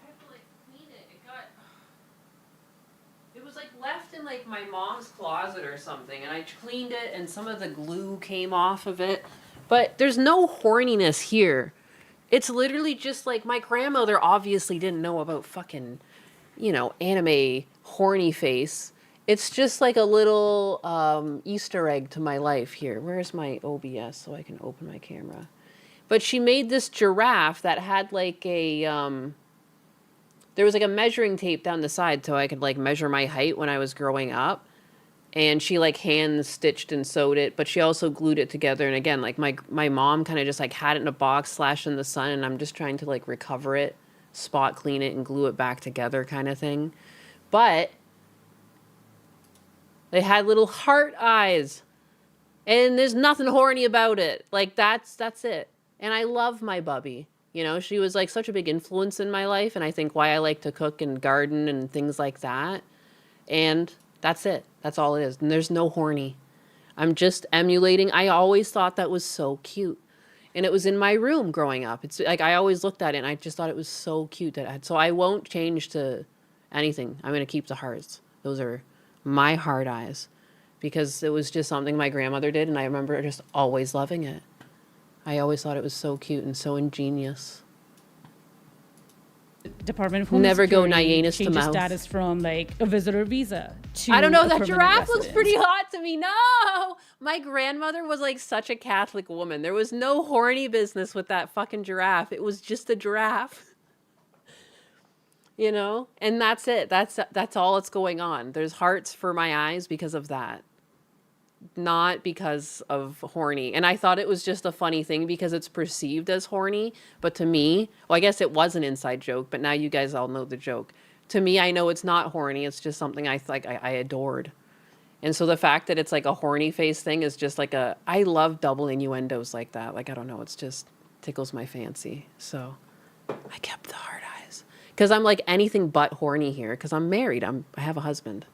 I have to like clean it. It was like left in like my mom's closet or something, and I cleaned it, and some of the glue came off of it. But there's no horniness here. It's literally just like my grandmother obviously didn't know about fucking, you know, anime horny face. It's just like a little Easter egg to my life here. Where's my OBS so I can open my camera? But she made this giraffe that had like a, there was like a measuring tape down the side so I could like measure my height when I was growing up. And she like hand stitched and sewed it, but she also glued it together. And again, like my mom kind of just like had it in a box, slashed in the sun, and I'm just trying to like recover it, spot clean it, and glue it back together kind of thing. But they had little heart eyes, and there's nothing horny about it. Like that's it. And I love my bubby. You know, she was like such a big influence in my life, and I think why I like to cook and garden and things like that. And that's it. That's all it is. And there's no horny. I'm just emulating. I always thought that was so cute. And it was in my room growing up. It's like I always looked at it and I just thought it was so cute that I had. So I won't change to anything. I'm going to keep the hearts. Those are my heart eyes. Because it was just something my grandmother did and I remember just always loving it. I always thought it was so cute and so ingenious. Department of Homeland Never go Security Nyannis to changes mouth. status from like a visitor visa to I don't know, a that permanent giraffe looks residence. pretty hot to me. No! My grandmother was like such a Catholic woman. There was no horny business with that fucking giraffe. It was just a giraffe. You know? And that's it. That's all that's going on. There's hearts for my eyes because of that. Not because of horny. And I thought it was just a funny thing because it's perceived as horny. But to me, well, I guess it was an inside joke, but now you guys all know the joke. To me, I know it's not horny. It's just something I adored. And so the fact that it's like a horny face thing is just like I love double innuendos like that. Like, I don't know. It's just tickles my fancy. So I kept the hard eyes. Because I'm like anything but horny here. Because I'm married. I have a husband.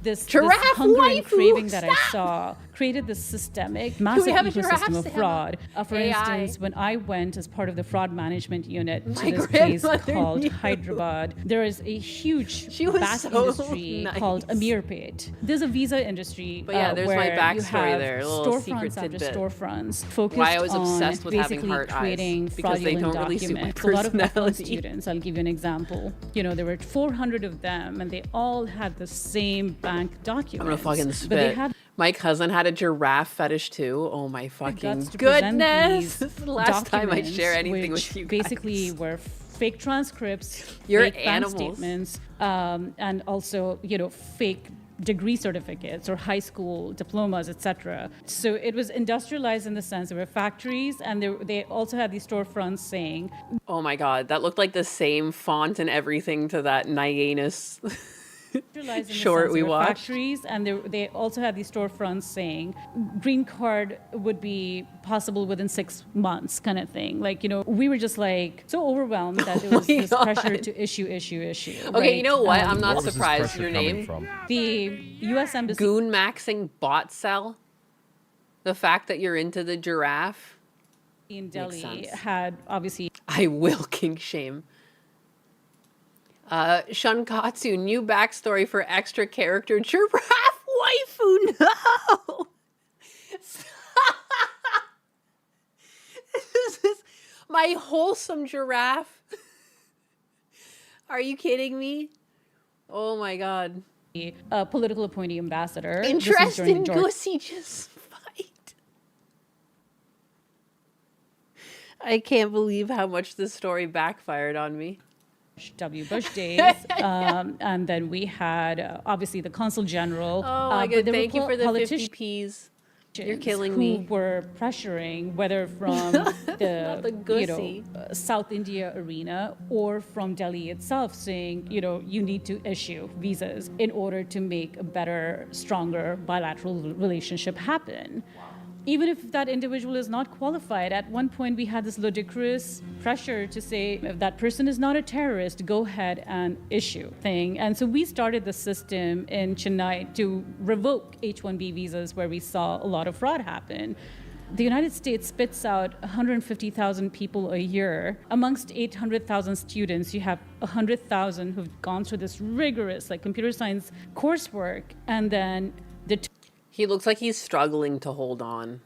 This Giraffe hunger and waifu, craving that I stop! saw created this systemic, massive have a giraffe ecosystem of to have fraud. a For AI? instance, when I went as part of the fraud management unit My to this place grandmother called knew. Hyderabad, there is a huge She was vast so industry nice. called Amirpet. There's a visa industry But yeah, there's my where you backstory have there, a little secret storefronts after tidbit. storefronts focused Why I was obsessed on with having basically heart eyes, creating because they fraudulent don't really suit my documents. A lot of F1 personality. students, I'll give you an example. You know, there were 400 of them, and they all had the same bank documents. I'm gonna fucking But they spit. had My cousin had a giraffe fetish too. Oh my fucking guts to present goodness! these This is the last time I documents, share anything which with you guys. basically were fake transcripts, You're fake bank animals. statements, and also, you know, fake degree certificates or high school diplomas, etc. So it was industrialized in the sense there were factories, and they also had these storefronts saying, Oh my god, that looked like the same font and everything to that Nyannis Centralized in the short sense we there were watched. factories, and they also had these storefronts saying green card would be possible within 6 months, kind of thing. Like, you know, we were just like so overwhelmed that there was this pressure to issue. Okay, right? you know what? I'm not Where was this surprised. pressure Your coming name? from? The U.S. Embassy Goon maxing bot cell. The fact that you're into the giraffe. in Makes Delhi sense. had obviously I will kink shame. Shunkatsu, new backstory for extra character giraffe waifu. No! This is my wholesome giraffe. Are you kidding me? Oh my god. a political appointee ambassador. This was during Interesting the George- goosey just fight. I can't believe how much this story backfired on me. W. Bush days. And then we had, obviously, the Consul General. Oh my but god, there were thank you for the 50 politicians Ps. You're killing who me. were pressuring, whether from Not the, the gussy. South India arena or from Delhi itself, saying, you need to issue visas in order to make a better, stronger bilateral relationship happen. Even if that individual is not qualified, at one point we had this ludicrous pressure to say, if that person is not a terrorist, go ahead and issue thing. And so we started the system in Chennai to revoke H-1B visas where we saw a lot of fraud happen. The United States spits out 150,000 people a year. Amongst 800,000 students, you have 100,000 who've gone through this rigorous, computer science coursework, and then He looks like he's struggling to hold on.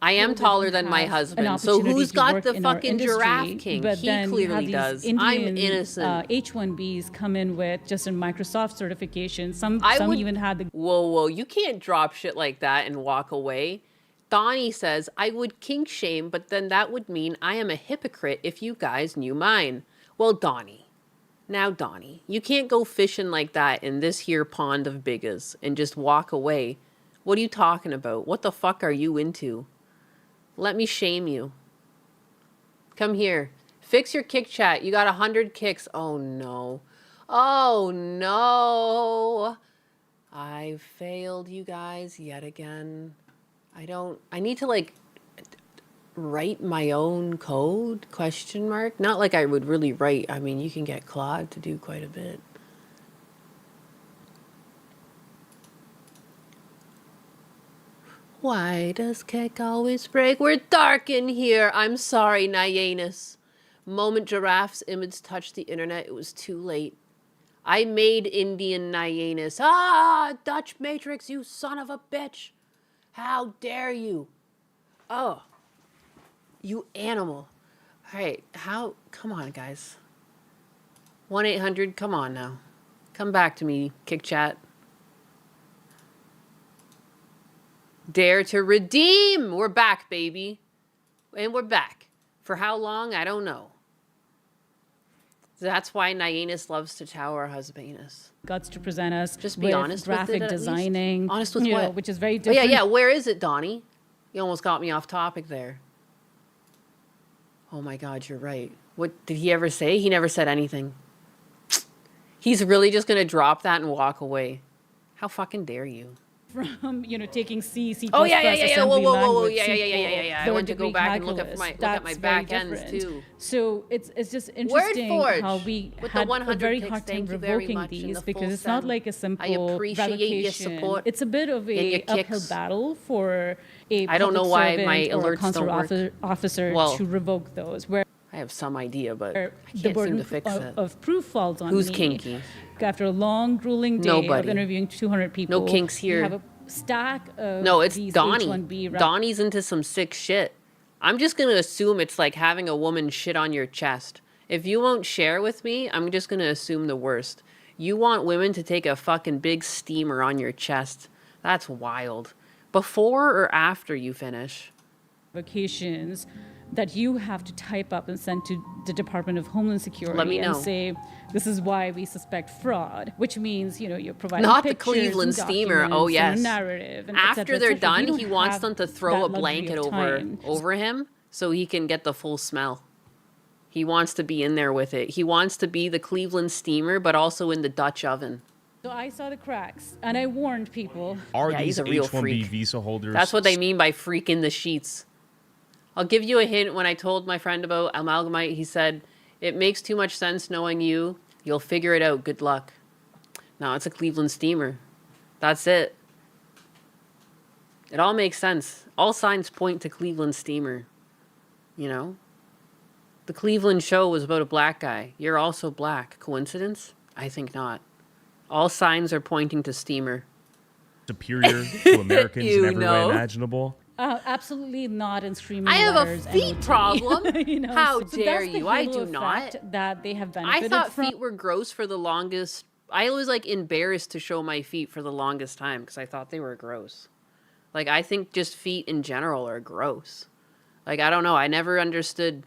I am taller than my husband, so who's got the fucking giraffe king? But He then you have clearly these does. Indian, I'm innocent. H-1Bs come in with just a Microsoft certification. Some would- even had the Whoa, you can't drop shit like that and walk away. Donnie says, I would kink shame, but then that would mean I am a hypocrite if you guys knew mine. Well, Donnie, you can't go fishing like that in this here pond of biggas and just walk away. What are you talking about? What the fuck are you into? Let me shame you. Come here. Fix your kick chat. You got 100 kicks. Oh, no. Oh, no. I failed you guys yet again. I need to write my own code? Question mark. Not like I would really write. I mean, you can get Claude to do quite a bit. Why does cake always break? We're dark in here. I'm sorry, Nyanus. Moment giraffe's image touched the internet, it was too late. I made Indian Nyanus. Ah, Dutch Matrix, you son of a bitch. How dare you? Oh, you animal. All right, come on, guys. 1-800, come on now. Come back to me, Kick Chat. Dare to redeem. We're back, baby. And we're back. For how long? I don't know. That's why Nyanus loves to tower Husbanus. guts to present us. Just be with honest with it, graphic at least. designing. Honest with you know, what? which is very Oh, different. yeah. Where is it, Donnie? You almost got me off topic there. Oh my God, you're right. What did he ever say? He never said anything. He's really just gonna drop that and walk away. How fucking dare you? From taking C, C++, Oh yeah. assembly Whoa. language, Yeah. SQL, I want to go third-degree back and look at calculus. my That's very back ends different. too. So it's just interesting Wordforge how we with the had a 100 very picks. hard time Thank you very revoking much, and these the because full it's not send. like a I simple appreciate your revocation. support It's a bit of and your a uphill kicks. battle for a I don't know public why servant my or a alerts consular don't work. officer Well, to revoke those. Where I have some idea, but I the can't burden seem to fix it. of proof falls on Who's me. kinky? After a long, grueling day Nobody. of interviewing 200 people, No kinks you here. have a stack of No, it's these Donnie. H-1B Donnie's into some sick shit. I'm just gonna assume it's like having a woman shit on your chest. If you won't share with me, I'm just gonna assume the worst. You want women to take a fucking big steamer on your chest. That's wild. Before or after you finish? Vacations that you have to type up and send to the Department of Homeland Security Let me and know. say, this is why we suspect fraud, which means, you're providing Not the pictures Cleveland and steamer. Oh, documents and yes. a narrative. And After et cetera, et they're cetera. We done, don't he wants have them to throw that a luxury blanket of time. over him so he can get the full smell. He wants to be in there with it. He wants to be the Cleveland steamer, but also in the Dutch oven. So I saw the cracks, and I warned people. Are Yeah, these he's a real H-1B freak. visa holders? That's what they mean by freaking the sheets. I'll give you a hint. When I told my friend about Amalgamite, he said, it makes too much sense knowing you. You'll figure it out. Good luck. No, it's a Cleveland steamer. That's it. It all makes sense. All signs point to Cleveland steamer. You know? The Cleveland show was about a black guy. You're also black. Coincidence? I think not. All signs are pointing to steamer. Superior to Americans in You every know. way imaginable. Absolutely not in streaming. I have a letters, feet NOT. problem. You know, How so dare that's the you? I halo do not. effect that they have I benefited thought from. feet were gross for the longest. I was like embarrassed to show my feet for the longest time because I thought they were gross. Like, I think just feet in general are gross. Like, I don't know. I never understood.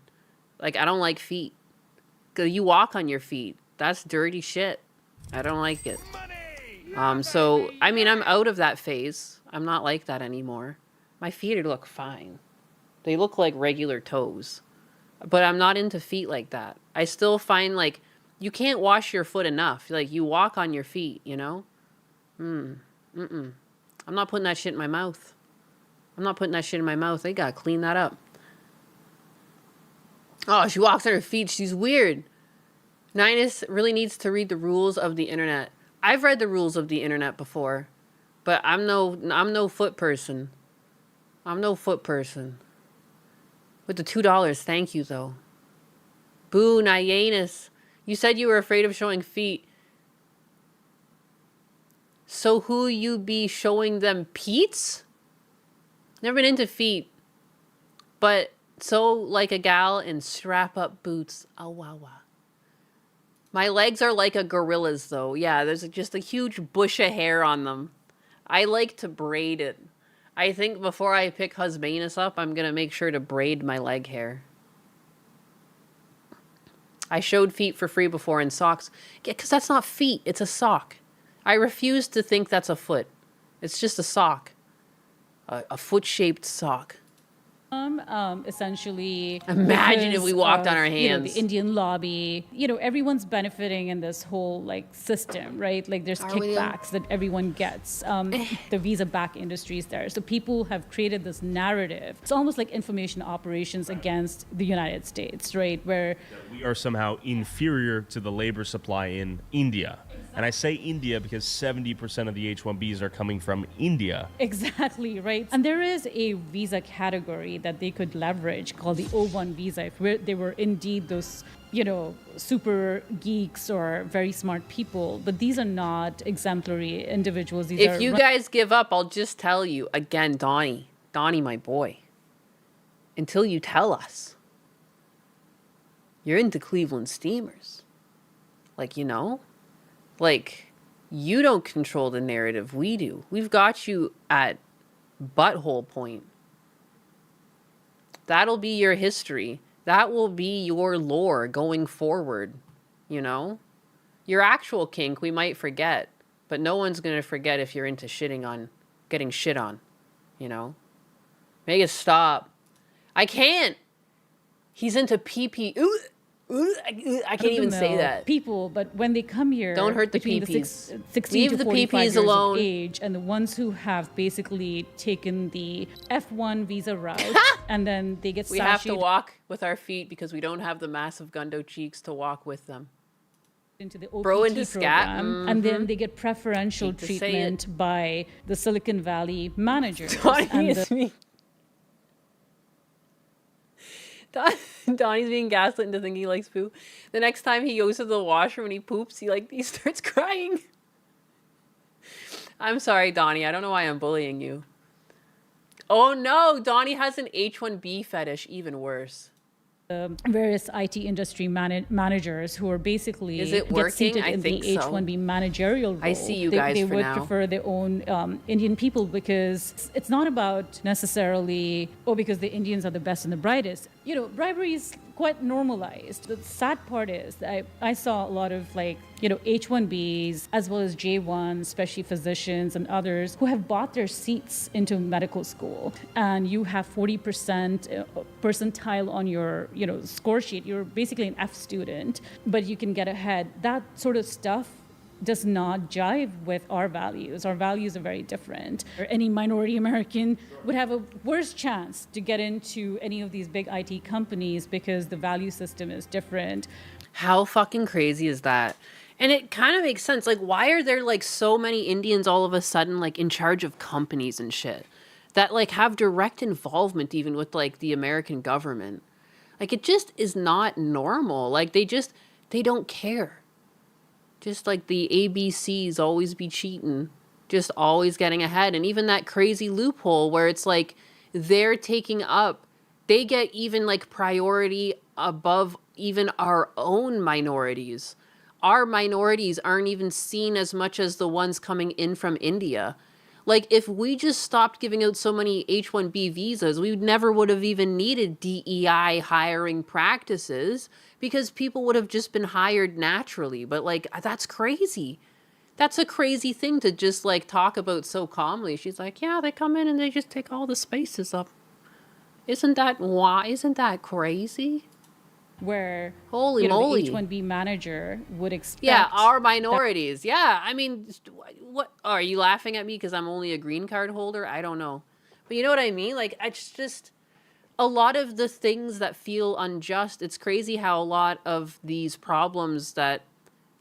Like, I don't like feet. 'Cause you walk on your feet. That's dirty shit. I don't like it. So, I mean, I'm out of that phase. I'm not like that anymore. My feet look fine. They look like regular toes. But I'm not into feet like that. I still find, like, you can't wash your foot enough. Like, you walk on your feet, you know? I'm not putting that shit in my mouth. I'm not putting that shit in my mouth. They gotta clean that up. Oh, she walks on her feet. She's weird. Ninus really needs to read the rules of the internet. I've read the rules of the internet before, but I'm no foot person. I'm no foot person. With the $2, thank you though. Boo, Nyanus. You said you were afraid of showing feet. So who you be showing them Pete's? Never been into feet. But so like a gal in strap up boots. Oh wow wow. My legs are like a gorilla's though. Yeah, there's just a huge bush of hair on them. I like to braid it. I think before I pick Husbanus up, I'm gonna make sure to braid my leg hair. I showed feet for free before in socks. Yeah, because that's not feet, it's a sock. I refuse to think that's a foot. It's just a sock. A foot-shaped sock. Essentially. Imagine if we because walked on our of, hands. the Indian lobby. Everyone's benefiting in this whole like system, right? Like there's Are we though? kickbacks that everyone gets. The visa back industry is there. So people have created this narrative. It's almost like information operations against the United States, right? Where We are somehow inferior to the labor supply in India. And I say India because 70% of the H-1Bs are coming from India. Exactly, right? And there is a visa category that they could leverage called the O1 visa if they were indeed those, super geeks or very smart people. But these are not exemplary individuals. These If you guys give up, I'll just tell you. Again, Donnie, my boy. Until you tell us. You're into Cleveland Steamers. Like, Like, you don't control the narrative, we do. We've got you at butthole point. That'll be your history. That will be your lore going forward, Your actual kink, we might forget, but no one's going to forget if you're into getting shit on, Make it stop. I can't. He's into pee-pee. Ooh. I can't even say that. People, but when they come here, Don't hurt the between peepees. 16 Leave to the 45 peepees years alone. of age, and the ones who have basically taken the F1 visa route, and then they get We have to sashayed walk with our feet because we don't have the massive gundo cheeks to walk with them. into the OPT Bro, and he scat. program, and then they get preferential Hate to say treatment by the Silicon Valley managers. Donnie and is me. Donnie's being gaslit into thinking he likes poo. The next time he goes to the washroom and he poops, he starts crying. I'm sorry, Donnie. I don't know why I'm bullying you. Oh no, Donnie has an H1B fetish, even worse. Various IT industry managers who are basically Is it get working? seated I in think the so. H1B managerial role. I see you they, guys They for would now. prefer their own Indian people because it's not about necessarily, because the Indians are the best and the brightest. Bribery is quite normalized. The sad part is that I saw a lot of like, you know, H-1Bs as well as J-1s, especially physicians and others who have bought their seats into medical school, and you have 40% percentile on your, you know, score sheet. You're basically an F student, but you can get ahead. That sort of stuff does not jive with our values. Our values are very different. Any minority American would have a worse chance to get into any of these big IT companies because the value system is different. How fucking crazy is that? And it kind of makes sense. Like, why are there like so many Indians all of a sudden like in charge of companies and shit that like have direct involvement even with like the American government? Like, it just is not normal. Like, they don't care. Just like the ABCs always be cheating, just always getting ahead. And even that crazy loophole where it's like they're taking up, they get even like priority above even our own minorities. Our minorities aren't even seen as much as the ones coming in from India. Like, if we just stopped giving out so many H-1B visas, we never would have even needed DEI hiring practices because people would have just been hired naturally. But, like, that's crazy. That's a crazy thing to just, like, talk about so calmly. She's like, yeah, they come in and they just take all the spaces up. Isn't that crazy? Where holy moly, the H-1B manager would expect. Yeah, our minorities. Yeah, I mean, what are you laughing at me because I'm only a green card holder? I don't know, but you know what I mean. Like, it's just a lot of the things that feel unjust. It's crazy how a lot of these problems that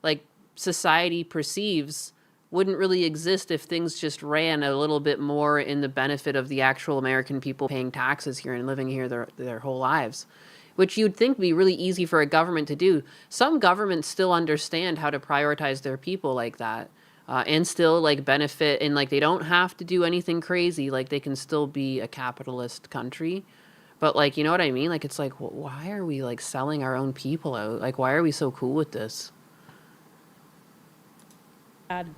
like society perceives wouldn't really exist if things just ran a little bit more in the benefit of the actual American people paying taxes here and living here their whole lives. Which you'd think would be really easy for a government to do. Some governments still understand how to prioritize their people like that, and still like benefit, and like they don't have to do anything crazy. Like, they can still be a capitalist country, but like, you know what I mean? Like, it's like, why are we like selling our own people out? Like, why are we so cool with this?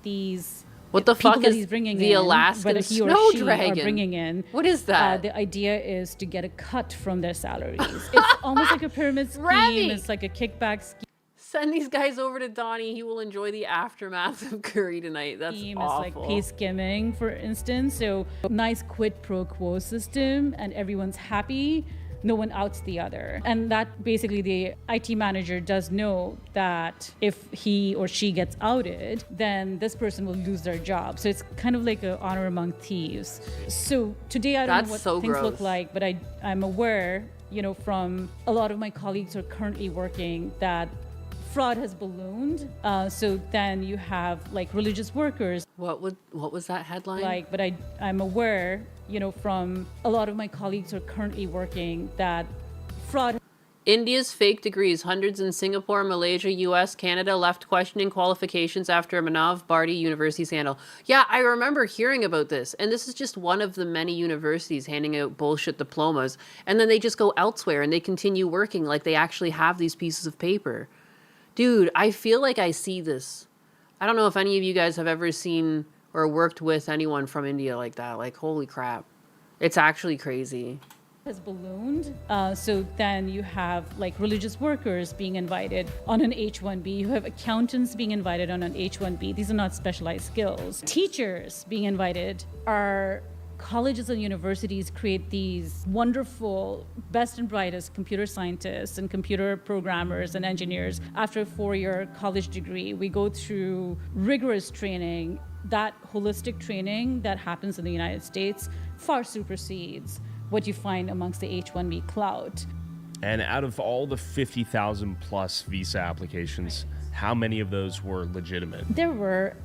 These what the fuck that is he's bringing the in, Alaskan whether he or snow she dragon? Are bringing in. What is that? The idea is to get a cut from their salaries. It's almost like a pyramid scheme. Remy! It's like a kickback scheme. Send these guys over to Donnie. He will enjoy the aftermath of curry tonight. That's awful. It's like pay skimming, for instance. So nice quid pro quo system, and everyone's happy. No one outs the other. And that basically the IT manager does know that if he or she gets outed, then this person will lose their job. So it's kind of like an honor among thieves. So today I don't know what things look like, but I'm aware, you know, from a lot of my colleagues who are currently working that fraud has ballooned. So then you have like religious workers. What was that headline? Like, but I'm aware, you know, from a lot of my colleagues who are currently working that fraud. India's fake degrees. Hundreds in Singapore, Malaysia, US, Canada left questioning qualifications after a Manav Bharti University scandal. Yeah, I remember hearing about this. And this is just one of the many universities handing out bullshit diplomas. And then they just go elsewhere and they continue working like they actually have these pieces of paper. Dude, I feel like I see this. I don't know if any of you guys have ever seen or worked with anyone from India like that. Like, holy crap. It's actually crazy. Has ballooned. So then you have like religious workers being invited on an H-1B. You have accountants being invited on an H-1B. These are not specialized skills. Teachers being invited. Our colleges and universities create these wonderful, best and brightest computer scientists and computer programmers and engineers. After a 4-year college degree, we go through rigorous training. That holistic training that happens in the United States far supersedes what you find amongst the H-1B cloud. And out of all the 50,000 plus visa applications, how many of those were legitimate? There were,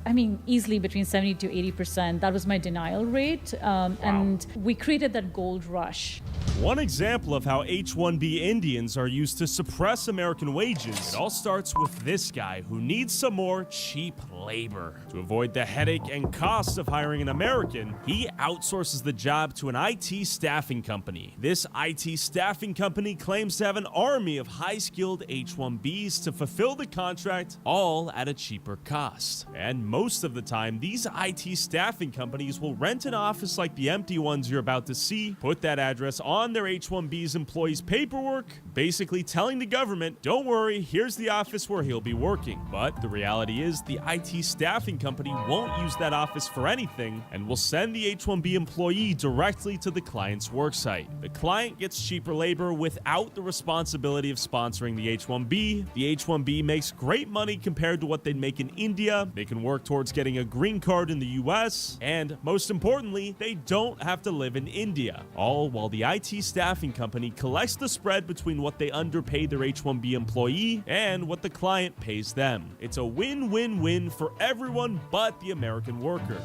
easily between 70 to 80%. That was my denial rate. And we created that gold rush. One example of how H-1B Indians are used to suppress American wages. It all starts with this guy who needs some more cheap labor. To avoid the headache and cost of hiring an American, he outsources the job to an IT staffing company. This IT staffing company claims to have an army of high-skilled H-1Bs to fulfill the contract contract, all at a cheaper cost. And most of the time, these IT staffing companies will rent an office like the empty ones you're about to see, put that address on their H-1B's employees' paperwork, basically telling the government, don't worry, here's the office where he'll be working. But the reality is the IT staffing company won't use that office for anything and will send the H-1B employee directly to the client's worksite. The client gets cheaper labor without the responsibility of sponsoring the H-1B. The H-1B makes great money compared to what they'd make in India. They can work towards getting a green card in the US. And most importantly, they don't have to live in India. All while the IT staffing company collects the spread between what they underpay their H-1B employee and what the client pays them. It's a win-win-win for everyone but the American worker.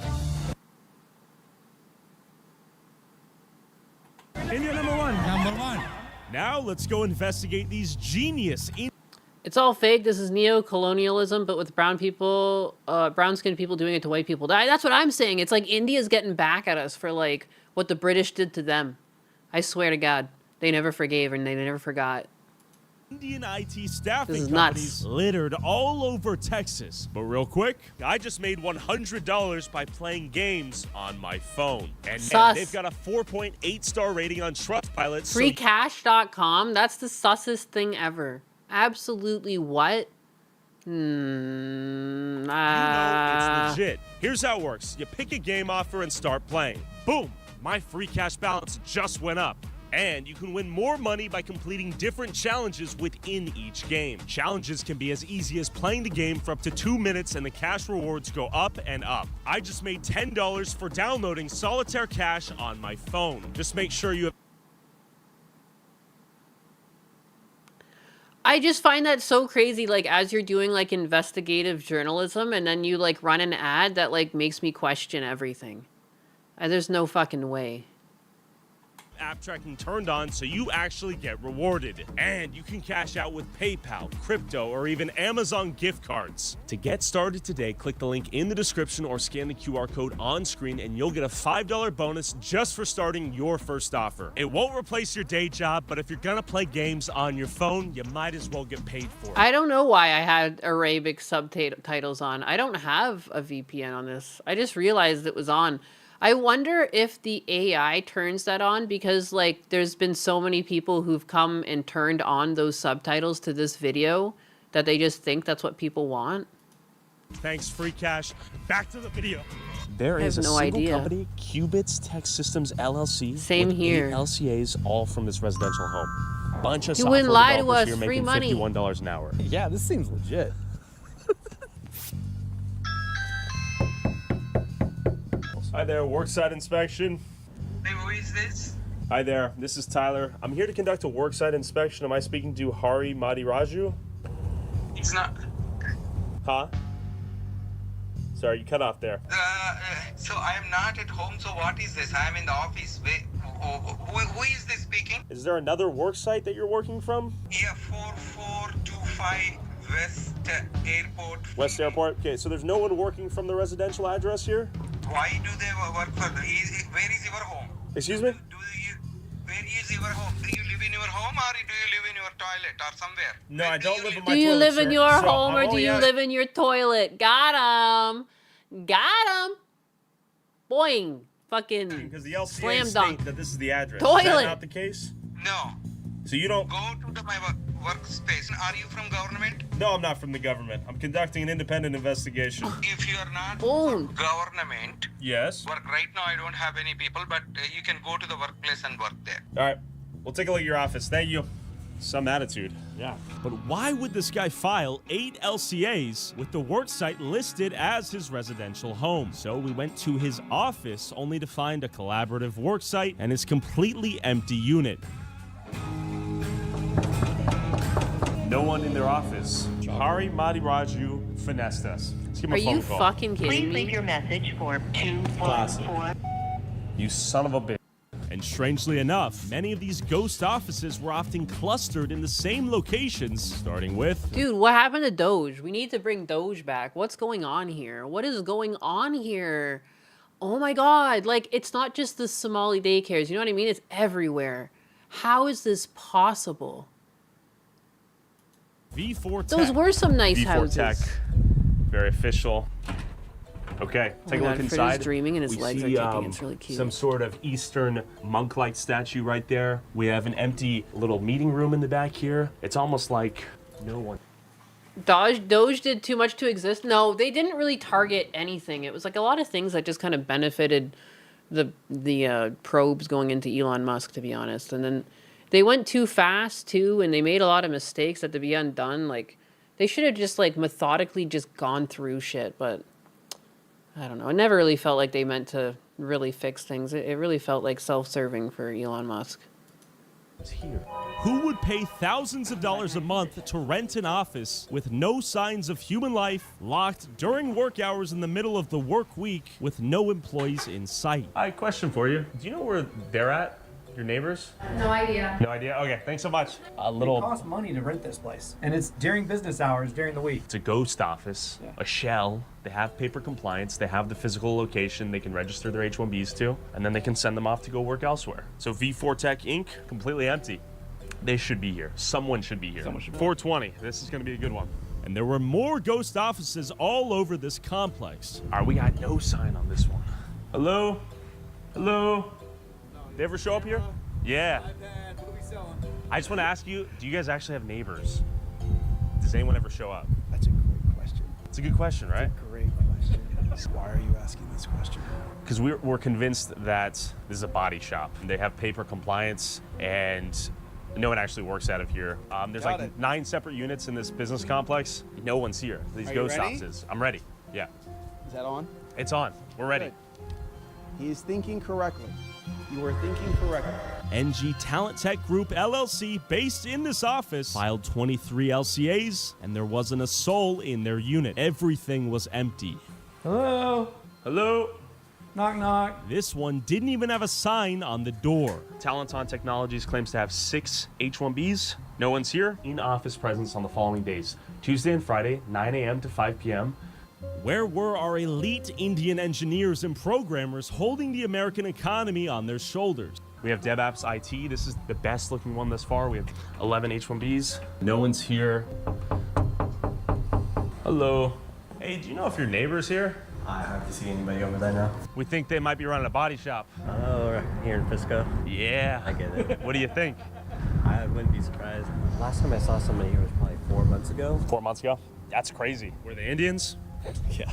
India number one. Now let's go investigate these genius. It's all fake. This is neo-colonialism, but with brown people, brown-skinned people doing it to white people. That's what I'm saying. It's like India's getting back at us for like what the British did to them. I swear to God, they never forgave and they never forgot. Indian IT staffing This is companies nuts. littered all over Texas. But real quick, I just made $100 by playing games on my phone. And Sus. they've got a 4.8 star rating on Trustpilot. So Freecash.com. That's the sussest thing ever. Absolutely what? you know it's legit. Here's how it works. You pick a game offer and start playing. Boom! My free cash balance just went up. And you can win more money by completing different challenges within each game. Challenges can be as easy as playing the game for up to 2 minutes and the cash rewards go up and up. I just made $10 for downloading Solitaire Cash on my phone. Just make sure you have... I just find that so crazy, like, as you're doing, like, investigative journalism, and then you, like, run an ad that, like, makes me question everything. There's no fucking way. app tracking turned on so you actually get rewarded. And you can cash out with PayPal, crypto, or even Amazon gift cards. To get started today, click the link in the description or scan the QR code on screen and you'll get a $5 bonus just for starting your first offer. It won't replace your day job, but if you're gonna play games on your phone, you might as well get paid for it. I don't know why I had Arabic subtitles on. I don't have a VPN on this. I just realized it was on. I wonder if the AI turns that on because, like, there's been so many people who've come and turned on those subtitles to this video that they just think that's what people want. Thanks, Free Cash. Back to the video. There is a single company, Qubits Tech Systems LLC. Same with here. 8 LCAs, all from this residential home. Bunch of You software wouldn't lie to developers us, here free making money. $51 an hour. Yeah, this seems legit. Hi there, worksite inspection. Hey, who is this? Hi there, this is Tyler. I'm here to conduct a worksite inspection. Am I speaking to Hari Madiraju? It's not. Huh? Sorry, you cut off there. So I am not at home. So what is this? I am in the office. Who is this speaking? Is there another worksite that you're working from? Yeah, 4425 West Airport. West Airport? Okay, so there's no one working from the residential address here? Why do they work for the? Where is your home? Excuse me? Where is your home? Do you live in your home or do you live in your toilet or somewhere? No, I don't live in my Do you toilet, live in sir. your So, home or I'm do only you at- live in your toilet? Got him. Got him. Boing. Fucking Because the LCA slam dunk. state that this is the address. Toilet. Is that not the case? No. So you don't... Go to my workspace. Are you from government? No, I'm not from the government. I'm conducting an independent investigation. If you are not from government, Yes? work right now I don't have any people, but you can go to the workplace and work there. All right. We'll take a look at your office. Thank you. Some attitude. Yeah. But why would this guy file 8 LCAs with the worksite listed as his residential home? So we went to his office only to find a collaborative worksite and his completely empty unit. No one in their office. Hari Madiraju finessed us. Let's give him Are a phone you call. fucking kidding Please me? leave your message for Classic. You son of a bitch. And strangely enough, many of these ghost offices were often clustered in the same locations, starting with... Dude, what happened to Doge? We need to bring Doge back. What's going on here? What is going on here? Oh my god. Like, it's not just the Somali daycares. You know what I mean? It's everywhere. How is this possible? V4 Tech. Those were some nice V4 houses. Tech. Very official. Okay, take a God, look Fred is inside. dreaming and his We legs see, are kicking. It's really cute. Some sort of Eastern monk-like statue right there. We have an empty little meeting room in the back here. It's almost like no one. Doge did too much to exist. No, they didn't really target anything. It was like a lot of things that just kind of benefited the probes going into Elon Musk, to be honest. And then they went too fast too, and they made a lot of mistakes that to be undone. Like they should have just like methodically just gone through shit. But I don't know. It never really felt like they meant to really fix things. It really felt like self-serving for Elon Musk. Here. Who would pay thousands of dollars a month to rent an office with no signs of human life, locked during work hours in the middle of the work week with no employees in sight? I question for you. Do you know where they're at? Your neighbors? No idea. No idea? Okay, thanks so much. A It costs money to rent this place, and it's during business hours during the week. It's a ghost office, a shell. They have paper compliance. They have the physical location they can register their H-1Bs to, and then they can send them off to go work elsewhere. So V4 Tech Inc., completely empty. They should be here. Someone should be here. 420. This is going to be a good one. And there were more ghost offices all over this complex. All right, we got no sign on this one. Hello? Hello? They ever show up here? Yeah. I just want to ask you, do you guys actually have neighbors? Does anyone ever show up? That's a great question. It's a good question, right? That's a great question. Why are you asking this question? Because we're convinced that this is a body shop. They have paper compliance, and no one actually works out of here. There's Got like it. 9 separate units in this business complex. No one's here. These Are you ghost ready? offices. I'm ready. Yeah. Is that on? It's on. We're ready. Good. He is thinking correctly. You are thinking correctly. NG Talent Tech Group LLC, based in this office, filed 23 LCAs, and there wasn't a soul in their unit. Everything was empty. Hello? Hello? Knock, knock. This one didn't even have a sign on the door. Talenton Technologies claims to have 6 H-1Bs. No one's here. In-office presence on the following days. Tuesday and Friday, 9 a.m. to 5 p.m. Where were our elite Indian engineers and programmers holding the American economy on their shoulders? We have DevApps IT. This is the best looking one thus far. We have 11 H-1Bs. No one's here. Hello. Hey, do you know if your neighbor's here? I hardly see anybody over there now. We think they might be running a body shop. Oh, here in Frisco? Yeah. I get it. What do you think? I wouldn't be surprised. Last time I saw somebody here was probably 4 months ago. 4 months ago? That's crazy. Were they Indians? Yeah.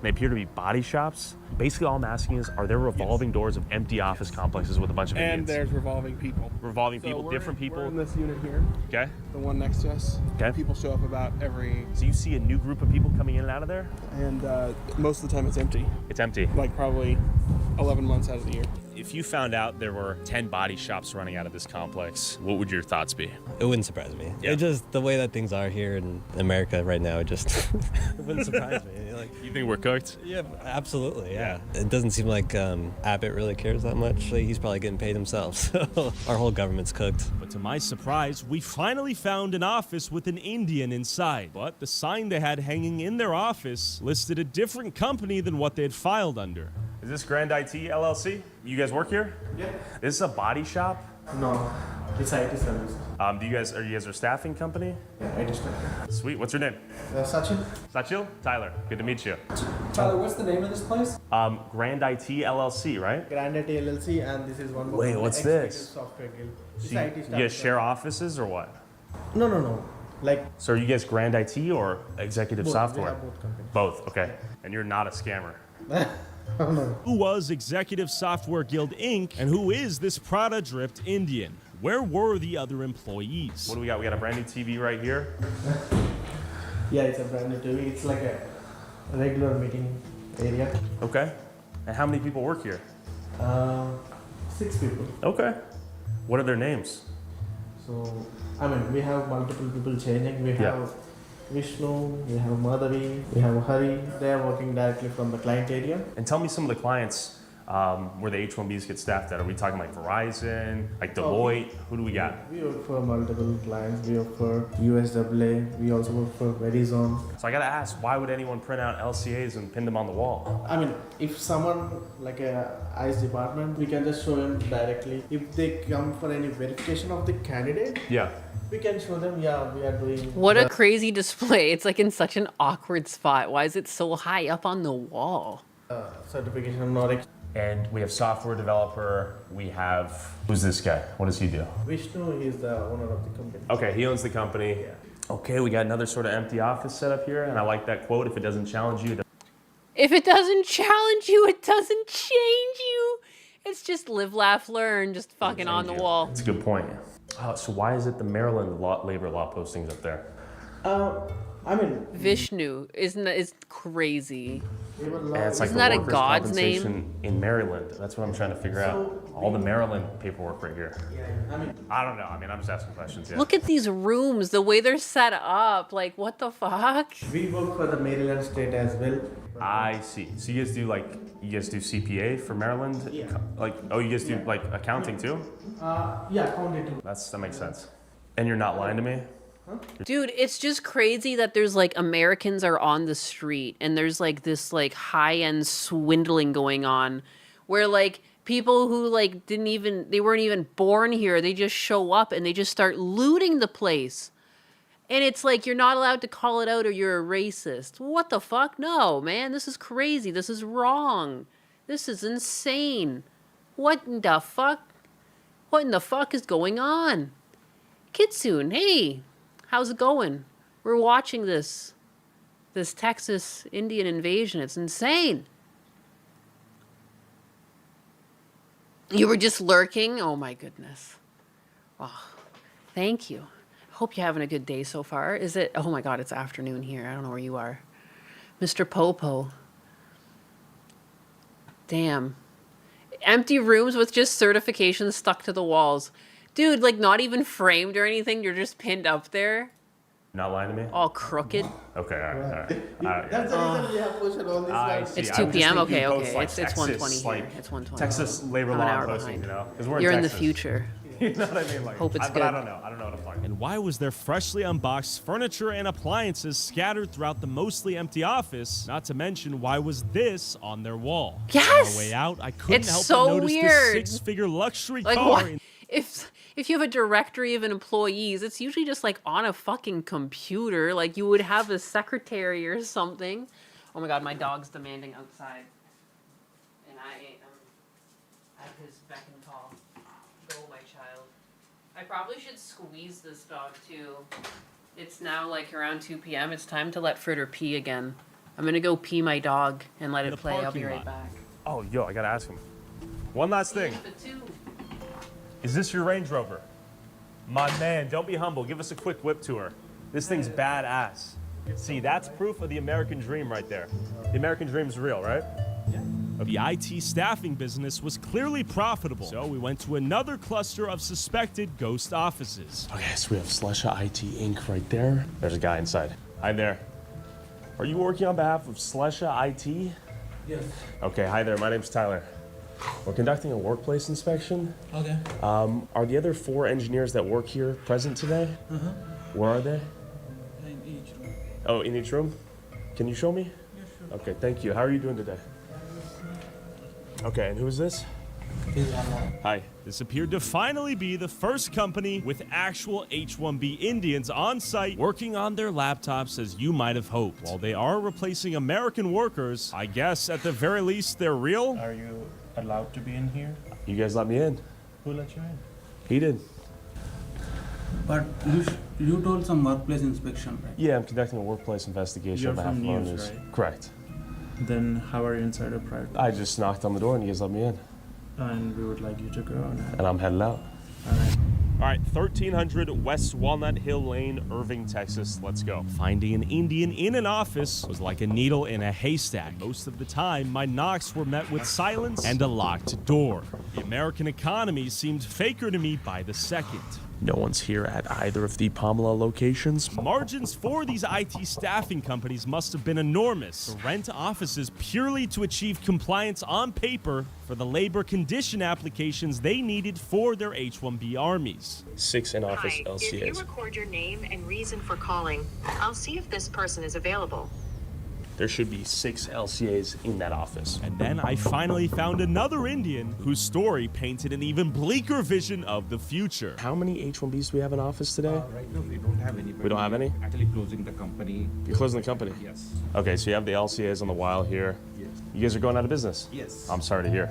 They appear to be body shops. Basically, all I'm asking is, are there revolving doors of empty office complexes with a bunch of And Indians? there's revolving people. Revolving So people, we're different people. We're in this unit here. Okay. The one next to us. Okay. People show up about every. So you see a new group of people coming in and out of there? And most of the time it's empty. It's empty. Like probably 11 months out of the year. If you found out there were 10 body shops running out of this complex, what would your thoughts be? It wouldn't surprise me. Yeah. It just, the way that things are here in America right now, it just it wouldn't surprise me. Like, You think we're cooked? yeah, absolutely, yeah. It doesn't seem like Abbott really cares that much. He's probably getting paid himself, so our whole government's cooked. But to my surprise, we finally found an office with an Indian inside. But the sign they had hanging in their office listed a different company than what they had filed under. Is this Grand IT LLC? You guys work here? Yeah. This is a body shop? No, it's IT service. Are you guys a staffing company? Yeah, IT service. Sweet. What's your name? Sachin. Sachil? Tyler. Good to meet you. Tyler, what's the name of this place? Grand IT LLC, right? Grand IT LLC, and this is one more. Wait, what's this? Software guild. So It's you, IT you staff. guys share offices or what? No. Like, So are you guys Grand IT or Executive Both. We Software? have both companies. Both, okay. And you're not a scammer. Who was Executive Software Guild Inc., and who is this Prada-dripped Indian? Where were the other employees? What do we got? We got a brand new TV right here. yeah, it's a brand new TV. It's like a regular meeting area. Okay. And how many people work here? 6 people. Okay. What are their names? So, I mean, we have multiple people changing. We have Vishnu, we have Madhavi, we have Hari. They are working directly from the client area. And tell me some of the clients where the H-1Bs get staffed at. Are we talking like Verizon, like Deloitte? Who do we got? We work for multiple clients. We work for USAA. We also work for Verizon. So I gotta ask, why would anyone print out LCAs and pin them on the wall? I mean, if someone like a ICE department, we can just show them directly. If they come for any verification of the candidate, Yeah. We can show them, yeah, we are doing. What a crazy display. It's like in such an awkward spot. Why is it so high up on the wall? Certification Nordic. And we have software developer. We have, who's this guy? What does he do? Vishnu, he's the owner of the company. Okay, he owns the company. Yeah. Okay, we got another sort of empty office set up here, and I like that quote, if it doesn't challenge you, If it doesn't challenge you, it doesn't change you. It's just live, laugh, learn, just fucking on the wall. That's a good point. So why is it the Maryland labor law postings up there? I mean, Vishnu, isn't that is crazy? And it's like Isn't the that a workers' god's name? compensation in Maryland. That's what I'm trying to figure out. All the Maryland paperwork right here. I mean, I don't know. I mean, I'm just asking questions. Yeah. Look at these rooms, the way they're set up. Like, what the fuck? we work for the Maryland state as well. I see. So you guys do CPA for Maryland? Yeah. Like, oh, you guys do like accounting too? Yeah, county too. That makes sense. And you're not lying to me? Dude, it's just crazy that there's like Americans are on the street and there's like this like high-end swindling going on where like people who like they weren't even born here, they just show up and they just start looting the place. And it's like you're not allowed to call it out or you're a racist. What the fuck? No, man, this is crazy. This is wrong. This is insane. What in the fuck? What in the fuck is going on? Kitsune, hey. How's it going? We're watching this Texas Indian invasion. It's insane. You were just lurking? Oh my goodness. Oh, thank you. Hope you're having a good day so far. Is it? Oh my God, it's afternoon here. I don't know where you are. Mr. Popo. Damn. Empty rooms with just certifications stuck to the walls. Dude, like not even framed or anything. You're just pinned up there. Not lying to me? All crooked. Okay, all right. That's the reason we have posted all these guys. It's 2 p.m. Okay. It's 1:20 here. It's 1:20. Texas labor I'm an law hour posting, behind. you know? 'Cause we're You're in the Texas. future. You know what I mean? Like, Hope it's but good. I don't know. I don't know what I'm talking. And why was there freshly unboxed furniture and appliances scattered throughout the mostly empty office? Not to mention, why was this on their wall? Yes! On our way out, I couldn't It's help so but notice weird. this six-figure luxury Like car. what? If you have a directory of employees, it's usually just like on a fucking computer. Like you would have a secretary or something. Oh my God, my dog's demanding outside, and I am at his beck and call. Go, my child. I probably should squeeze this dog too. It's now like around 2 p.m. It's time to let Fritter pee again. I'm gonna go pee my dog and let it play. I'll be right back. Oh, yo, I gotta ask him. One last thing. Is this your Range Rover? My man, don't be humble. Give us a quick whip tour. This thing's badass. See, that's proof of the American dream right there. The American dream's real, right? The IT staffing business was clearly profitable, so we went to another cluster of suspected ghost offices. Okay, so we have Slesha IT Inc. right there. There's a guy inside. Hi there. Are you working on behalf of Slesha IT? Yes. Okay, hi there. My name's Tyler. We're conducting a workplace inspection. Okay. Are the other 4 engineers that work here present today? Uh-huh. Where are they? In each room. Oh, in each room? Can you show me? Yeah, sure. Okay, thank you. How are you doing today? Okay, and who is this? Hi. This appeared to finally be the first company with actual H-1B Indians on site working on their laptops as you might have hoped. While they are replacing American workers, I guess at the very least they're real. Are you allowed to be in here? You guys let me in. Who let you in? He did. But you told some workplace inspection, right? Yeah, I'm conducting a workplace investigation You're on behalf from of News, owners. right? Correct. Then how are you inside a private? I just knocked on the door and you guys let me in. And we would like you to go now. And I'm headed out. All right. All right, 1300 West Walnut Hill Lane, Irving, Texas. Let's go. Finding an Indian in an office was like a needle in a haystack. Most of the time, my knocks were met with silence and a locked door. The American economy seemed faker to me by the second. No one's here at either of the Pamela locations. Margins for these IT staffing companies must have been enormous. To rent offices purely to achieve compliance on paper for the labor condition applications they needed for their H-1B armies. 6 in-office Hi, LCAs. if you record your name and reason for calling, I'll see if this person is available. there should be 6 LCAs in that office. And then I finally found another Indian whose story painted an even bleaker vision of the future. How many H-1Bs do we have in office today? Right now, we don't have any. We don't have any? Actually closing the company. You're closing the company? Yes. Okay, so you have the LCAs on the wall here. Yes. You guys are going out of business? Yes. I'm sorry to hear.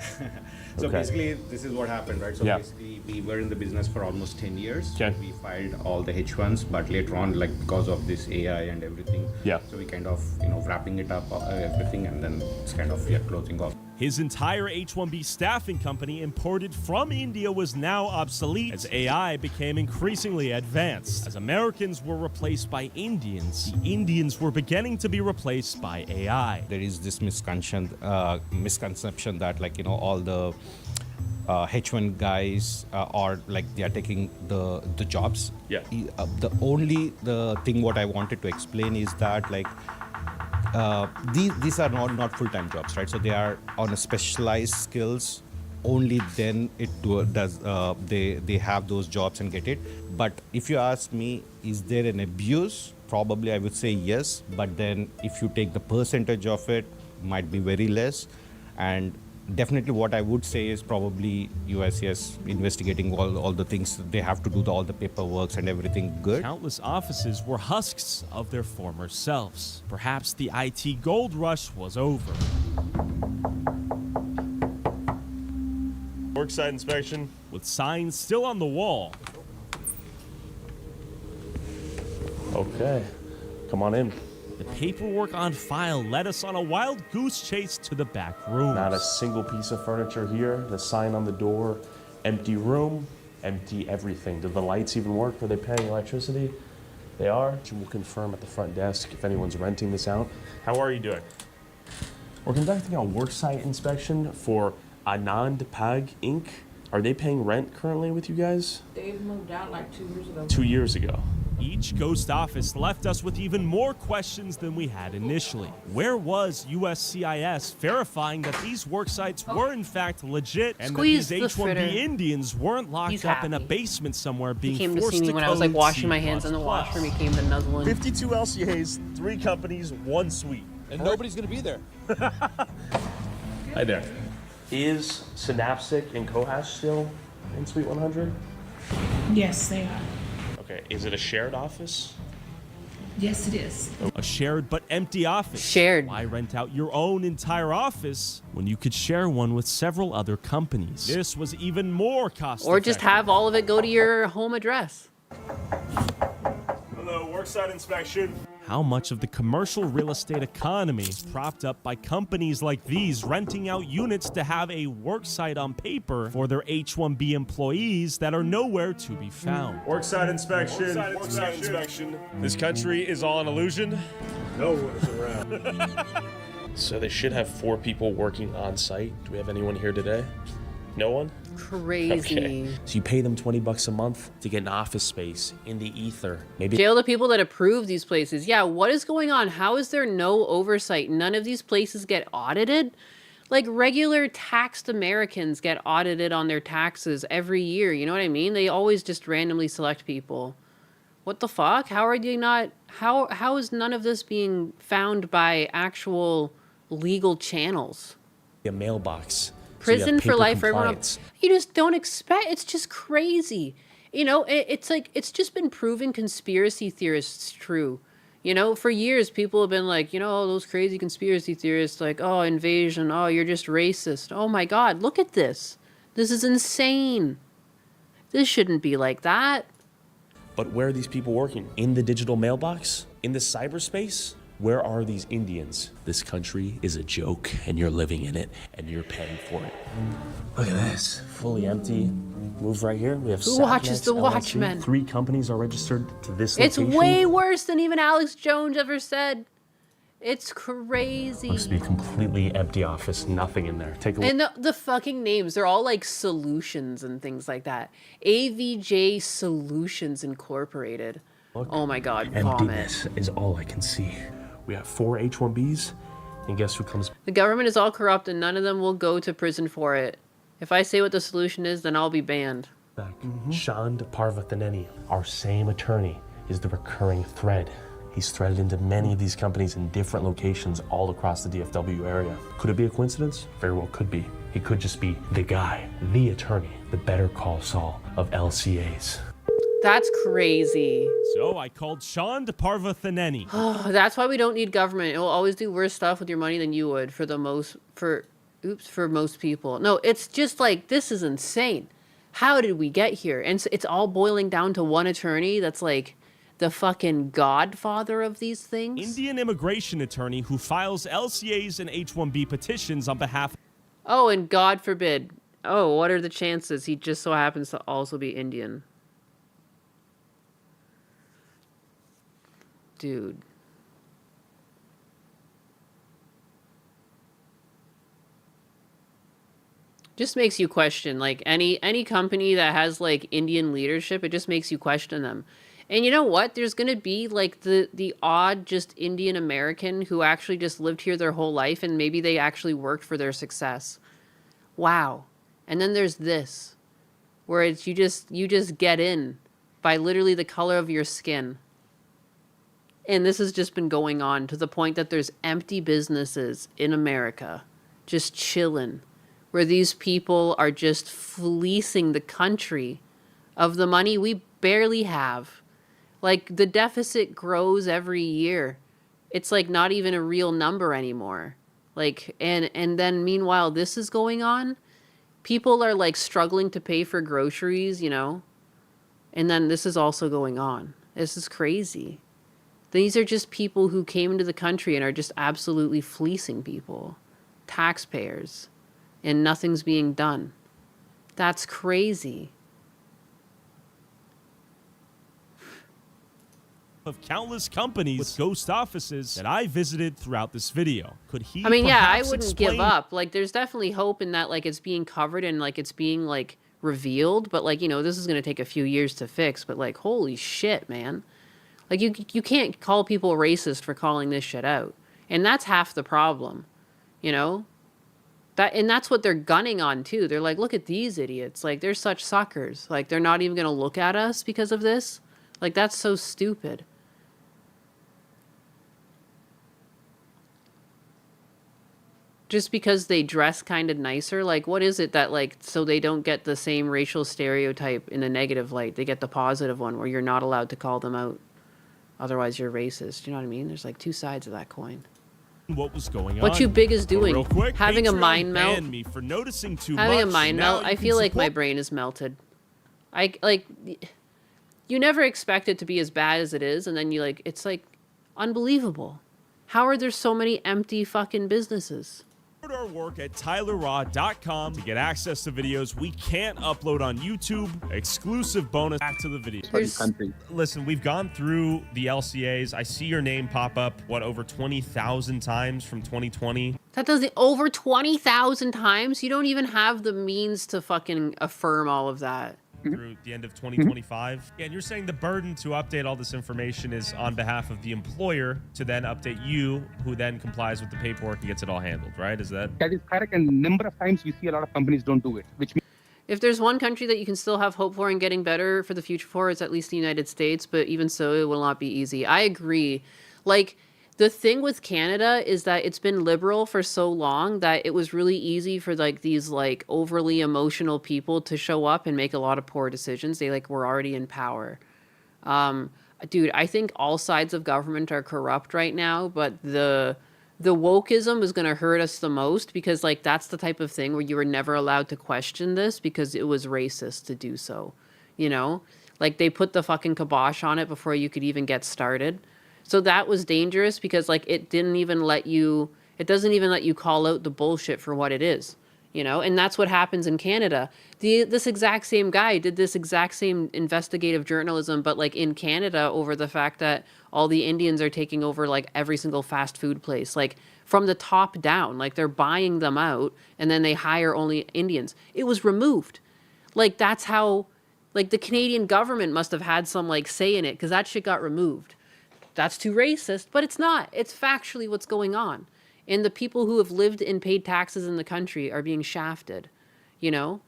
So Okay. basically, this is what happened, right? So Yeah. basically, we were in the business for almost 10 years. Okay. We filed all the H1s, but later on, like because of this AI and everything, Yeah. so we kind of, wrapping it up, everything, and then it's kind of, closing off. His entire H-1B staffing company imported from India was now obsolete as AI became increasingly advanced. As Americans were replaced by Indians, the Indians were beginning to be replaced by AI. There is this misconception that all the H1 guys are like they are taking the jobs. Yeah. The thing what I wanted to explain is that these are not full-time jobs, right? So they are on a specialized skills. Only then they have those jobs and get it. But if you ask me, is there an abuse? Probably I would say yes. But then if you take the percentage of it, might be very less. And definitely what I would say is probably USCIS investigating all the things. They have to do all the paperwork and everything good. Countless offices were husks of their former selves. Perhaps the IT gold rush was over. Worksite inspection with signs still on the wall. Okay, come on in. The paperwork on file led us on a wild goose chase to the back room. Not a single piece of furniture here. The sign on the door, empty room, empty everything. Do the lights even work? Are they paying electricity? They are. We'll confirm at the front desk if anyone's renting this out. How are you doing? We're conducting a worksite inspection for Anand Pag Inc. Are they paying rent currently with you guys? They've moved out like 2 years ago. 2 years ago. Each ghost office left us with even more questions than we had initially. Where was USCIS verifying that these work sites were in fact legit and Squeeze that the these H-1B fritter. Indians weren't locked He's up in a happy. basement somewhere He being came to forced see me to when I was like code washing C++. my hands in the washroom. He came to nuzzle in. 52 LCAs, 3 companies, 1 suite. And nobody's going to be there. Hi there. Is Synaptic and Kohash still in Suite 100? Yes, they are. Okay, is it a shared office? Yes, it is. A shared but empty office. Shared. Why rent out your own entire office when you could share one with several other companies? This was even more cost Or just have all of it go to your home address. Hello, worksite inspection. How much of the commercial real estate economy is propped up by companies like these renting out units to have a worksite on paper for their H-1B employees that are nowhere to be found? Worksite inspection. Worksite inspection. This country is all an illusion. No one's around. So they should have 4 people working on site. Do we have anyone here today? No one? Crazy. Okay. So you pay them $20 a month to get an office space in the ether. Maybe Jail the people that approve these places. Yeah, what is going on? How is there no oversight? None of these places get audited? Like regular taxed Americans get audited on their taxes every year. You know what I mean? They always just randomly select people. What the fuck? How are they not? How is none of this being found by actual legal channels? a mailbox. Prison for life for everyone. compliance. You just don't expect. It's just crazy. You know, it's like it's just been proven conspiracy theorists true. You know, for years people have been like, you know, those crazy conspiracy theorists like, oh, invasion, oh, you're just racist. Oh my God, look at this. This is insane. This shouldn't be like that. But where are these people working? In the digital mailbox? In the cyberspace? Where are these Indians? This country is a joke, and you're living in it, and you're paying for it. Look at this. Fully empty. Move right here. We have Who watches Satnex, The LLC. Watchmen? 3 companies are registered to this It's location. way worse than even Alex Jones ever said. It's crazy. Looks to be a completely empty office. Nothing in there. Take a look. And the fucking names, they're all like solutions and things like that. AVJ Solutions Incorporated. Look, oh my God, vomit. Emptiness is all I can see. We have 4 H-1Bs, and guess who comes The government is all corrupt and none of them will go to prison for it. If I say what the solution is, then I'll be banned. back? Shand Parvathaneni, our same attorney, is the recurring thread. He's threaded into many of these companies in different locations all across the DFW area. Could it be a coincidence? Very well could be. He could just be the guy, the attorney, the Better Call Saul of LCAs. That's crazy. So I called Sean Parvathaneni. Oh, that's why we don't need government. It will always do worse stuff with your money than you would for most people. No, it's just like, this is insane. How did we get here? And it's all boiling down to one attorney that's like the fucking godfather of these things. Indian immigration attorney who files LCAs and H-1B petitions on behalf. Oh, and God forbid. Oh, what are the chances he just so happens to also be Indian? Dude. Just makes you question, like, any company that has like Indian leadership, it just makes you question them. And you know what? There's gonna be like the odd just Indian American who actually just lived here their whole life and maybe they actually worked for their success. Wow. And then there's this, where it's you just get in by literally the color of your skin. And this has just been going on to the point that there's empty businesses in America just chilling, where these people are just fleecing the country of the money we barely have. Like, the deficit grows every year. It's like not even a real number anymore. Like, and then meanwhile this is going on. People are like struggling to pay for groceries, you know? And then this is also going on. This is crazy. These are just people who came into the country and are just absolutely fleecing people. Taxpayers. And nothing's being done. That's crazy. Of countless companies with ghost offices that I visited throughout this video. Could he I mean, yeah, I perhaps wouldn't explain- give up. Like, there's definitely hope in that, like, it's being covered and, like, it's being, like, revealed. But, like, you know, this is going to take a few years to fix. But, like, holy shit, man. Like, you can't call people racist for calling this shit out. And that's half the problem, you know? And that's what they're gunning on, too. They're like, look at these idiots. Like, they're such suckers. Like, they're not even going to look at us because of this. Like, that's so stupid. Just because they dress kind of nicer, like, what is it that, like, so they don't get the same racial stereotype in a negative light? They get the positive one where you're not allowed to call them out. Otherwise, you're racist. Do you know what I mean? There's, like, two sides of that coin. What was going on? What you big is But doing, real quick, having a Patreon mind melt. banned me for noticing too Having a much. mind Now melt, you I can feel like my support- brain is melted. You never expect it to be as bad as it is, and then it's like unbelievable. How are there so many empty fucking businesses? Support our work at tylerraw.com to get access to videos we can't upload on YouTube, exclusive bonus. Back to the video. Listen, we've gone through the LCAs. I see your name pop up, over 20,000 times from 2020. That does it over 20,000 times? You don't even have the means to fucking affirm all of that. Through the end of 2025. And you're saying the burden to update all this information is on behalf of the employer to then update you, who then complies with the paperwork and gets it all handled, right? Is that? That is correct, and number of times we see a lot of companies don't do it, which means If there's one country that you can still have hope for and getting better for the future for, it's at least the United States, but even so, it will not be easy. I agree. Like, the thing with Canada is that it's been liberal for so long that it was really easy for like these like overly emotional people to show up and make a lot of poor decisions. They like were already in power. Dude, I think all sides of government are corrupt right now, but the wokeism is going to hurt us the most because like that's the type of thing where you were never allowed to question this because it was racist to do so, you know? Like they put the fucking kibosh on it before you could even get started. So that was dangerous because like it doesn't even let you call out the bullshit for what it is, you know? And that's what happens in Canada. This exact same guy did this exact same investigative journalism, but like in Canada over the fact that all the Indians are taking over like every single fast food place, like from the top down, like they're buying them out and then they hire only Indians. It was removed. Like that's how, like the Canadian government must have had some like say in it because that shit got removed. That's too racist, but it's not. It's factually what's going on. And the people who have lived and paid taxes in the country are being shafted, you know?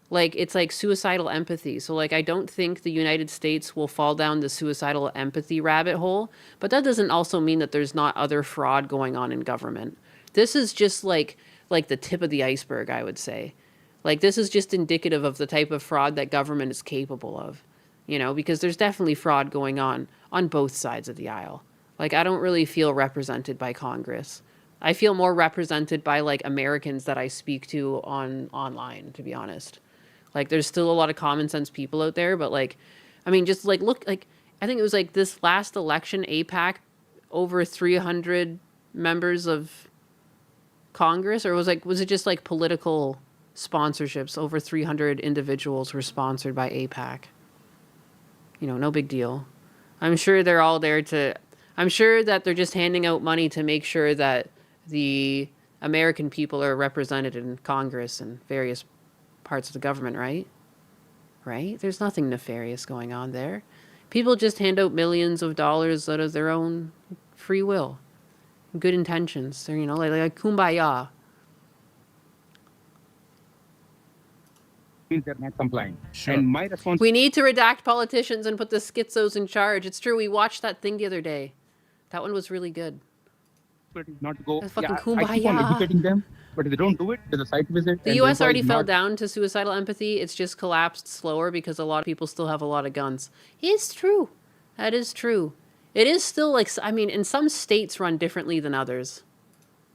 Like, it's like suicidal empathy. So, like, I don't think the United States will fall down the suicidal empathy rabbit hole, but that doesn't also mean that there's not other fraud going on in government. This is just like the tip of the iceberg, I would say. Like, this is just indicative of the type of fraud that government is capable of, you know, because there's definitely fraud going on both sides of the aisle. Like, I don't really feel represented by Congress. I feel more represented by, like, Americans that I speak to online, to be honest. Like, there's still a lot of common sense people out there, but, like, I mean, just, like, look, like, I think it was, like, this last election, AIPAC, over 300 members of Congress, or was it just, like, political sponsorships? Over 300 individuals were sponsored by AIPAC. You know, no big deal. I'm sure they're all there I'm sure that they're just handing out money to make sure that the American people are represented in Congress and various parts of the government, right? Right? There's nothing nefarious going on there. People just hand out millions of dollars out of their own free will. Good intentions. They're, you know, like kumbaya. Means they're not complying. And my response. We need to redact politicians and put the schizos in charge. It's true. We watched that thing the other day. That one was really good. Not to go. That's fucking I keep on kumbaya. educating them, but if they don't do it, there's a site visit. The and U.S. the already employee fell not- down to suicidal empathy. It's just collapsed slower because a lot of people still have a lot of guns. It's true. That is true. It is still like, I mean, in some states run differently than others.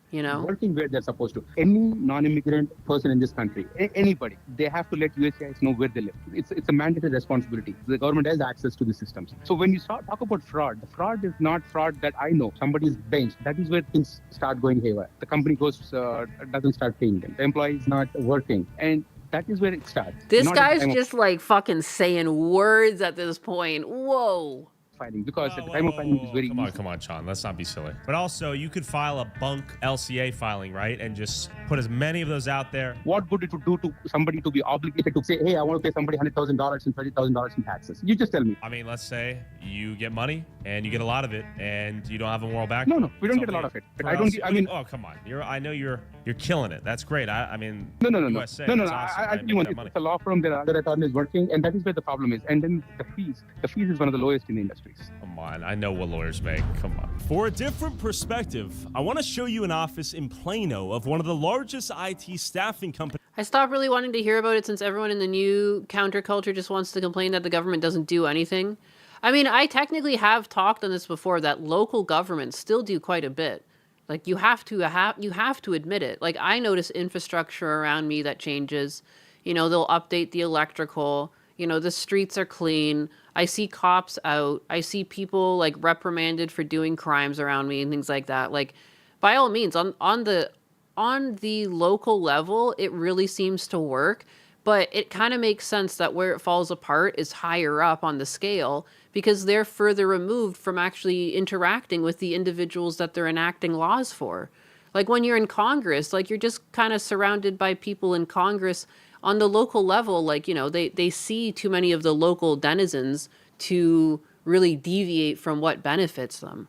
You know? Working where they're supposed to. Any non-immigrant person in this country, anybody, they have to let USCIS know where they live. It's a mandatory responsibility. The government has access to the systems. So when you talk about fraud, the fraud is not fraud that I know. Somebody's benched. That is where things start going haywire. The company doesn't start paying them. The employee is not working. And that is where it starts. This Not at the guy's time of just like fucking saying words at this point. Whoa. filing, because at the time of filing it is very easy. Come on, Sean. Let's not be silly. But also, you could file a bunk LCA filing, right? And just put as many of those out there. What good it would do to somebody to be obligated to say, hey, I want to pay somebody $100,000 and $30,000 in taxes? You just tell me. I mean, let's say you get money and you get a lot of it, and you don't have a moral back. No, we don't get a lot of it. But I don't. I mean, oh, come on. I know you're killing it. That's great. I mean, No. USA, No. that's awesome, I right? tell you Make one, that money. it's a law firm. There are other attorneys working, and that is where the problem is. And then the fees. The fees is one of the lowest in the industries. Come on, I know what lawyers make. Come on. For a different perspective, I want to show you an office in Plano of one of the largest IT staffing companies. I stopped really wanting to hear about it since everyone in the new counterculture just wants to complain that the government doesn't do anything. I mean, I technically have talked on this before that local governments still do quite a bit. Like you have to admit it. Like I notice infrastructure around me that changes. You know, they'll update the electrical. You know, the streets are clean. I see cops out. I see people like reprimanded for doing crimes around me and things like that. Like, by all means, on the local level, it really seems to work. But it kind of makes sense that where it falls apart is higher up on the scale because they're further removed from actually interacting with the individuals that they're enacting laws for. Like when you're in Congress, like you're just kind of surrounded by people in Congress on the local level. Like, you know, they see too many of the local denizens to really deviate from what benefits them.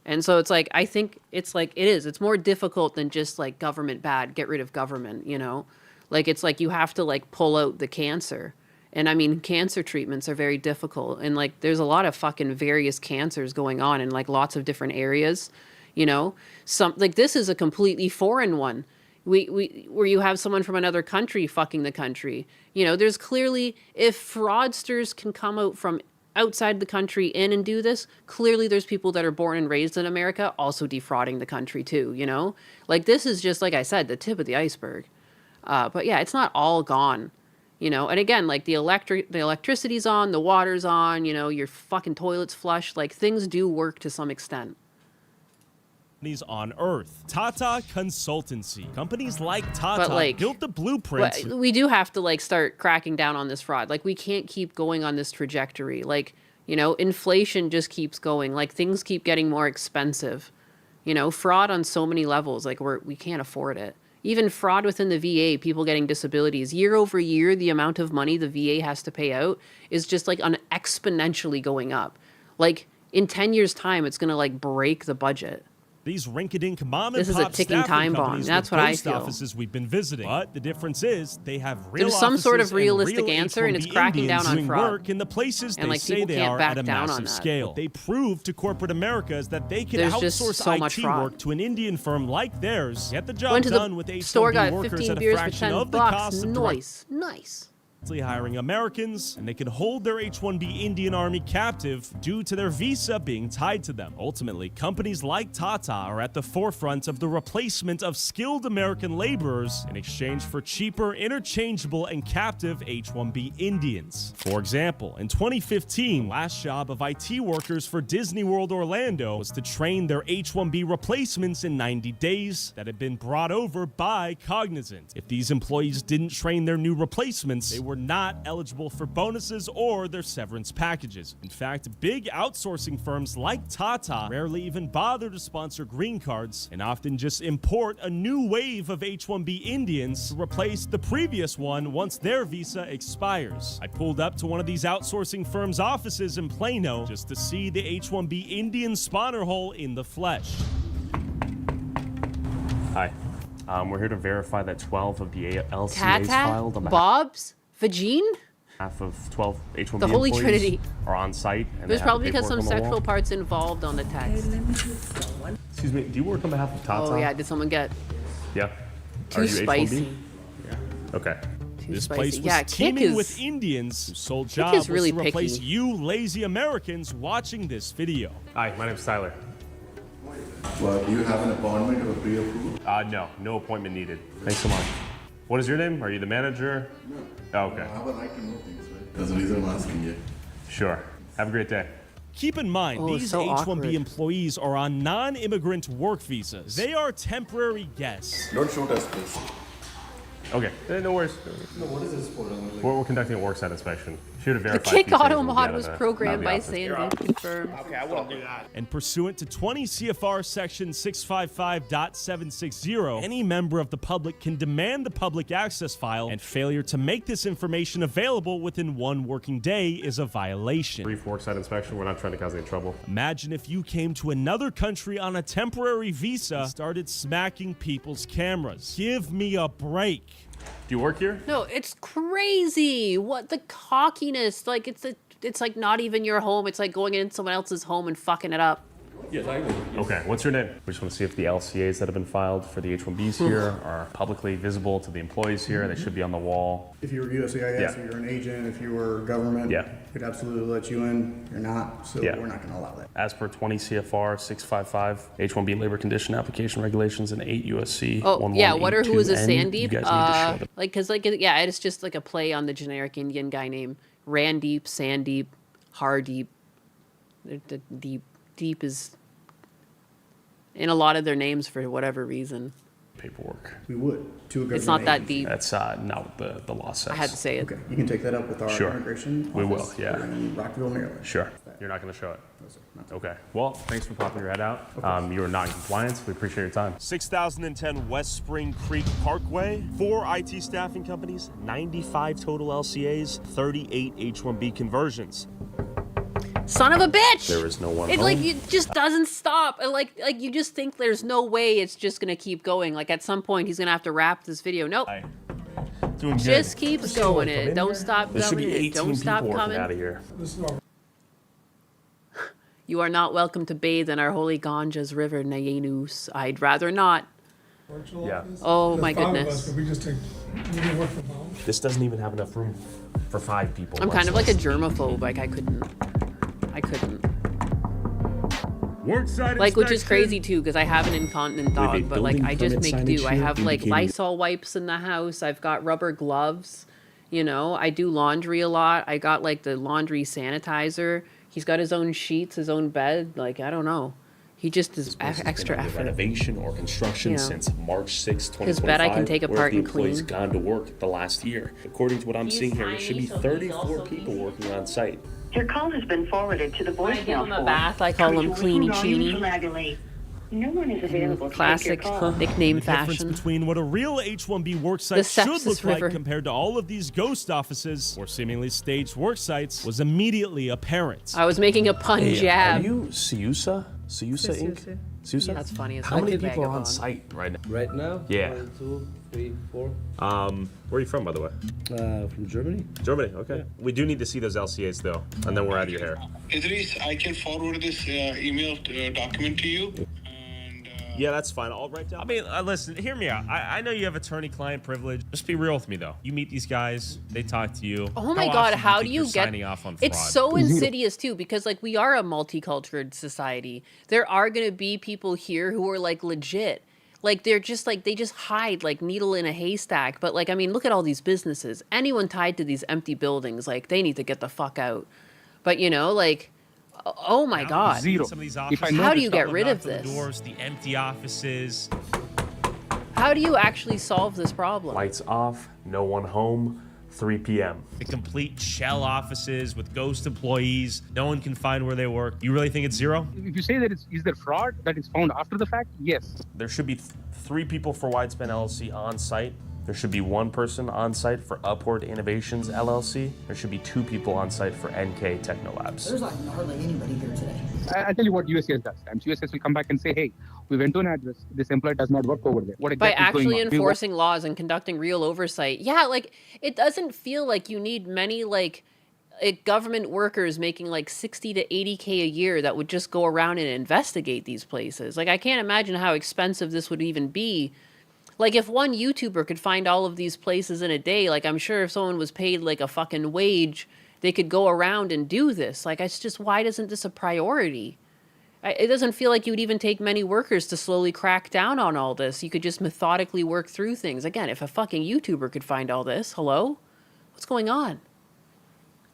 And so it's like, I think it's like, it's more difficult than just like government bad, get rid of government, you know? Like, it's like you have to like pull out the cancer. And I mean, cancer treatments are very difficult. And like, there's a lot of fucking various cancers going on in like lots of different areas, you know? Like this is a completely foreign one. Where you have someone from another country fucking the country. You know, there's clearly, if fraudsters can come out from outside the country in and do this, clearly there's people that are born and raised in America also defrauding the country too, you know? Like this is just, like I said, the tip of the iceberg. But yeah, it's not all gone, you know? And again, like the electricity's on, the water's on, you know, your fucking toilet's flush. Like things do work to some extent. On Earth. Tata Consultancy. Companies like Tata But, like, built the blueprints. We do have to like start cracking down on this fraud. Like we can't keep going on this trajectory. Like, you know, inflation just keeps going. Like things keep getting more expensive. You know, fraud on so many levels. Like we can't afford it. Even fraud within the VA, people getting disabilities. Year over year, the amount of money the VA has to pay out is just like exponentially going up. Like in 10 years' time, it's going to like break the budget. These rink-a-dink mom and This is a pop ticking staffing time bomb. companies That's with what I ghost feel. offices we've been visiting. But the difference is they have real There's some sort of offices and realistic real answer, and it's H-1B cracking down Indians on doing fraud. work in the places And, they like, say people they can't are back at a down on massive that. scale. They prove to corporate America is that they can There's just outsource so much IT fraud. work to an Indian firm like theirs, get the job Went to the done with store, H-1B got workers 15 at a beers for fraction 10 of the bucks. cost of direct Nice. hiring Americans, and they could hold their H-1B Indian Army captive due to their visa being tied to them. Ultimately, companies like Tata are at the forefront of the replacement of skilled American laborers in exchange for cheaper, interchangeable, and captive H-1B Indians. For example, in 2015, last job of IT workers for Disney World Orlando was to train their H-1B replacements in 90 days that had been brought over by Cognizant. If these employees didn't train their new replacements, they were not eligible for bonuses or their severance packages. In fact, big outsourcing firms like Tata rarely even bother to sponsor green cards and often just import a new wave of H-1B Indians to replace the previous one once their visa expires. I pulled up to one of these outsourcing firms' offices in Plano just to see the H-1B Indian spawner hole in the flesh. Hi. We're here to verify that 12 of the LCAs Tata, filed on Bob's, Vagine. behalf of 12 H-1B The Holy employees Trinity. are on site. And There's they have probably the because some paperwork on the sexual wall. parts involved on the text. Excuse me, do you work on behalf of Tata? Oh yeah, did someone get Yeah. too Are you spicy? H-1B? Okay. This spicy. place was Yeah, Kick teeming is- with Indians whose sole Kick job is really was to replace picky. you lazy Americans watching this video. Hi, my name's Tyler. Well, do you have an appointment or pre-approved? No appointment needed. Thanks so much. What is your name? Are you the manager? No. Oh, okay. I would like to know things, right? That's the reason I'm asking you. Sure. Have a great day. Keep in mind, Oh, these so H-1B awkward. employees are on non-immigrant work visas. They are temporary guests. Don't shoot us, please. Okay, no worries. No, what is this for? We're conducting a worksite inspection. Should have The verified. Kick a few things auto when we get mod out was of the- programmed out of the by office. Sandy. Confirmed. Okay, I wouldn't do that. And pursuant to 20 CFR section 655.760, any member of the public can demand the public access file, and failure to make this information available within 1 working day is a violation. Brief worksite inspection. We're not trying to cause any trouble. Imagine if you came to another country on a temporary visa and started smacking people's cameras. Give me a break. Do you work here? No, it's crazy. What the cockiness? Like it's like not even your home. It's like going in someone else's home and fucking it up. Yes, I work. Okay, what's your name? We just want to see if the LCAs that have been filed for the H-1Bs here are publicly visible to the employees here. They should be on the wall. If you were USCIS, Yeah. or you're an agent, if you were government, Yeah. we'd absolutely let you in. You're not, so Yeah. we're not going to allow that. As per 20 CFR 655, H-1B labor condition application regulations, and 8 USC Oh yeah, what or who is a 1182N, you Sandeep? guys need to show them. Like, cause like yeah, it's just like a play on the generic Indian guy name Randeep, Sandeep, Hardeep. The deep is in a lot of their names for whatever reason. Paperwork. We would, to a government It's not that agency. deep. That's not what the law says. I had to say it. Okay, you can take that up with our Sure. immigration We will, office yeah. in Rockville, Maryland. Sure. You're not going to show it? No, sir, not Okay. Well, thanks for popping your head out. You are not in compliance. We appreciate your time. 6010 West Spring Creek Parkway. 4 IT staffing companies, 95 total LCAs, 38 H-1B conversions. Son of a bitch! There is no one It home. like it just doesn't stop. Like you just think there's no way it's just gonna keep going. Like at some point he's gonna have to wrap this video. Nope. Doing good. Just keeps going it. Don't stop There should going be it. 18 Don't people stop working coming. out of here. You are not welcome to bathe in our holy Ganges River, Nayanus. I'd rather not. Yeah. Oh my goodness. We just take work from home. This doesn't even have enough room for 5 people. I'm much kind of like a less- germaphobe. Like I couldn't. Worksite Like, which is inspection. crazy too, because I have an incontinent We have a dog, but like building I just permit make signage do. I here have like indicating- Lysol wipes in the house. I've got rubber gloves. You know, I do laundry a lot. I got like the laundry sanitizer. He's got his own sheets, his own bed. Like I don't know. He just is extra effort. Renovation or construction Yeah. since March 6, 2025. His bed I can take where apart the and employees clean. gone to work the last year. According to what I'm He's seeing here, there tiny, should be so he's 34 also people working on site. Your call has been forwarded to the When I voicemail give him a form. bath, I call him Cleany Cheeny. No one is available to Classic take your call. nickname The difference fashion. between what a real H-1B The worksite should sepsis look river. like compared to all of these ghost offices or seemingly staged work sites was immediately apparent. I was making a pun Hey, jab. Are you Siusa? Siusa Inc.? Susa? That's funny as How fuck, many people are on vagabond. site right now? Right now? Yeah. 1, 2, 3, 4. Where are you from, by the way? From Germany. Germany, okay. We do need to see those LCAs, though, and then we're out of your hair. Idris, I can forward this email document to you. Yeah, that's fine. I'll write down. I mean, listen, hear me out. I know you have attorney-client privilege. Just be real with me, though. You meet these guys, they talk to you. Oh my God, often how think do you you're get? signing off on It's fraud? so insidious too, because like we are a multicultural society. There are gonna be people here who are like legit. Like they're just like they just hide like needle in a haystack. But like I mean, look at all these businesses. Anyone tied to these empty buildings, like they need to get the fuck out. But you know, like oh my God. Some of these offices, How do you get rid of the this? doors, the empty offices. How do you actually solve this problem? Lights off, no one home, 3 p.m. The complete shell offices with ghost employees. No one can find where they work. You really think it's zero? If you say that is there fraud that is found after the fact, yes. There should be 3 people for Widespan LLC on site. There should be 1 person on site for Upward Innovations LLC. There should be 2 people on site for NK Technolabs. There's like hardly anybody here today. I'll tell you what USCIS does. USCIS will come back and say, hey, we went to an address. This employee does not work over there. What By exactly is actually going on? enforcing laws and conducting real oversight. Yeah, like it doesn't feel like you need many like government workers making like 60 to 80K a year that would just go around and investigate these places. Like I can't imagine how expensive this would even be. Like if one YouTuber could find all of these places in a day, like I'm sure if someone was paid like a fucking wage, they could go around and do this. Like it's just, why isn't this a priority? It doesn't feel like you would even take many workers to slowly crack down on all this. You could just methodically work through things. Again, if a fucking YouTuber could find all this, hello? What's going on?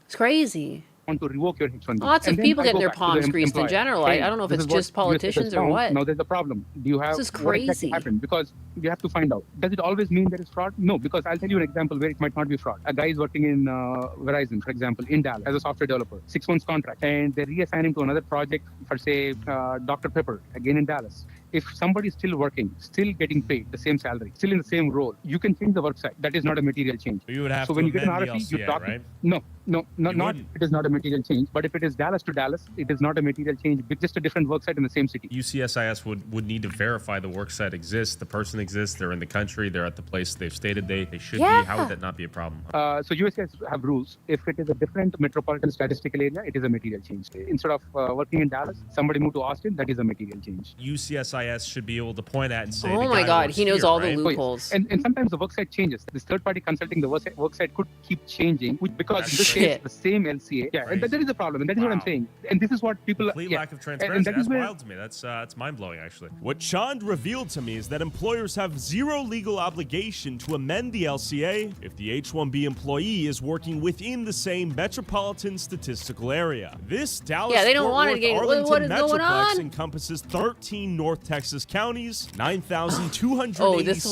It's crazy. Want to revoke your H-1B. Lots of And then people I getting go their back to the palms greased in employer. general. Hey, I don't know if this it's is what just politicians USCIS or found. what. Now there's a problem. Do you have This is what exactly crazy. happened? Because you have to find out. Does it always mean there is fraud? No, because I'll tell you an example where it might not be fraud. A guy is working in Verizon, for example, in Dallas as a software developer, 6 months contract, and they reassign him to another project for say Dr. Pepper, again in Dallas. If somebody is still working, still getting paid the same salary, still in the same role, you can change the work site. That is not a material change. You would have So to when you get an amend the RFP, you LCA, talk. right? No, not wouldn't. it is not a material change. But if it is Dallas to Dallas, it is not a material change. It's just a different work site in the same city. UCSIS would need to verify the work site exists, the person exists, they're in the country, they're at the place they've stated they should be. How would that not be a problem? So USCIS have rules. If it is a different metropolitan statistical area, it is a material change. Instead of working in Dallas, somebody moved to Austin, that is a material change. UCSIS should be able to point at and say, Oh the my guy God, works he knows here, all right? the loopholes. And sometimes the work site changes. This third party consulting the work site could keep changing because in this Shit. case, the same LCA. Yeah, and that is the problem. And that is what I'm saying. And this is what people... Complete yeah. lack of And transparency. that is That's where- wild to me. That's mind-blowing, actually. What Chand revealed to me is that employers have zero legal obligation to amend the LCA if the H-1B employee is working within the same metropolitan statistical area. This Dallas Yeah, they don't Fort want to Worth get- Arlington what is going Metroplex on? encompasses 13 North Texas counties, 9,286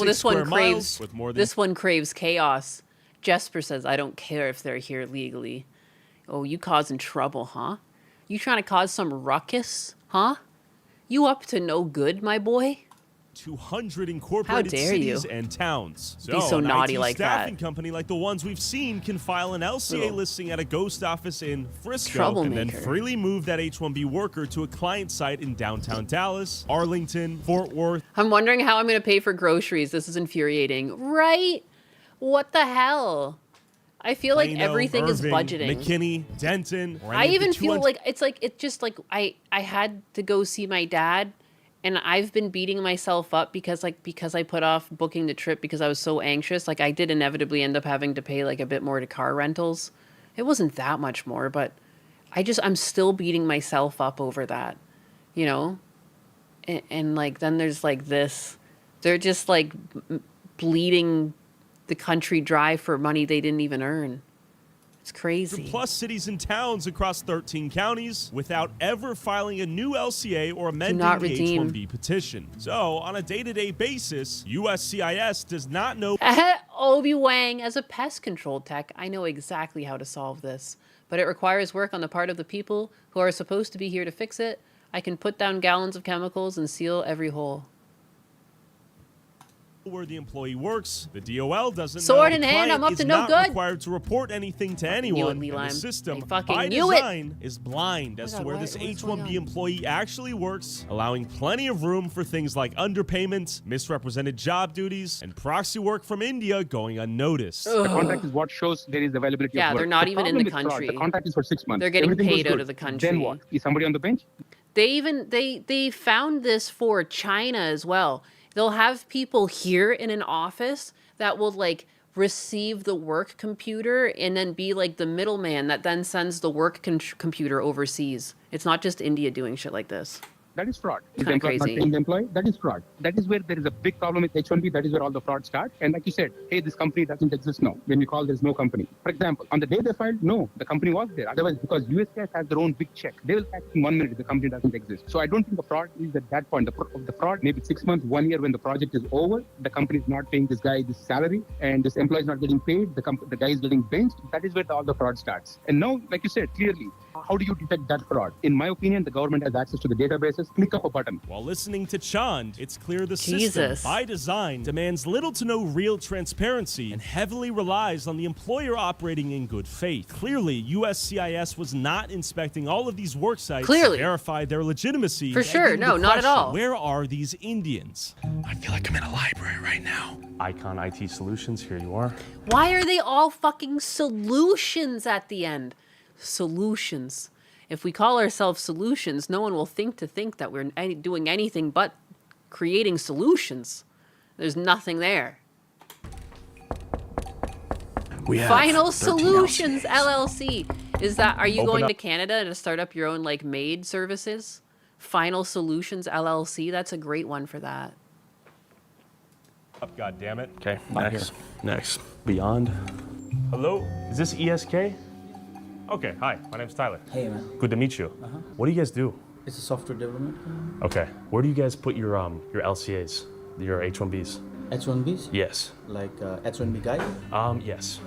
Oh, this square one miles, craves with more than this one craves chaos. Jesper says, "I don't care if they're here legally." Oh, you causing trouble, huh? You trying to cause some ruckus, huh? You up to no good, my boy? 200 incorporated dare cities you. and towns. Be so an naughty IT like staffing that. company like the ones we've seen can file an LCA Little listing at a ghost office in Frisco and then troublemaker. freely move that H-1B worker to a client site in downtown Dallas, Arlington, Fort Worth. I'm wondering how I'm going to pay for groceries. This is infuriating. Right? What the hell? I feel like Plano, everything is Irving, budgeting. McKinney, Denton. or I any of the even feel 200 like it's just like I had to go see my dad, and I've been beating myself up because I put off booking the trip because I was so anxious. Like I did inevitably end up having to pay like a bit more to car rentals. It wasn't that much more, but I'm still beating myself up over that, you know? And like then there's like this. They're just like bleeding the country dry for money they didn't even earn. It's crazy. plus cities and towns across 13 counties without ever filing a new LCA or amending not the redeem. H-1B petition. So, on a day-to-day basis, USCIS does not know Obi Wang, as a pest control tech, I know exactly how to solve this, but it requires work on the part of the people who are supposed to be here to fix it. I can put down gallons of chemicals and seal every hole. where the employee works. The DOL doesn't Sword know. in The hand, I'm client up to is no not good. required to report anything to knew it, anyone. And Leland. the system, I fucking by knew it. design, is blind as God, to where why- this what's going H-1B on? employee actually works, allowing plenty of room for things like underpayment, misrepresented job duties, and proxy work from India going unnoticed. The contract is what shows there is availability Yeah, of work. they're not The even in the problem is fraud. country. The contract is for 6 months. They're getting Everything paid goes out good. of the country. Then what? Is somebody on the bench? They found this for China as well. They'll have people here in an office that will like receive the work computer and then be like the middleman that then sends the work computer overseas. It's not just India doing shit like this. That is fraud. Is the Kinda employer not crazy. paying the employee? That is fraud. That is where there is a big problem with H-1B. That is where all the fraud starts. And like you said, hey, this company doesn't exist now. When you call, there's no company. For example, on the day they filed, no, the company was there. Otherwise, because USCIS has their own big check, they will catch in 1 minute if the company doesn't exist. So I don't think the fraud is at that point. The fraud, maybe 6 months, 1 year when the project is over, the company is not paying this guy this salary and this employee is not getting paid, the guy is getting benched. That is where all the fraud starts. And now, like you said, clearly, how do you detect that fraud? In my opinion, the government has access to the databases. Click of a button. While listening to Chand, it's clear the system, Jesus. by design, demands little to no real transparency and heavily relies on the employer operating in good faith. Clearly, USCIS was not inspecting all of these work sites Clearly. to verify their legitimacy. For sure. begging No, the not at question, all. Where are these Indians? I feel like I'm in a library right now. Icon IT Solutions, here you are. Why are they all fucking solutions at the end? Solutions. If we call ourselves solutions, no one will think that we're doing anything but creating solutions. There's nothing there. We have Final 13 Solutions LCAs. LLC. Are you Open going up. to Canada to start up your own like maid services? Final Solutions LLC. That's a great one for that. Up, goddammit. Okay, next. Beyond. Hello, is this ESK? Okay, hi, my name's Tyler. Hey, man. Good to meet you. What do you guys do? It's a software development. Okay, where do you guys put your LCAs, your H-1Bs? H-1Bs? Yes. Like H-1B guy? Yes.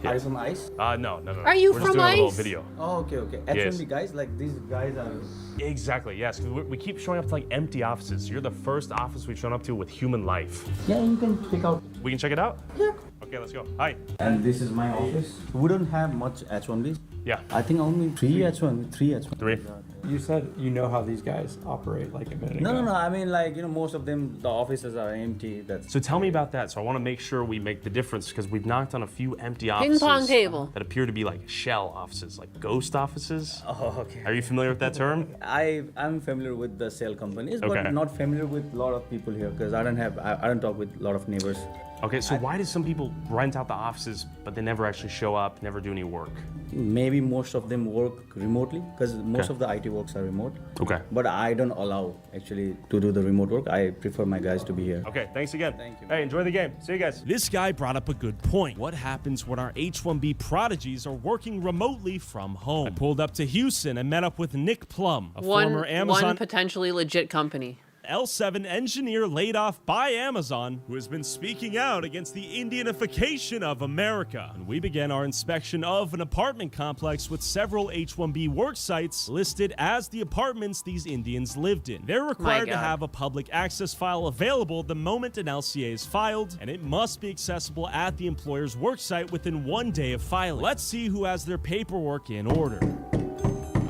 Are you from ICE? No. Are you We're just from doing a little ICE? video. Oh, okay. Yes. H-1B guys, like these guys are... Exactly, yes, because we keep showing up to like empty offices. You're the first office we've shown up to with human life. Yeah, you can check out. We can check it out? Yeah. Okay, let's go. Hi. And this is my office. We don't have much H-1Bs. Yeah. I think only three H-1B. 3. You said you know how these guys operate like a minute No. I mean, like, most of them, the offices are empty. That's So tell me about that. So I want to make sure we make the difference because we've knocked on a few empty Ping offices pong table. that appear to be like shell offices, like ghost offices. Oh, okay. Are you familiar with that term? I'm familiar with the sale companies, but Okay. not familiar with a lot of people here because I don't talk with a lot of neighbors. Okay, so why do some people rent out the offices but they never actually show up, never do any work? Maybe most of them work remotely because most Okay. of the IT works are remote. Okay. But I don't allow actually to do the remote work. I prefer my guys to be here. Okay, thanks again. Thank you. Hey, enjoy the game. See you guys. This guy brought up a good point. What happens when our H-1B prodigies are working remotely from home? I pulled up to Houston and met up with Nick Plum, a former Amazon One potentially legit company. L7 engineer laid off by Amazon, who has been speaking out against the Indianification of America. And we began our inspection of an apartment complex with several H-1B work sites listed as the apartments these Indians lived in. They're required to God. have a public access file available the moment an LCA is filed, and it must be accessible at the employer's work site within 1 day of filing. Let's see who has their paperwork in order.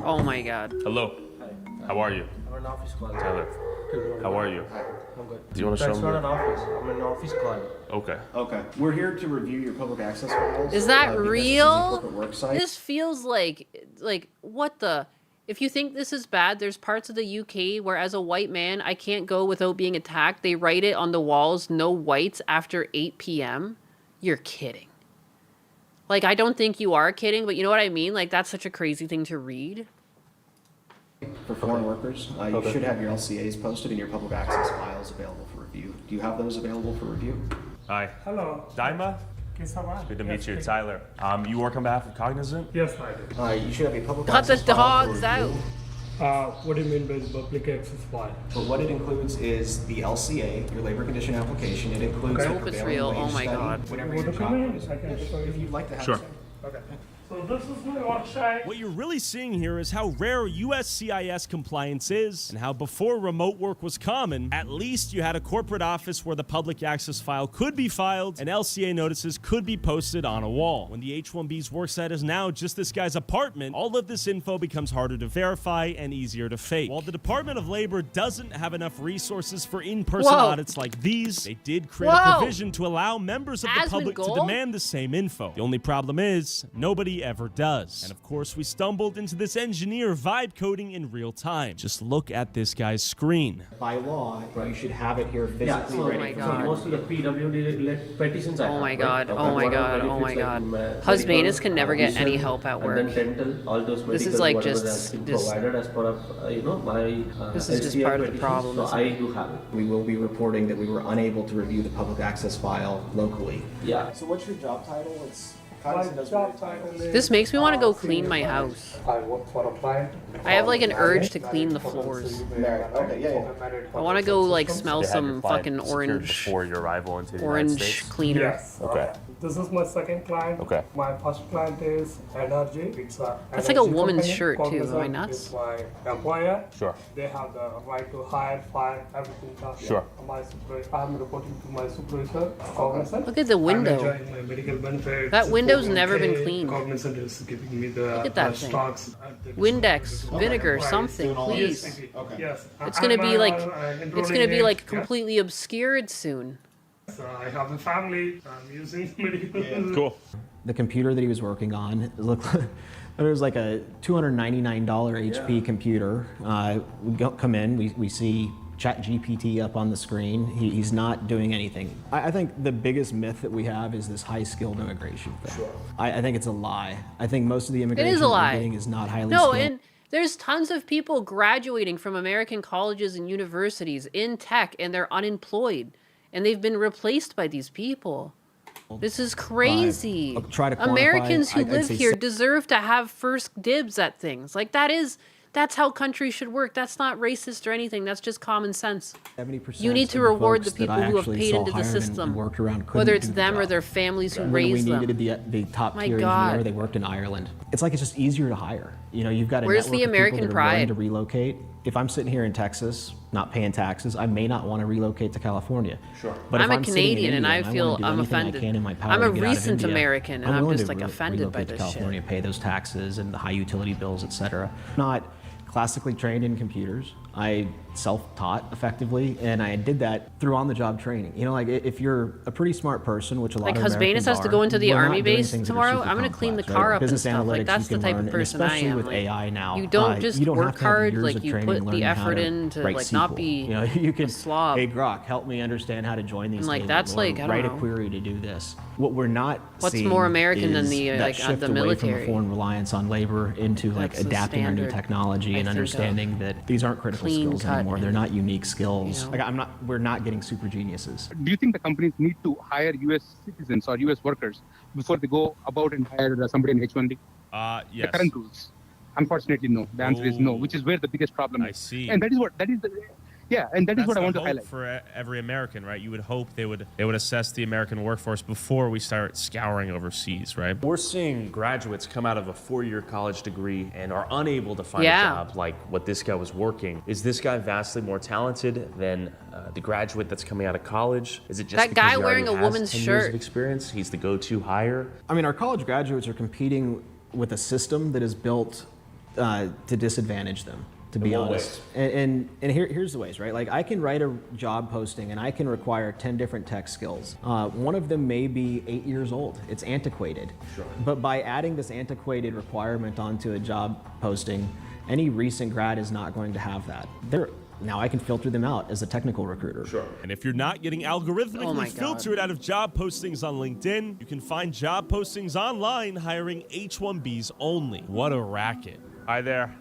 Oh my God. Hello. How are you? I'm an office client. Taylor. How are you? I'm good. Do you want to show That's me? not an office. I'm an office client. Okay. Okay. We're here to review your public access files. Is that because this is a real? corporate work site. This feels like what the? If you think this is bad, there's parts of the UK where as a white man, I can't go without being attacked. They write it on the walls, no whites after 8 p.m. You're kidding. Like, I don't think you are kidding, but you know what I mean? Like, that's such a crazy thing to read. For foreign workers, you should have your LCAs posted and your public access files available for review. Do you have those available for review? Hi. Hello. Daima? Good Good to meet you. Tyler. You work on behalf of Cognizant? Yes, I do. You should have a public Cut the access file for dogs out. review. What do you mean by the public access file? But what it includes is the LCA, your labor condition application. It includes I the hope it's prevailing real. wage Oh my study, God. whatever Want your to job come in? is. I can show you. If you'd like to have Sure. some. Okay. So this is my workshop. What you're really seeing here is how rare USCIS compliance is, and how before remote work was common, at least you had a corporate office where the public access file could be filed and LCA notices could be posted on a wall. When the H-1B's worksite is now just this guy's apartment, all of this info becomes harder to verify and easier to fake. While the Department of Labor doesn't have enough resources for in-person Whoa. audits like these, they did create a Whoa. provision to allow members of the public to Asmongold? demand the same info. The only problem is, nobody ever does. And of course, we stumbled into this engineer vibe coding in real time. Just look at this guy's screen. By law, you should have it here physically Oh ready. my God. Most of the PWD petitions I Oh have, my right? God, Okay. oh my What are God, the oh my benefits God. like, Husbanus medical, can never get any vision, help at and work. then dental, all those This is medical, like whatever just- that's been just- provided as part of my This is just LCA part of the petitions, problem, So isn't I it? do have it. We will be reporting that we were unable to review the public access file locally. Yeah. So what's your job title? It's My Cognizant doesn't job really title titles. is, This makes me want to go clean senior my manager. house. I work for a client. I have like an urge to clean the floors. Married. Okay, yeah. I want to go like smell They had your some client fucking secured orange, before your arrival into the United orange States. cleaner. Yes. Okay. This is my second client. Okay. My first client is Energy. It's a That's like a energy woman's company. shirt, too. Am I Cognizant nuts? is my employer. Sure. They have the right to hire, fire, everything. Sure. I'm reporting to my supervisor, Cognizant. Look at the I'm window. enjoying my medical benefits. That window's 401k. never been cleaned. Cognizant is giving me the Look at that thing. stocks. Windex, vinegar, Right. something, please. Okay. Yes. It's gonna be like, it's gonna be like Yeah. completely obscured soon. I have a family. I'm using medical. Cool. The computer that he was working on looked it was like a $299 HP computer. Come in, we see ChatGPT up on the screen. He's not doing anything. I think the biggest myth that we have is this high-skilled immigration thing. Sure. I think it's a lie. I think most of the It immigration is a that we're lie. getting is not highly No, skilled. and there's tons of people graduating from American colleges and universities in tech, and they're unemployed, and they've been replaced by these people. This is crazy. try to quantify, Americans who I'd live say here se- deserve to have first dibs at things. Like that's how countries should work. That's not racist or anything. That's just common sense. 70% You need to of the reward the folks that people I who have actually paid saw into the hired and system, worked around couldn't whether it's do the them or job. their families who When raised we them. needed the top My tier God. engineer, they worked in Ireland. It's like it's just easier to hire. You know, you've got a Where's network the of American people that are willing pride? to relocate. If I'm sitting here in Texas, not paying taxes, I may not want to relocate to California. Sure. But I'm if a I'm sitting in Canadian and India I wanna feel do I'm anything offended. I can in my power I'm a to get out of recent India, American and I'm willing just to like offended by relocate to this shit. California, pay those taxes and the high utility bills, etc. Not classically trained in computers. I self-taught effectively, and I did that through on-the-job training. You know, like if you're a pretty smart person, which a lot Like of Husbanus Americans has to are, go into the we're not army doing base things that are tomorrow. super I'm gonna clean the complex, car right? up and Business stuff. Like analytics, that's you the can type of learn, and person I especially am. with Like, AI now. you don't just you don't work have to have hard. years Like of you training put the learning how effort to in to write like not SQL. be You know, you can slob. Hey Grok, help me understand how to join these And, like, things. that's or like, I don't write know. a query to do this. What we're not What's seeing more American than is the, that like, shift the away from a military? foreign reliance on labor into like That's the adapting our new standard, technology I and think, of understanding that these aren't critical clean skills cut anymore. They're and, not unique skills. you know. Like we're not getting super geniuses. Do you think the companies need to hire U.S. citizens or U.S. workers before they go about and hire somebody in H-1B? Yes. The current rules. Unfortunately, no. The answer is no, which is where the biggest problem is. I see. And that is what That's what I the want to hope highlight. for every American, right? You would hope they would assess the American workforce before we start scouring overseas, right? We're seeing graduates come out of a 4-year college degree and are unable to find Yeah. a job like what this guy was working. Is this guy vastly more talented than the graduate that's coming out of college? Is it just That because guy he already wearing a has woman's 10 years shirt. of experience? He's the go-to hire. I mean, our college graduates are competing with a system that is built to disadvantage them, to be In what honest. And here's the ways, right? Like I can write a job posting and I can require 10 different tech skills. One of them may be 8 years old. It's antiquated. Sure. But by adding this antiquated requirement onto a job posting, any recent grad is not going to have that. Now I can filter them out as a technical recruiter. Sure. And if you're not getting algorithmically Oh my God. filtered out of job postings on LinkedIn, you can find job postings online hiring H-1Bs only. What a racket. Hi there.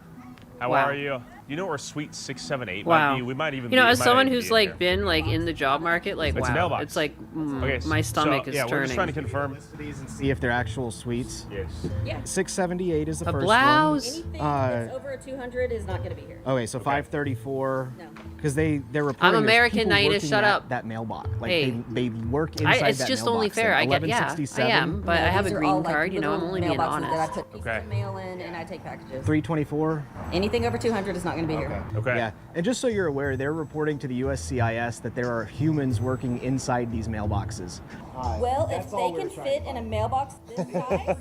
How Wow. are you? You know where Suite 678 Wow. might be? We might even You know, be, as it might someone even who's be in like here. been like in the job market, like It's a wow, mailbox. it's like Okay, my stomach so, is yeah, turning. we're just trying to confirm. These and see if they're actual suites. Yes. Yeah. 678 is the A first blouse. Anything one. that's over a 200 is not going to be here. Okay, so 534. No. Because they're reporting. there's American, people now you need to working shut at up. That mailbox. Like Hey. they work inside It's that just mailbox. only fair. I get, yeah, I am, but I have a These are green all, like, card. You know, I'm little only being mailboxes honest. That I put Okay. mail in and I take packages. 324. Anything over 200 is not going to be here. Okay. Yeah, and just so you're aware, they're reporting to the USCIS that there are humans working inside these mailboxes. Well, if they can fit in a mailbox this size,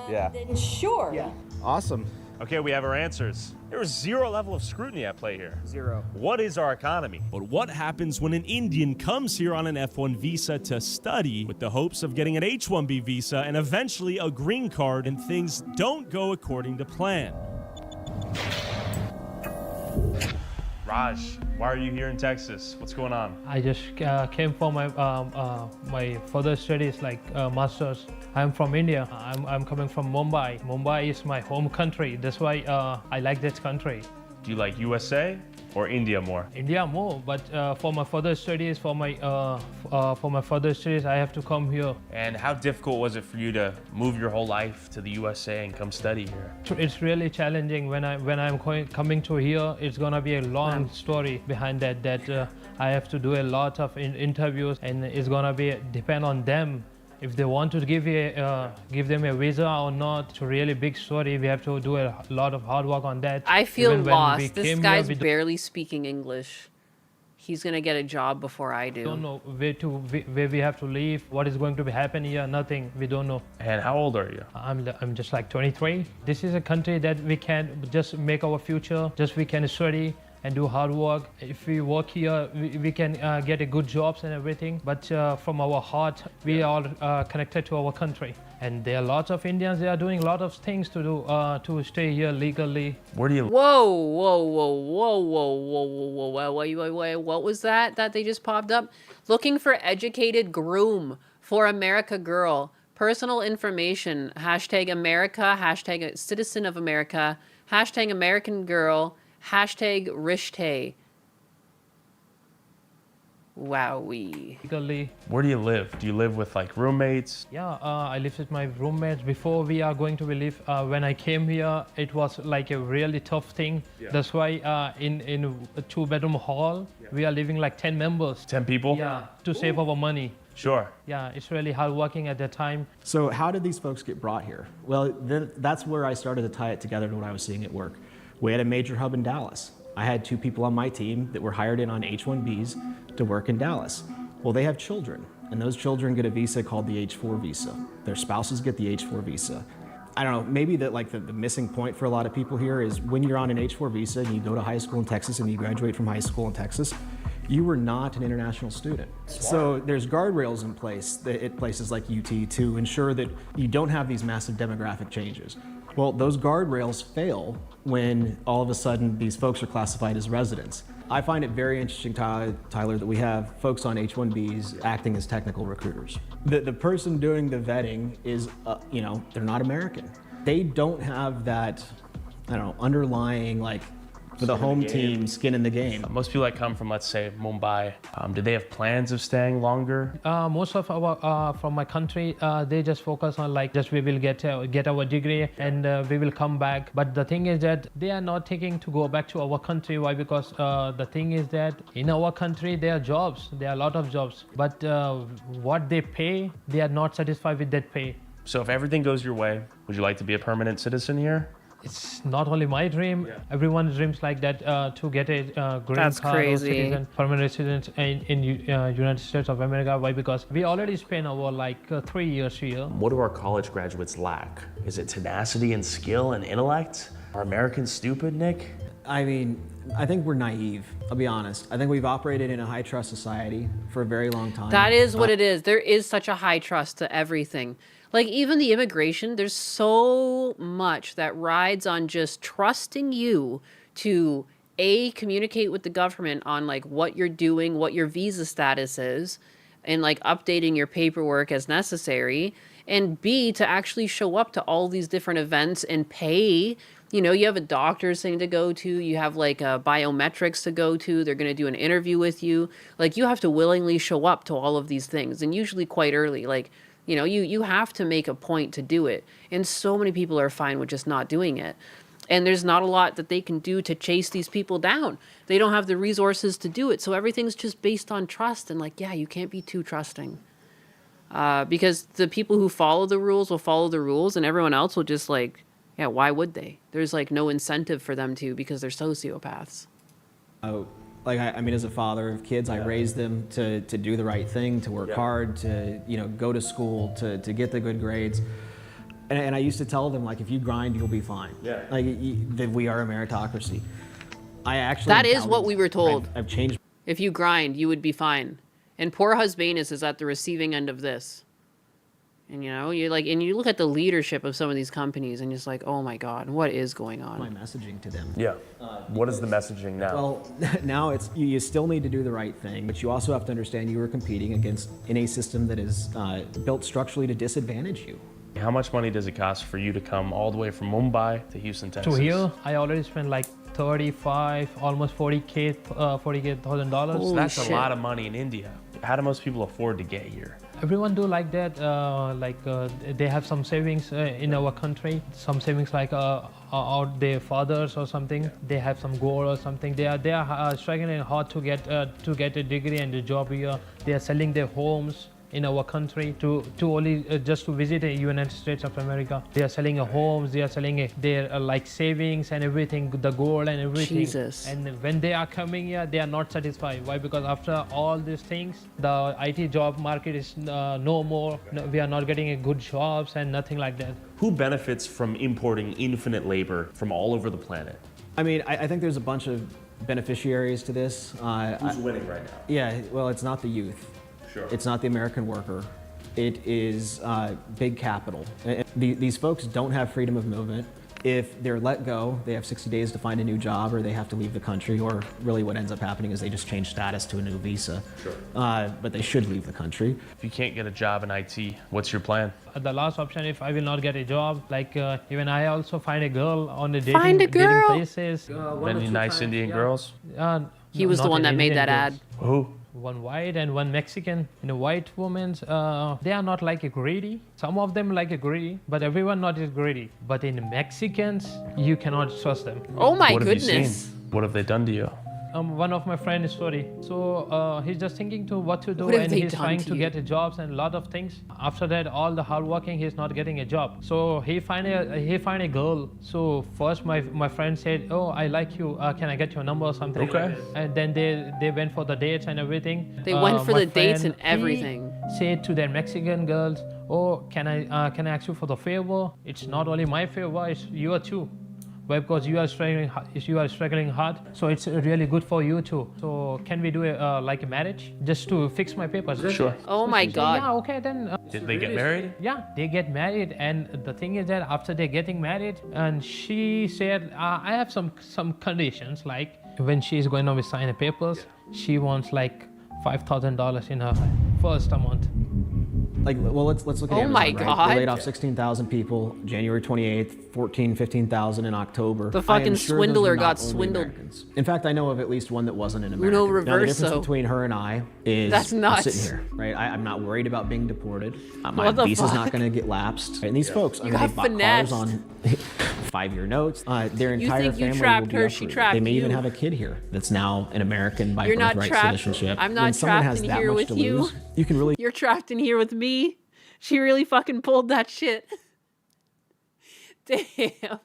Yeah. then sure. Awesome. Okay, we have our answers. There was zero level of scrutiny at play here. Zero. What is our economy? But what happens when an Indian comes here on an F1 visa to study with the hopes of getting an H1B visa and eventually a green card and things don't go according to plan? Raj, why are you here in Texas? What's going on? I just came for my my further studies, like masters. I'm from India. I'm coming from Mumbai. Mumbai is my home country. That's why I like this country. Do you like USA or India more? India more, but for my further studies, for my further studies, I have to come here. And how difficult was it for you to move your whole life to the USA and come study here? It's really challenging when I'm coming to here. It's gonna be a long story behind that. I have to do a lot of interviews, and it's gonna be depend on them. If they want to give them a visa or not, it's a really big story. We have to do a lot of hard work on that. I feel Even when we lost. This came guy's here, we barely speaking English. He's gonna get a job before I do. don't know where we have to live, what is going to be happen here, nothing. We don't know. And how old are you? I'm just like 23. This is a country that we can just make our future, just we can study and do hard work. If we work here, we can get a good jobs and everything. But from our heart, we are connected to our country. And there are lots of Indians. They are doing a lot of things to do to stay here legally. Where do you? Whoa, whoa, whoa, whoa, whoa, whoa, whoa, whoa, wait, what was that they just popped up? Looking for educated groom for America girl. Personal information, hashtag America, hashtag citizen of America, hashtag American girl, hashtag Rishtay. Wowee. Legally. Where do you live? Do you live with like roommates? Yeah, I live with my roommates. Before we are going to live, when I came here, it was like a really tough thing. Yeah. That's why in a two-bedroom hall, we are living like 10 members. 10 people? Yeah, to save our money. Sure. Yeah, it's really hard working at that time. So how did these folks get brought here? Well, that's where I started to tie it together to what I was seeing at work. We had a major hub in Dallas. I had 2 people on my team that were hired in on H-1Bs to work in Dallas. Well, they have children, and those children get a visa called the H-4 visa. Their spouses get the H-4 visa. I don't know, maybe the missing point for a lot of people here is when you're on an H-4 visa and you go to high school in Texas and you graduate from high school in Texas, you were not an international student. So there's guardrails in place at places like UT to ensure that you don't have these massive demographic changes. Well, those guardrails fail when all of a sudden these folks are classified as residents. I find it very interesting, Tyler, that we have folks on H-1Bs acting as technical recruiters. The person doing the vetting is, they're not American. They don't have that, underlying for the home team, skin in the game. Most people that come from, let's say, Mumbai, do they have plans of staying longer? Most of our from my country, they just focus on we will get our degree and we will come back. But the thing is that they are not thinking to go back to our country. Why? Because the thing is that in our country there are jobs, there are a lot of jobs, but what they pay, they are not satisfied with that pay. So if everything goes your way, would you like to be a permanent citizen here? It's not only my dream. Everyone dreams like that to get a green That's card crazy. or citizen, permanent resident in United States of America. Why? Because we already spent our 3 years here. What do our college graduates lack? Is it tenacity and skill and intellect? Are Americans stupid, Nick? I mean, I think we're naive, I'll be honest. I think we've operated in a high trust society for a very long time. That is what it is. There is such a high trust to everything. Even the immigration, there's so much that rides on just trusting you to communicate with the government on what you're doing, what your visa status is, and updating your paperwork as necessary. and B, to actually show up to all these different events and pay. You know, you have a doctor's thing to go to, you have like biometrics to go to, they're going to do an interview with you. Like, you have to willingly show up to all of these things, and usually quite early. Like, you know, you have to make a point to do it. And so many people are fine with just not doing it. And there's not a lot that they can do to chase these people down. They don't have the resources to do it. So everything's just based on trust. And like, yeah, you can't be too trusting. Because the people who follow the rules will follow the rules, and everyone else will just like, yeah, why would they? There's like no incentive for them to, because they're sociopaths. Like, I mean, as a father of kids, I raised them to do the right thing, to work hard, to, you know, go to school, to get the good grades. And I used to tell them, like, if you grind, you'll be fine. Yeah. Like, that we are a meritocracy. That is what we were told. I've changed. If you grind, you would be fine. And poor Husbanus is at the receiving end of this. And you know, you look at the leadership of some of these companies, and you're just like, oh my God, what is going on? My messaging to them. Yeah. What is the messaging now? Well, now it's you still need to do the right thing, but you also have to understand you are competing in a system that is built structurally to disadvantage you. How much money does it cost for you to come all the way from Mumbai to Houston, Texas? To here, I already spent like 35, almost $40,000. That's a lot of money in India. How do most people afford to get here? Everyone do like that. They have some savings in our country. Some savings like their fathers or something. They have some goal or something. They are struggling hard to get a degree and a job here. They are selling their homes in our country to only just to visit the United States of America. They are selling homes, they are selling their like savings and everything, the gold and everything. Jesus. And when they are coming here, they are not satisfied. Why? Because after all these things, the IT job market is no more. No, we are not getting good jobs and nothing like that. Who benefits from importing infinite labor from all over the planet? I mean, I think there's a bunch of beneficiaries to this. Who's winning right now? Yeah, well, it's not the youth. Sure. It's not the American worker. It is big capital. These folks don't have freedom of movement. If they're let go, they have 60 days to find a new job, or they have to leave the country, or really what ends up happening is they just change status to a new visa. Sure. But they should leave the country. If you can't get a job in IT, what's your plan? The last option, if I will not get a job, like even I also find a girl on the dating places. Many nice Indian girls? He was the one that made that ad. Who? One white and one Mexican. And the white women, they are not like a greedy. Some of them like a greedy, but everyone not as greedy. But in the Mexicans, you cannot trust them. Oh my What goodness. have you seen? What have they done to you? One of my friend is sorry. So he's just thinking to what to do, What have and they he's done trying to to you? get a jobs and a lot of things. After that, all the hard working, he's not getting a job. So he find a girl. So first my friend said, oh, I like you. Can I get your number or something? Okay. And then they went for the dates and everything. They went for my the dates friend, and everything. he said to their Mexican girls, oh, can I ask you for the favor? It's not only my favor, it's your too. Well, because you are struggling hard, so it's really good for you too. So can we do like a marriage just to fix my papers? Sure. Oh my She said, God. yeah, okay then. Did they get married? Yeah, they get married, and the thing is that after they're getting married, and she said, I have some conditions, like when she's going to sign the papers, she wants like $5,000 in her first month. Like, well, let's look at Oh Amazon, my right? God. They laid off 16,000 people January 28th, 15,000 in October. The I am fucking sure those swindler were not got only swindled. Americans. In fact, I know of at least one that wasn't an American. Uno Now, the difference reverso. between her and I is That's I'm nuts. sitting here, right? I'm not worried about being deported. My What the visa's fuck? not going to get lapsed. And these folks, I You mean, they got bought finessed. cars on 5-year notes. Their You entire think you family trapped will be her, she uprooted. trapped They may even you. have a kid here that's now an American by You're not birthright trapped. citizenship. I'm When not someone trapped has in that here much with to you. lose, you can really You're trapped in here with me. She really fucking pulled that shit. Damn.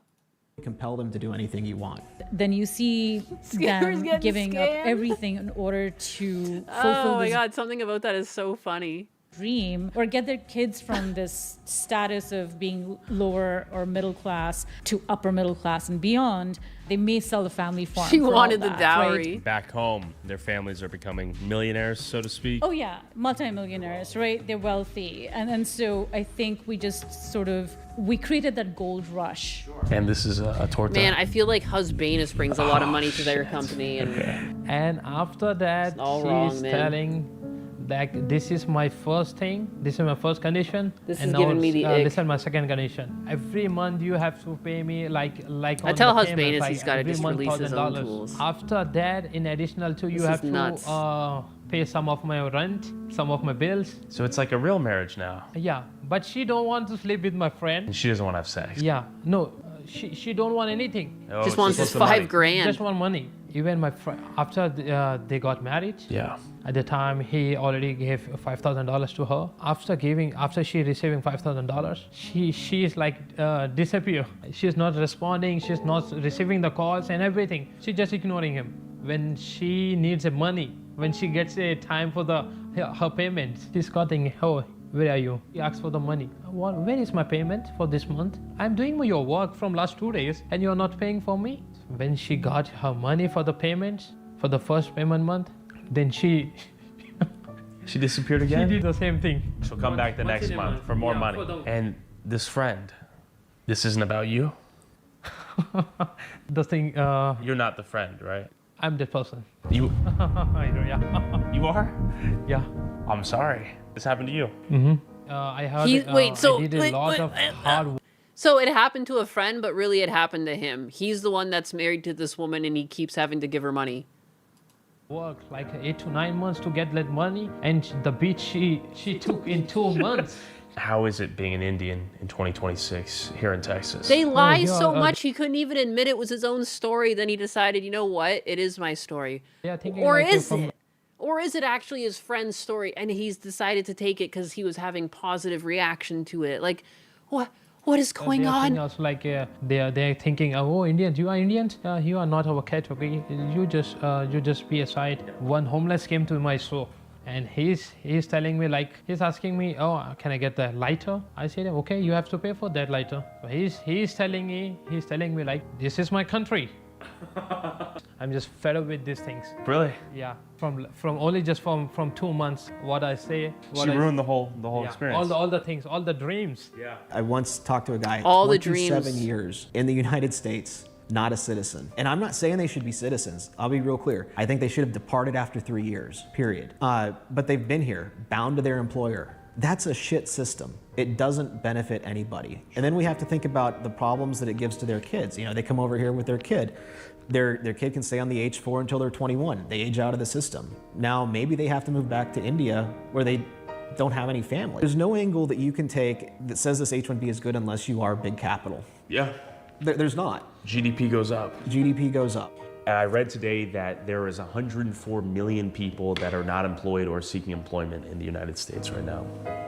compel them to do anything you want. Then you see Scammers them getting giving up scammed. everything in order to Oh fulfill my this God, something about that is so funny. dream or get their kids from this status of being lower or middle class to upper middle class and beyond. They may sell the family farm. She for all wanted the that, dowry. right? Back home, their families are becoming millionaires, so to speak. Oh yeah, multimillionaires, right? They're wealthy. And so I think we just sort of, we created that gold rush. And this is a torta. Man, I feel like Husbanus brings a lot of money to their company. And And after that, all wrong, she's man. telling Like, this is my first thing. This is my first condition. This and is now giving me the ick. this is my second condition. Every month you have to pay me like I on tell the Husband payments, he's gotta every just month release his own $1,000. tools. After that, in additional to, you This have is nuts. to pay some of my rent, some of my bills. So it's like a real marriage now. Yeah, but she don't want to sleep with my friend. And she doesn't want to have sex. Yeah, no, she don't want anything. Oh, Just wants she his the money. $5,000. Just want money. Even my friend, after they got married, Yeah. at the time he already gave $5,000 to her. After she receiving $5,000, she is like disappear. She's not responding. She's not receiving the calls and everything. She's just ignoring him. When she needs the money, when she gets a time for her payments, she's calling, oh, where are you? He asks for the money. Where is my payment for this month? I'm doing your work from last 2 days and you're not paying for me. When she got her money for the payments, for the first payment month, then she disappeared again? She did the same thing. She'll come back the next month for more money. And this friend, this isn't about you? The thing, You're not the friend, right? I'm the person. You I know, yeah. you are? Yeah. I'm sorry. This happened to you. Mm-hmm. I heard I did a lot of hard work. So it happened to a friend, but really it happened to him. He's the one that's married to this woman and he keeps having to give her money. Work like 8 to 9 months to get that money, and the beach she took in 2 months. How is it being an Indian in 2026 here in Texas? They lie yeah, so much he couldn't even admit it was his own story. Then he decided, you know what? It is my story. Yeah, thinking Or like is from- it? Or is it actually his friend's story and he's decided to take it because he was having positive reaction to it? Like, what is going They are on? thinking also like they're thinking, oh, Indians, you are Indians, you are not our category. You just be aside. One homeless came to my store, and he's telling me, like, he's asking me, oh, can I get the lighter? I said, okay, you have to pay for that lighter. So he's telling me like, this is my country. I'm just fed up with these things. Really? Yeah, from only just from 2 months. What I say, She ruined the whole experience. All the things, all the dreams. Yeah. I once talked to a guy, All the 27 dreams. years in the United States, not a citizen. And I'm not saying they should be citizens. I'll be real clear. I think they should have departed after 3 years, period. But they've been here, bound to their employer. That's a shit system. It doesn't benefit anybody. And then we have to think about the problems that it gives to their kids. You know, they come over here with their kid. Their kid can stay on the H-4 until they're 21. They age out of the system. Now, maybe they have to move back to India where they don't have any family. There's no angle that you can take that says this H-1B is good unless you are big capital. Yeah. There's not. GDP goes up. GDP goes up. And I read today that there is 104 million people that are not employed or seeking employment in the United States right now.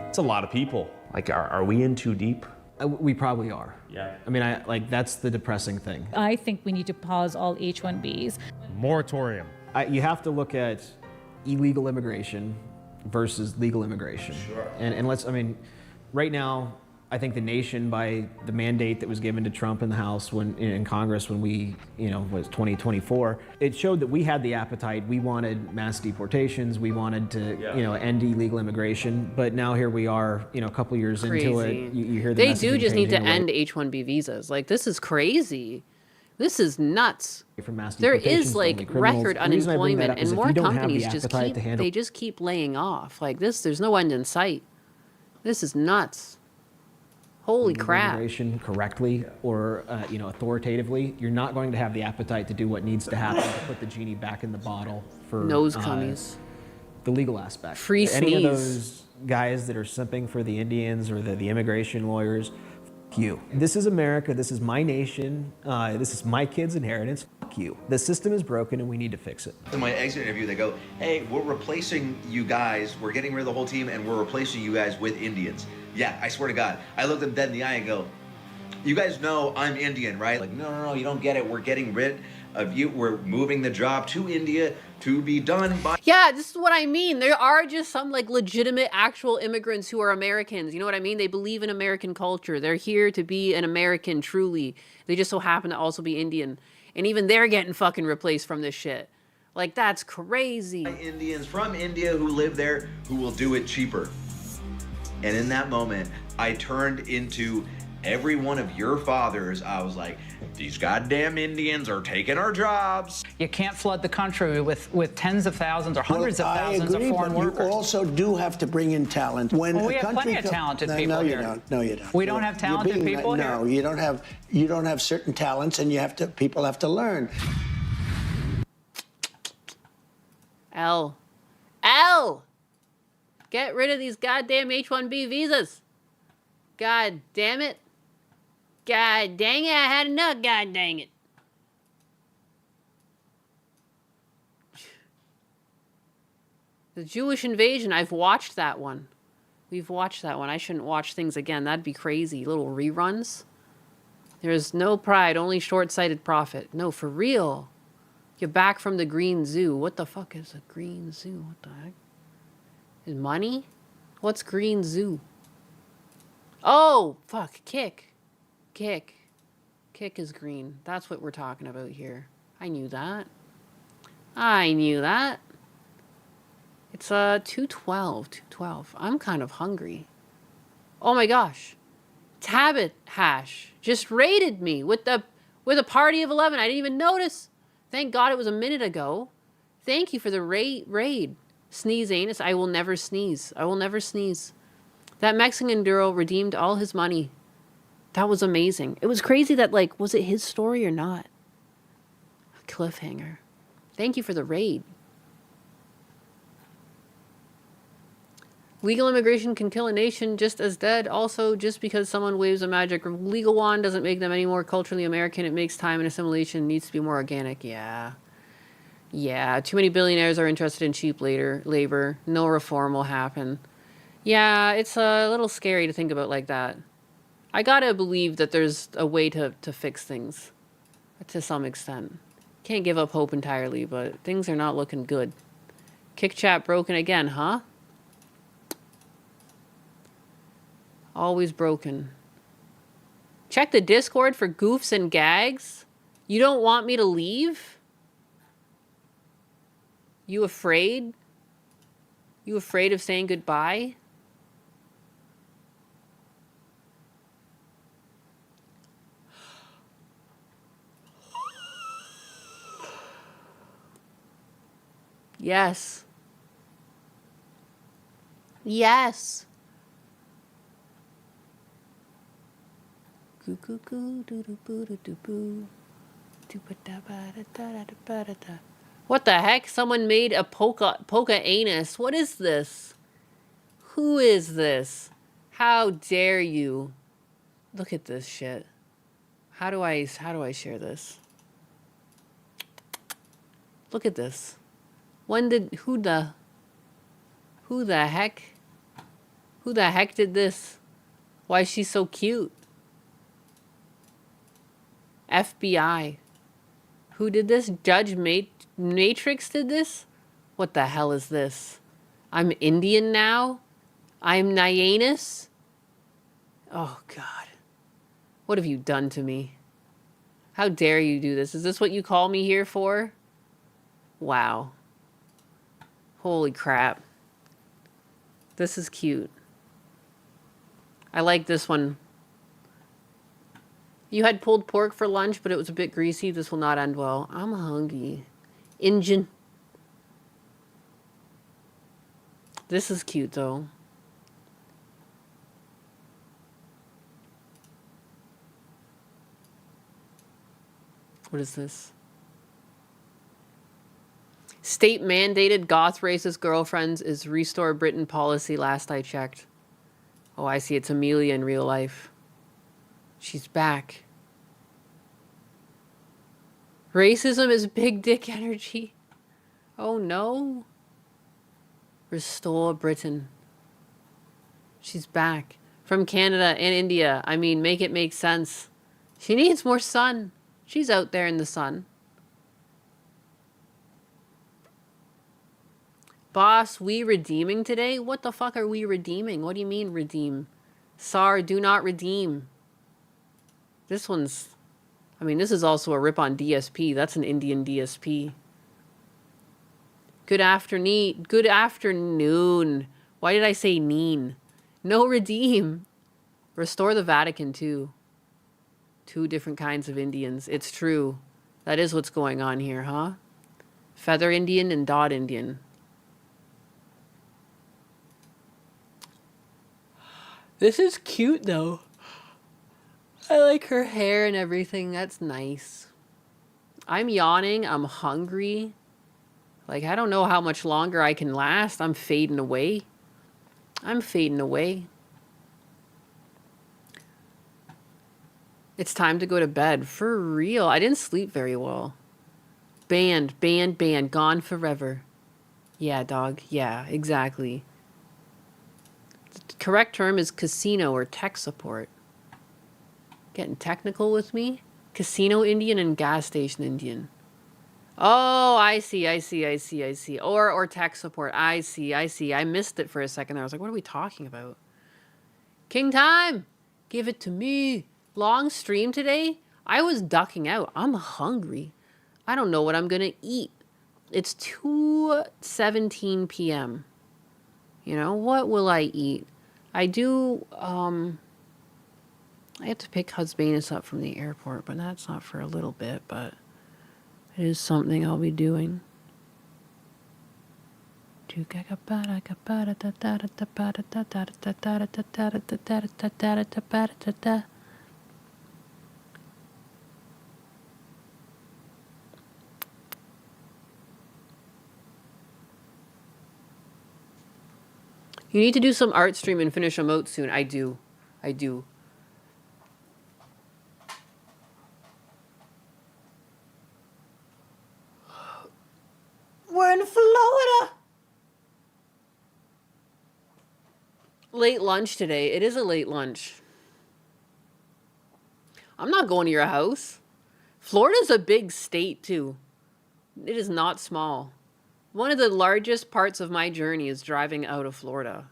It's a lot of people. Like, are we in too deep? We probably are. Yeah. I mean, that's the depressing thing. I think we need to pause all H-1Bs. Moratorium. You have to look at illegal immigration versus legal immigration. Sure. And right now, I think the nation, by the mandate that was given to Trump in the House in Congress when we, was 2024, it showed that we had the appetite. We wanted mass deportations. We wanted to, end illegal immigration. But now here we are, a couple years into it. You hear the They do messaging just need to changing away end H-1B visas. Like, this is crazy. This is nuts. from mass There deportations is to only like criminals. record The reason I bring that unemployment, up is and if more you don't have the companies just appetite to handle- keep laying off. Like this, there's no end in sight. This is nuts. Holy legal crap! immigration correctly or authoritatively, you're not going to have the appetite to do what needs to happen to put the genie back in the bottle for Nose cummies. The legal aspect. Free Any sneeze. of those guys that are simping for the Indians or the immigration lawyers, f you. This is America. This is my nation. This is my kids' inheritance. F you. The system is broken and we need to fix it. In my exit interview, they go, hey, we're replacing you guys. We're getting rid of the whole team and we're replacing you guys with Indians. Yeah, I swear to God. I looked them dead in the eye and go, you guys know I'm Indian, right? Like, no, you don't get it. We're getting rid of you. We're moving the job to India to be done by... Yeah, this is what I mean. There are just some like legitimate actual immigrants who are Americans. You know what I mean? They believe in American culture. They're here to be an American truly. They just so happen to also be Indian. And even they're getting fucking replaced from this shit. Like, that's crazy. Indians from India who live there who will do it cheaper. And in that moment, I turned into every one of your fathers, I was like, these goddamn Indians are taking our jobs. You can't flood the country with tens of thousands or hundreds of thousands I agree, of foreign but workers. You also do have to bring in talent. When Well, we a have country plenty of talented people no, you here. don't. No, you don't. We don't have talented people here? No, you don't have. You don't have certain talents, and people have to learn. L. Get rid of these goddamn H-1B visas. God damn it. God dang it, I had enough, god dang it. The Jewish invasion, I've watched that one. We've watched that one. I shouldn't watch things again. That'd be crazy. Little reruns. There's no pride, only short-sighted profit. No, for real. You're back from the green zoo. What the fuck is a green zoo? What the heck? Is money? What's green zoo? Oh, fuck. Kick. Kick is green. That's what we're talking about here. I knew that. It's 212. I'm kind of hungry. Oh my gosh. Tabit Hash just raided me with a party of 11. I didn't even notice. Thank God it was a minute ago. Thank you for the raid. Sneeze anus. I will never sneeze. That Mexican girl redeemed all his money. That was amazing. It was crazy that, like, was it his story or not? A cliffhanger. Thank you for the raid. Legal immigration can kill a nation just as dead. Also, just because someone waves a magic legal wand doesn't make them any more culturally American. It makes time and assimilation needs to be more organic. Yeah, too many billionaires are interested in cheap labor. No reform will happen. Yeah, it's a little scary to think about like that. I gotta believe that there's a way to fix things. To some extent. Can't give up hope entirely, but things are not looking good. Kick chat broken again, huh? Always broken. Check the Discord for goofs and gags. You don't want me to leave? You afraid? You afraid of saying goodbye? Yes. What the heck? Someone made a polka anus. What is this? Who is this? How dare you? Look at this shit. How do I share this? Look at this. Who the heck did this? Why is she so cute? FBI. Who did this? Judge Matrix did this? What the hell is this? I'm Indian now? I'm Nyanus? Oh, God. What have you done to me? How dare you do this? Is this what you call me here for? Wow. Holy crap. This is cute. I like this one. You had pulled pork for lunch, but it was a bit greasy. This will not end well. I'm hungry. Injun. This is cute, though. What is this? State mandated goth racist girlfriends is Restore Britain policy last I checked. Oh, I see. It's Amelia in real life. She's back. Racism is big dick energy. Oh no. Restore Britain. She's back. From Canada and India. I mean, make it make sense. She needs more sun. She's out there in the sun. Boss, we redeeming today? What the fuck are we redeeming? What do you mean redeem? SAR, do not redeem. This one's... I mean, this is also a rip on DSP. That's an Indian DSP. Good afternoon. Good afternoon. Why did I say neen? No redeem. Restore the Vatican too. 2 different kinds of Indians. It's true. That is what's going on here, huh? Feather Indian and Dot Indian. This is cute though. I like her hair and everything. That's nice. I'm yawning. I'm hungry. Like, I don't know how much longer I can last. I'm fading away. I'm fading away. It's time to go to bed. For real. I didn't sleep very well. Banned. Gone forever. Yeah, dog. Yeah, exactly. The correct term is casino or tech support. Getting technical with me? Casino Indian and gas station Indian. Oh, I see. Or tech support. I see. I missed it for a second. I was like, what are we talking about? King time! Give it to me. Long stream today? I was ducking out. I'm hungry. I don't know what I'm gonna eat. It's 2:17 p.m. You know, what will I eat? I do, I have to pick Husbanus up from the airport, but that's not for a little bit, but it is something I'll be doing. You need to do some art stream and finish a moat soon. I do. We're in Florida. Late lunch today. It is a late lunch. I'm not going to your house. Florida's a big state too. It is not small. One of the largest parts of my journey is driving out of Florida.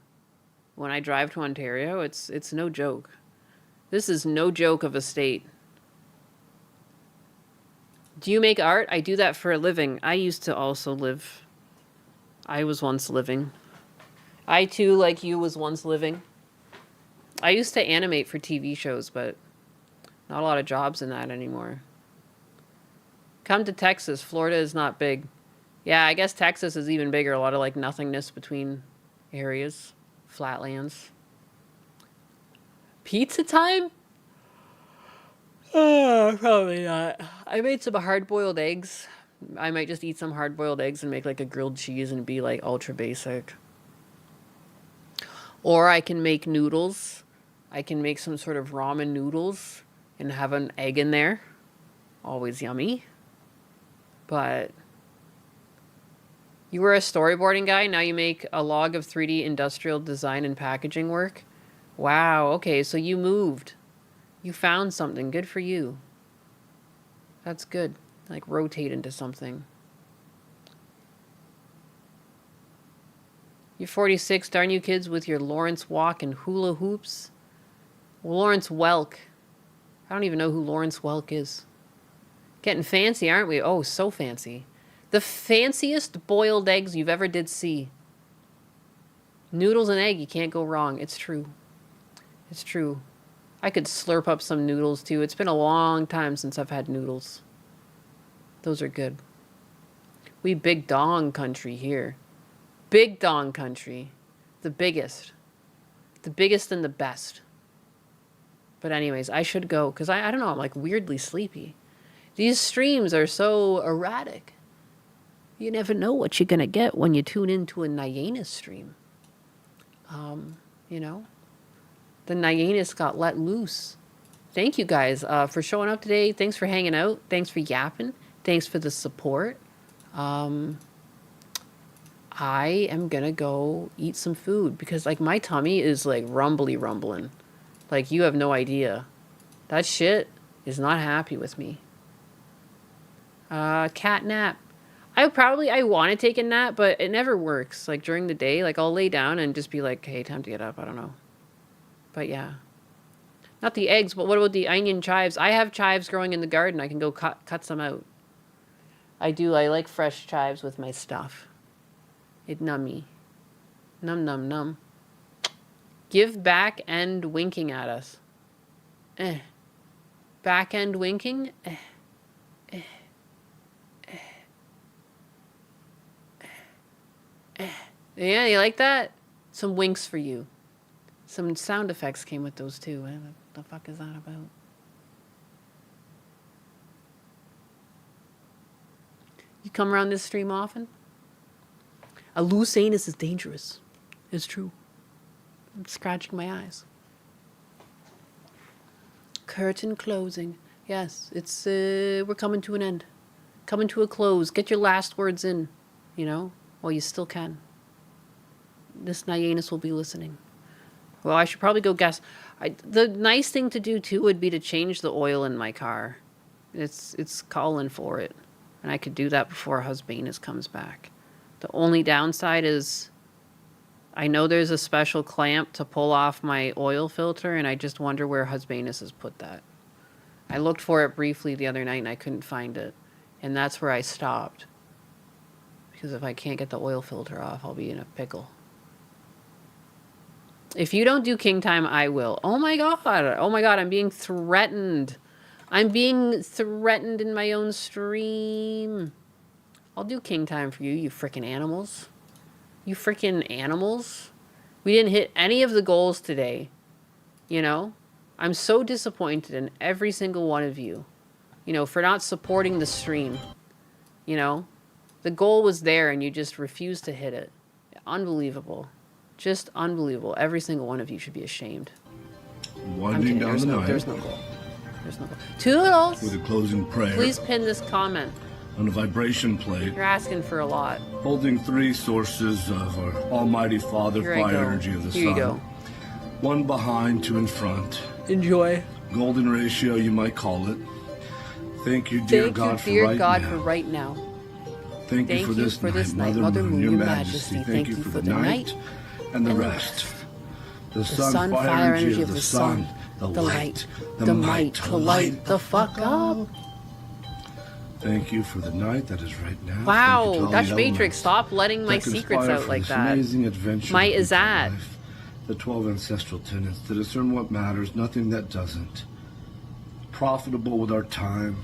When I drive to Ontario, it's no joke. This is no joke of a state. Do you make art? I do that for a living. I used to also live. I was once living. I too, like you, was once living. I used to animate for TV shows, but not a lot of jobs in that anymore. Come to Texas. Florida is not big. Yeah, I guess Texas is even bigger. A lot of like nothingness between areas. Flatlands. Pizza time? Probably not. I made some hard-boiled eggs. I might just eat some hard-boiled eggs and make like a grilled cheese and be like ultra basic. Or I can make noodles. I can make some sort of ramen noodles and have an egg in there. Always yummy. But you were a storyboarding guy, now you make a log of 3D industrial design and packaging work? Wow, okay, so you moved. You found something. Good for you. That's good. Like, rotate into something. You're 46, darn you kids with your Lawrence walk and hula hoops. Lawrence Welk. I don't even know who Lawrence Welk is. Getting fancy, aren't we? Oh, so fancy. The fanciest boiled eggs you've ever did see. Noodles and egg, you can't go wrong. It's true. It's true. I could slurp up some noodles too. It's been a long time since I've had noodles. Those are good. We big dong country here. Big dong country. The biggest. The biggest and the best. But anyways, I should go because I don't know, I'm like weirdly sleepy. These streams are so erratic. You never know what you're going to get when you tune into a Nyannis stream. You know, the Nyannis got let loose. Thank you guys for showing up today. Thanks for hanging out. Thanks for yapping. Thanks for the support. I am going to go eat some food because like my tummy is like rumbling. Like you have no idea. That shit is not happy with me. Cat nap. I want to take a nap, but it never works. Like during the day, like I'll lay down and just be like, hey, time to get up. I don't know. But yeah. Not the eggs, but what about the onion chives? I have chives growing in the garden. I can go cut some out. I do. I like fresh chives with my stuff. It nummy. Num. Give back end winking at us. Back end winking? Yeah, you like that? Some winks for you. Some sound effects came with those too. What the fuck is that about? You come around this stream often? A loose anus is dangerous. It's true. I'm scratching my eyes. Curtain closing. Yes, it's we're coming to an end. Coming to a close. Get your last words in, you know, while you still can. This Nyanus will be listening. Well, I should probably go guess. The nice thing to do too would be to change the oil in my car. It's calling for it. And I could do that before Husbanus comes back. The only downside is I know there's a special clamp to pull off my oil filter, and I just wonder where Husbanus has put that. I looked for it briefly the other night and I couldn't find it. And that's where I stopped. Because if I can't get the oil filter off, I'll be in a pickle. If you don't do King Time, I will. Oh my god. Oh my god, I'm being threatened. I'm being threatened in my own stream. I'll do King Time for you, you frickin' animals. You frickin' animals. We didn't hit any of the goals today. You know? I'm so disappointed in every single one of you. You know, for not supporting the stream. You know? The goal was there and you just refused to hit it. Unbelievable. Just unbelievable. Every single one of you should be ashamed. Winding down the night. There's no goal. There's no goal. Toodles! With a closing prayer. Please pin this comment. On a vibration plate. You're asking for a lot. Holding 3 sources of our Almighty Father, fire energy of the sun. Here you go. 1 behind, 2 in front. Enjoy. Golden ratio, you might call it. Thank you, dear God, for right now. Thank you for this night, Mother Moon, your Majesty. Thank you for the night and the rest. The sun, fire energy of the sun. The light, the might to light the fuck up. Thank you for the night that is right now. Wow, Dutch Matrix, stop letting my secrets out like that. Amazing adventure. My Azad. The 12 ancestral tenets to discern what matters, nothing that doesn't. Profitable with our time.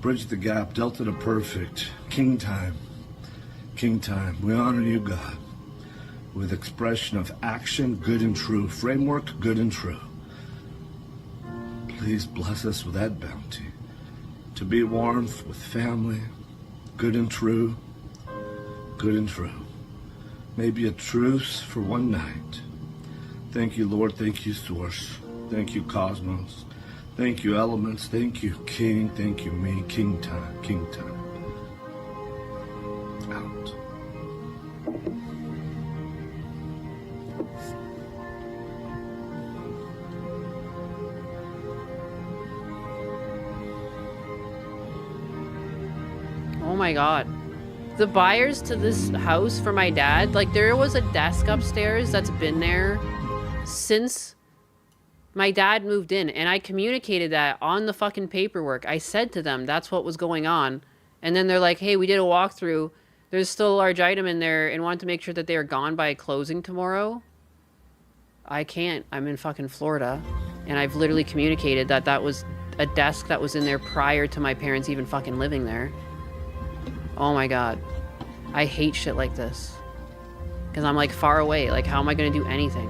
Bridge the gap, Delta to perfect. King Time. King Time. We honor you, God. With expression of action, good and true. Framework, good and true. Please bless us with that bounty. To be warmth with family, good and true, good and true. Maybe a truce for one night. Thank you, Lord. Thank you, Source. Thank you, Cosmos. Thank you, Elements. Thank you, King. Thank you, me. King Time. King Time. Out. Oh my god. The buyers to this house for my dad, like there was a desk upstairs that's been there since my dad moved in, and I communicated that on the fucking paperwork. I said to them that's what was going on, and then they're like, hey, we did a walkthrough, there's still a large item in there and wanted to make sure that they are gone by closing tomorrow. I can't. I'm in fucking Florida, and I've literally communicated that that was a desk that was in there prior to my parents even fucking living there. Oh my god. I hate shit like this. Because I'm like far away. Like, how am I going to do anything?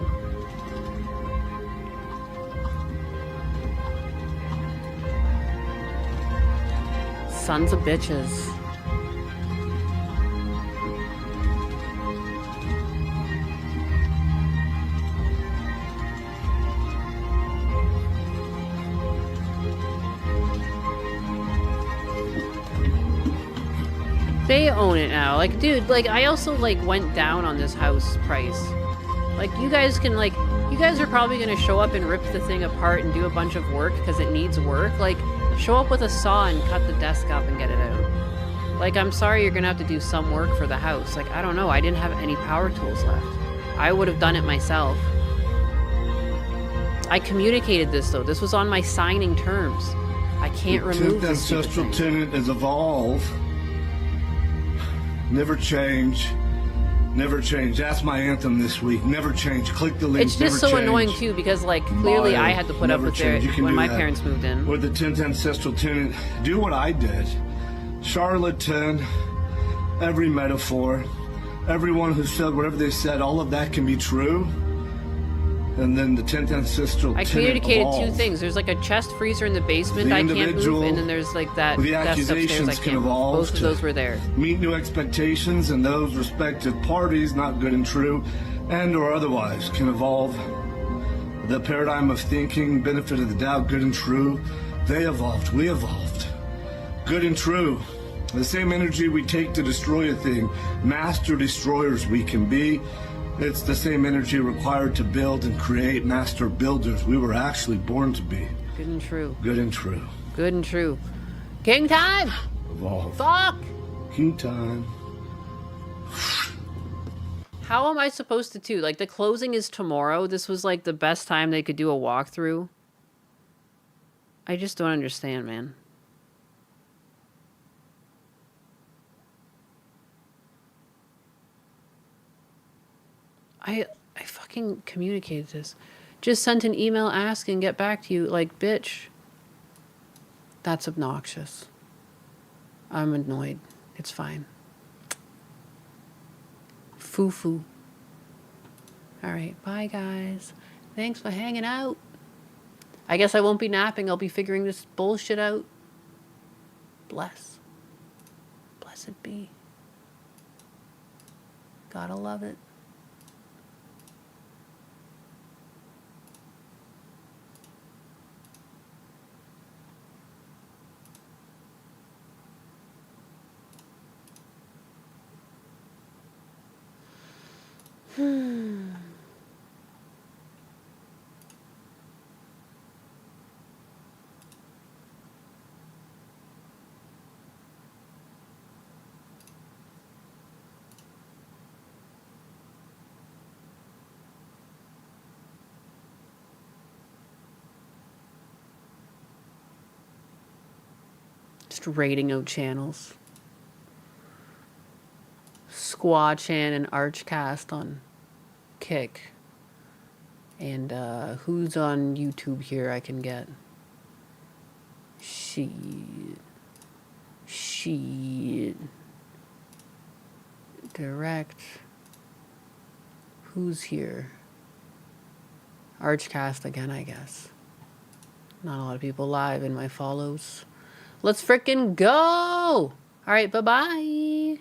Sons of bitches. They own it now. Like, dude, like, I also, like, went down on this house price. Like, you guys can, like, you guys are probably gonna show up and rip the thing apart and do a bunch of work because it needs work. Like, show up with a saw and cut the desk up and get it out. Like, I'm sorry you're gonna have to do some work for the house. Like, I don't know. I didn't have any power tools left. I would have done it myself. I communicated this, though. This was on my signing terms. I can't remove this stupid ancestral thing. tenet is evolve. Never change. Never change. That's my anthem this week. Never change. Click the link. It's just so annoying too because like clearly I had to put up with it when my parents moved in. With the 10th ancestral tenant, do what I did. Charlatan, every metaphor, everyone who said whatever they said, all of that can be true. And then the 10th ancestral I tenant communicated evolved. two things. There's like a chest freezer in the basement The I can't move, individual, and then there's like that the desk upstairs I accusations can can't move. evolve Both of to those were there. meet new expectations, and those respective parties, not good and true, and or otherwise, can evolve. The paradigm of thinking, benefit of the doubt, good and true, they evolved, we evolved. Good and true. The same energy we take to destroy a thing, master destroyers we can be. It's the same energy required to build and create master builders we were actually born to be. Good and true. Good and true. Good and true. King time! Evolve. Fuck! King time. How am I supposed to do? Like, the closing is tomorrow. This was like the best time they could do a walkthrough. I just don't understand, man. I fucking communicated this. Just sent an email asking, get back to you. Like, bitch. That's obnoxious. I'm annoyed. It's fine. Foo-foo. Alright, bye guys. Thanks for hanging out. I guess I won't be napping. I'll be figuring this bullshit out. Bless. Blessed be. Gotta love it. Just raiding out channels. Squaw-chan and Archcast on Kick. And who's on YouTube here I can get? Shit. Direct. Who's here? Archcast again, I guess. Not a lot of people live in my follows. Let's frickin' go! Alright, bye-bye!